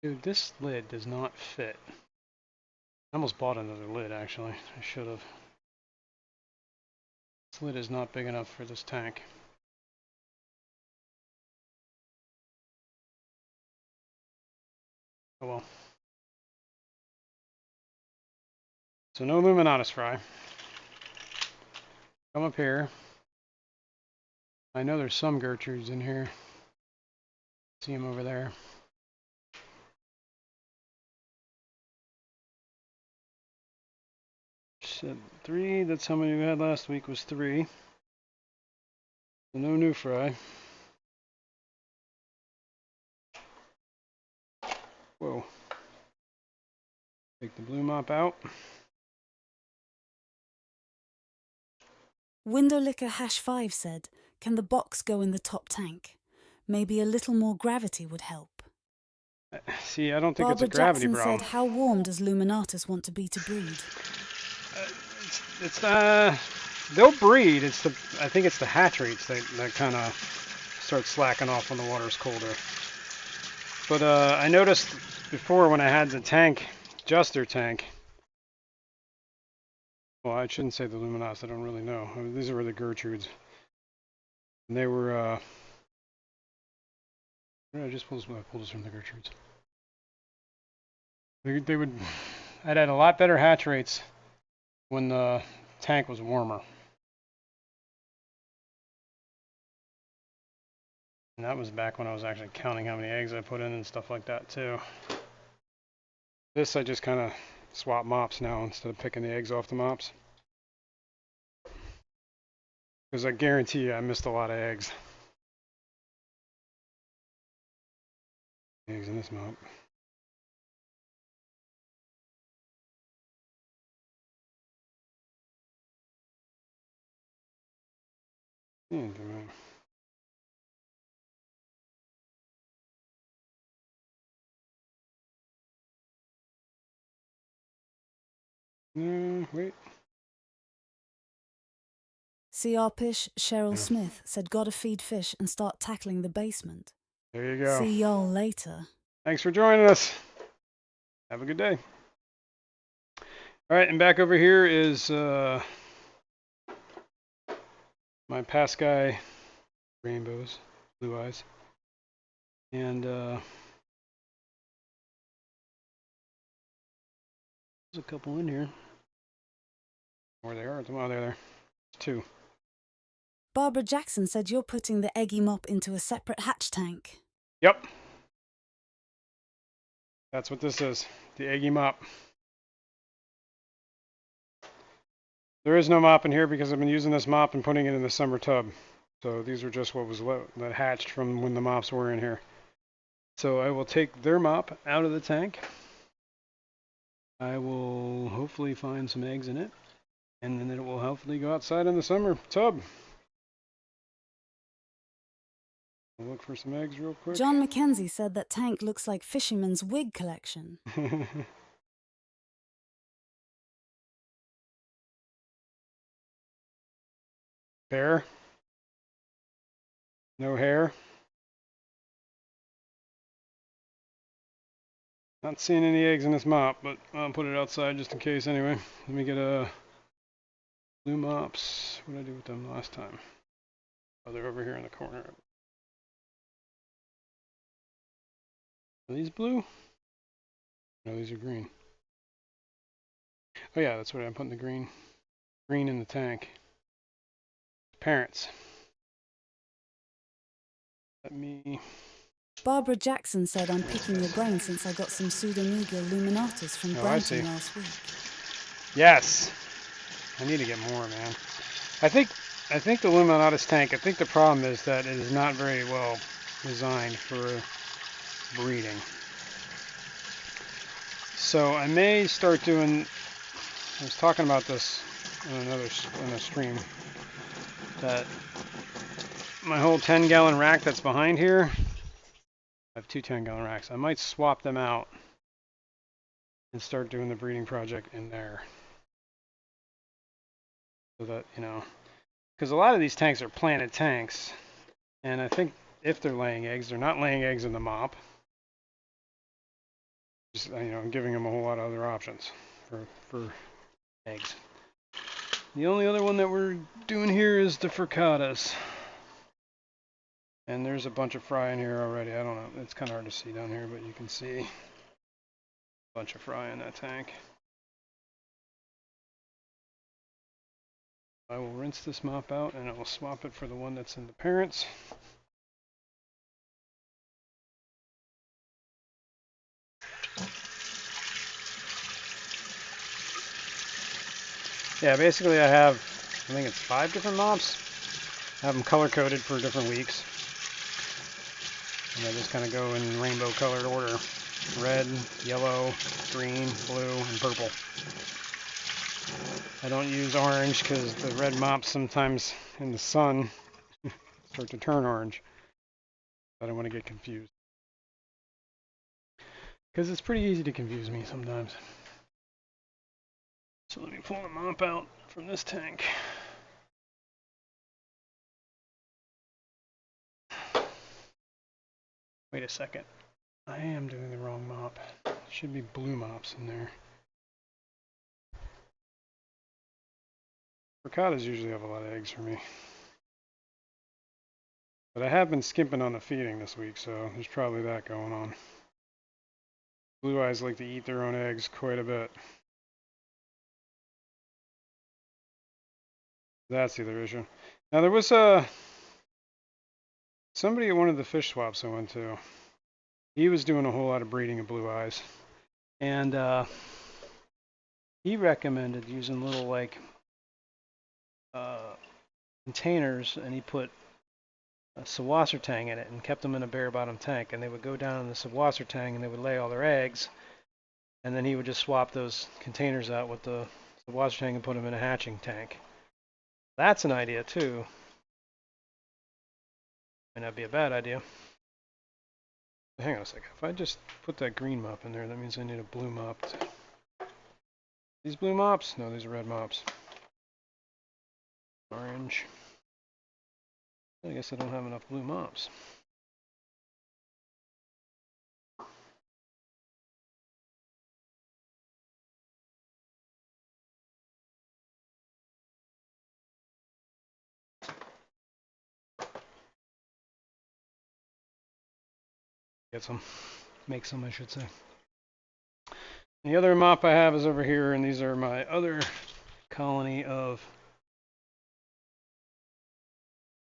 Dude, this lid does not fit. I almost bought another lid, actually. I should have. This lid is not big enough for this tank. Oh well. So no Luminatus fry. Come up here. I know there's some Gertrudes in here. See them over there. Said 3, that's how many we had last week, was 3. So no new fry. Whoa. Take the blue mop out. Window Licker #5 said, "Can the box go in the top tank? Maybe a little more gravity would help." See, I don't think Barbara it's a gravity Jackson problem. said, "How warm does Luminatus want to be to breed?" It's they'll breed. I think it's the hatch rates that kind of start slacking off when the water's colder. But I noticed before when I had the tank, Juster tank. Well, I shouldn't say the Luminos. I don't really know. I mean, these were the Gertrudes, and they were. Where did I just pull this? I pulled this from the Gertrudes. They would. I'd had a lot better hatch rates when the tank was warmer. And that was back when I was actually counting how many eggs I put in and stuff like that too. This I just kind of swap mops now instead of picking the eggs off the mops. Because I guarantee you I missed a lot of eggs. Eggs in this mop. Wait. CR Pish Cheryl Smith said, "Gotta feed fish and start tackling the basement." There you go. See y'all later. Thanks for joining us. Have a good day. All right, and back over here is my Paskai rainbows, blue eyes, and there's a couple in here. Where they are? Oh, they're there. Two. Barbara Jackson said, "You're putting the eggy mop into a separate hatch tank." Yep. That's what this is, the eggy mop. There is no mop in here because I've been using this mop and putting it in the summer tub. So these are just what was that hatched from when the mops were in here. So I will take their mop out of the tank. I will hopefully find some eggs in it. And then it will hopefully go outside in the summer tub. I'll look for some eggs real quick. John McKenzie said that tank looks like fisherman's wig collection. Hair? No hair? Not seeing any eggs in this mop, but I'll put it outside just in case anyway. Let me get a blue mops. What did I do with them last time? Oh, they're over here in the corner. Are these blue? No, these are green. Oh yeah, that's what I'm putting the green in the tank. Parents. Let me. Barbara Jackson said, "I'm picking your brain since I got some Pseudomega luminatus from Brampton last week." Yes. I need to get more, man. I think the Luminatus tank, I think the problem is that it is not very well designed for breeding. So I may start doing, I was talking about this in a stream, that my whole 10-gallon rack that's behind here, I have two 10-gallon racks. I might swap them out and start doing the breeding project in there. So that, because a lot of these tanks are planted tanks, and I think if they're laying eggs, they're not laying eggs in the mop. Just, I'm giving them a whole lot of other options for eggs. The only other one that we're doing here is the Furcadas. And there's a bunch of fry in here already. I don't know. It's kind of hard to see down here, but you can see a bunch of fry in that tank. I will rinse this mop out and I will swap it for the one that's in the parents. Yeah, basically I have, I think it's 5 different mops. I have them color coded for different weeks. And I just kind of go in rainbow colored order. red, yellow, green, blue, and purple. I don't use orange because the red mops sometimes in the sun start to turn orange. I don't want to get confused. Because it's pretty easy to confuse me sometimes. So let me pull the mop out from this tank. Wait a second. I am doing the wrong mop. There should be blue mops in there. Ricotta's usually have a lot of eggs for me. But I have been skimping on the feeding this week, so there's probably that going on. Blue eyes like to eat their own eggs quite a bit. That's the other issue. Now there was somebody at one of the fish swaps I went to. He was doing a whole lot of breeding of blue eyes. And he recommended using little like containers, and he put a Sawasser tang in it and kept them in a bare bottom tank, and they would go down in the Sawasser tang and they would lay all their eggs, and then he would just swap those containers out with the Sawasser tang and put them in a hatching tank. That's an idea too. Might not be a bad idea. Hang on a second. If I just put that green mop in there, that means I need a blue mop. These blue mops? No, these are red mops. Orange. I guess I don't have enough blue mops. Get some. Make some, I should say. The other mop I have is over here, and these are my other colony of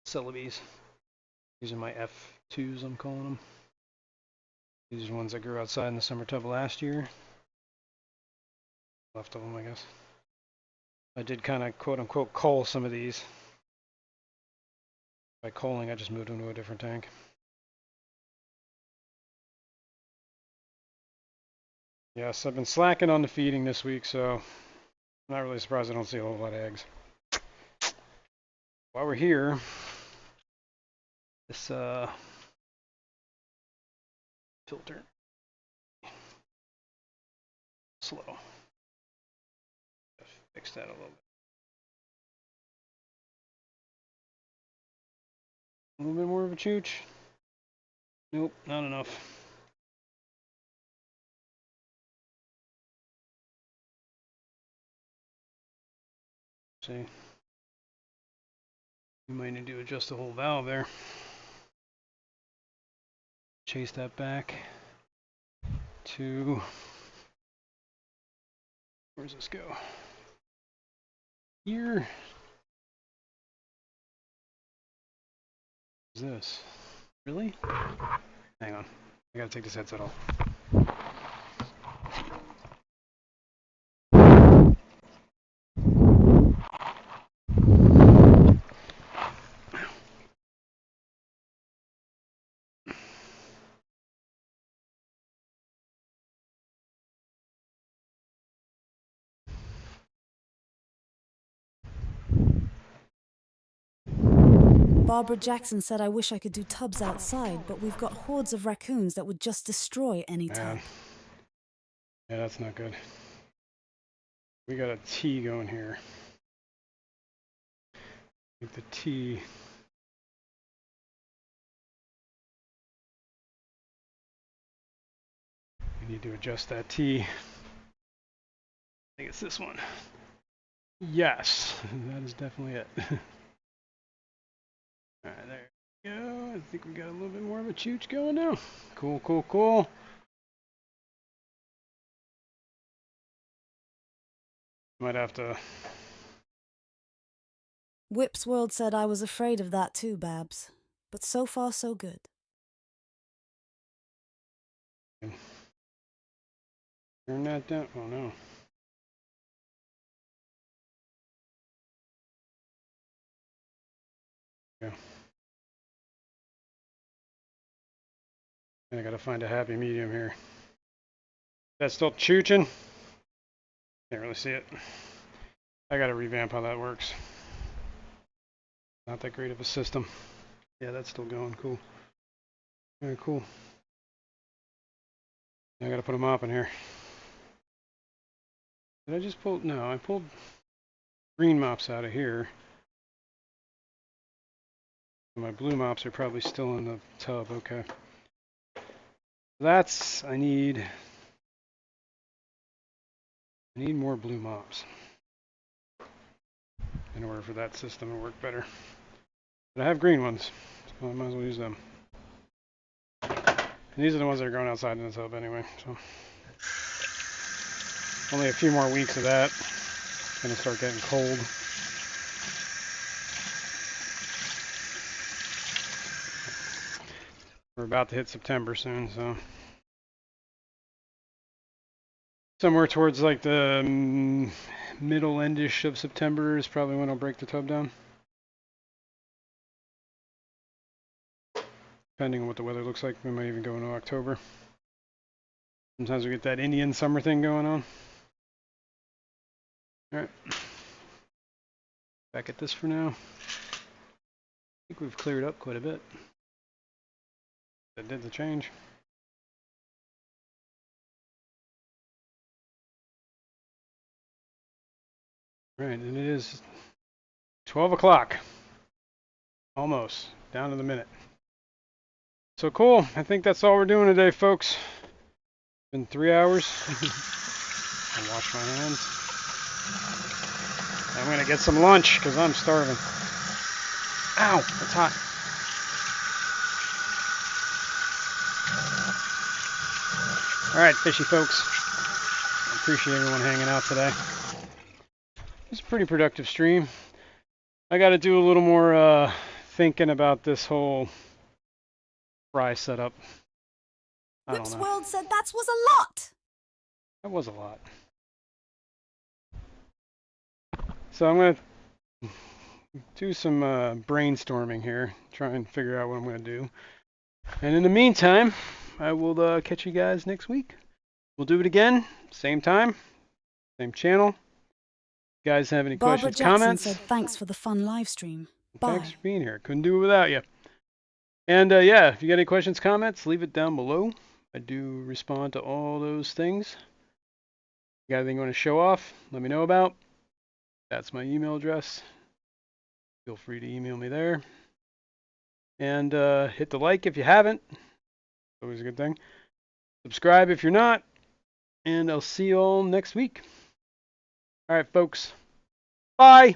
Celebes. These are my F2s, I'm calling them. These are the ones I grew outside in the summer tub last year. Left of them, I guess. I did kind of quote-unquote cull some of these. By culling, I just moved them to a different tank. Yes, I've been slacking on the feeding this week, so I'm not really surprised I don't see a whole lot of eggs. While we're here, this filter. Slow. Fix that a little bit. A little bit more of a chooch. Nope, not enough. See, you might need to adjust the whole valve there. Chase that back to, where does this go? Here. What is this? Really? Hang on, I gotta take this headset off. Barbara Jackson said I wish I could do tubs outside, but we've got hordes of raccoons that would just destroy any tub. Yeah, that's not good. We got a T going here. I think the T. We need to adjust that T. I think it's this one. Yes, that is definitely it. Alright, there we go. I think we got a little bit more of a chooch going now. Cool, cool, cool. Might have to. Whip's World said I was afraid of that too, Babs. But so far, so good. Turn that down. Oh no. Yeah. I gotta find a happy medium here. That's still chooching. Can't really see it. I gotta revamp how that works. Not that great of a system. Yeah, that's still going. Cool. Very cool. I gotta put a mop in here. Did I just pull? No, I pulled green mops out of here. My blue mops are probably still in the tub. Okay. I need more blue mops in order for that system to work better. But I have green ones, so I might as well use them. And these are the ones that are going outside in the tub anyway, so. Only a few more weeks of that. It's gonna start getting cold. We're about to hit September soon, so. Somewhere towards like the middle endish of September is probably when I'll break the tub down. Depending on what the weather looks like, we might even go into October. Sometimes we get that Indian summer thing going on. Alright. Back at this for now. I think we've cleared up quite a bit. That did the change. Right, and it is 12 o'clock. Almost. Down to the minute. So cool. I think that's all we're doing today, folks. Been 3 hours. I'll wash my hands. I'm gonna get some lunch because I'm starving. Ow, it's hot. All right, fishy folks. I appreciate everyone hanging out today. It's a pretty productive stream. I got to do a little more thinking about this whole fry setup. I don't Whip's know. World said that was a lot. That was a lot. So I'm going to do some brainstorming here, try and figure out what I'm going to do. And in the meantime, I will catch you guys next week. We'll do it again, same time, same channel. You guys have any Barbara questions, Jackson comments? said thanks for the fun live stream. Bye. Thanks for being here. Couldn't do it without you. And yeah, if you got any questions, comments, leave it down below. I do respond to all those things. You got anything you want to show off, let me know about. That's my email address. Feel free to email me there. And hit the like if you haven't. Always a good thing. Subscribe if you're not. And I'll see you all next week. All right, folks. Bye.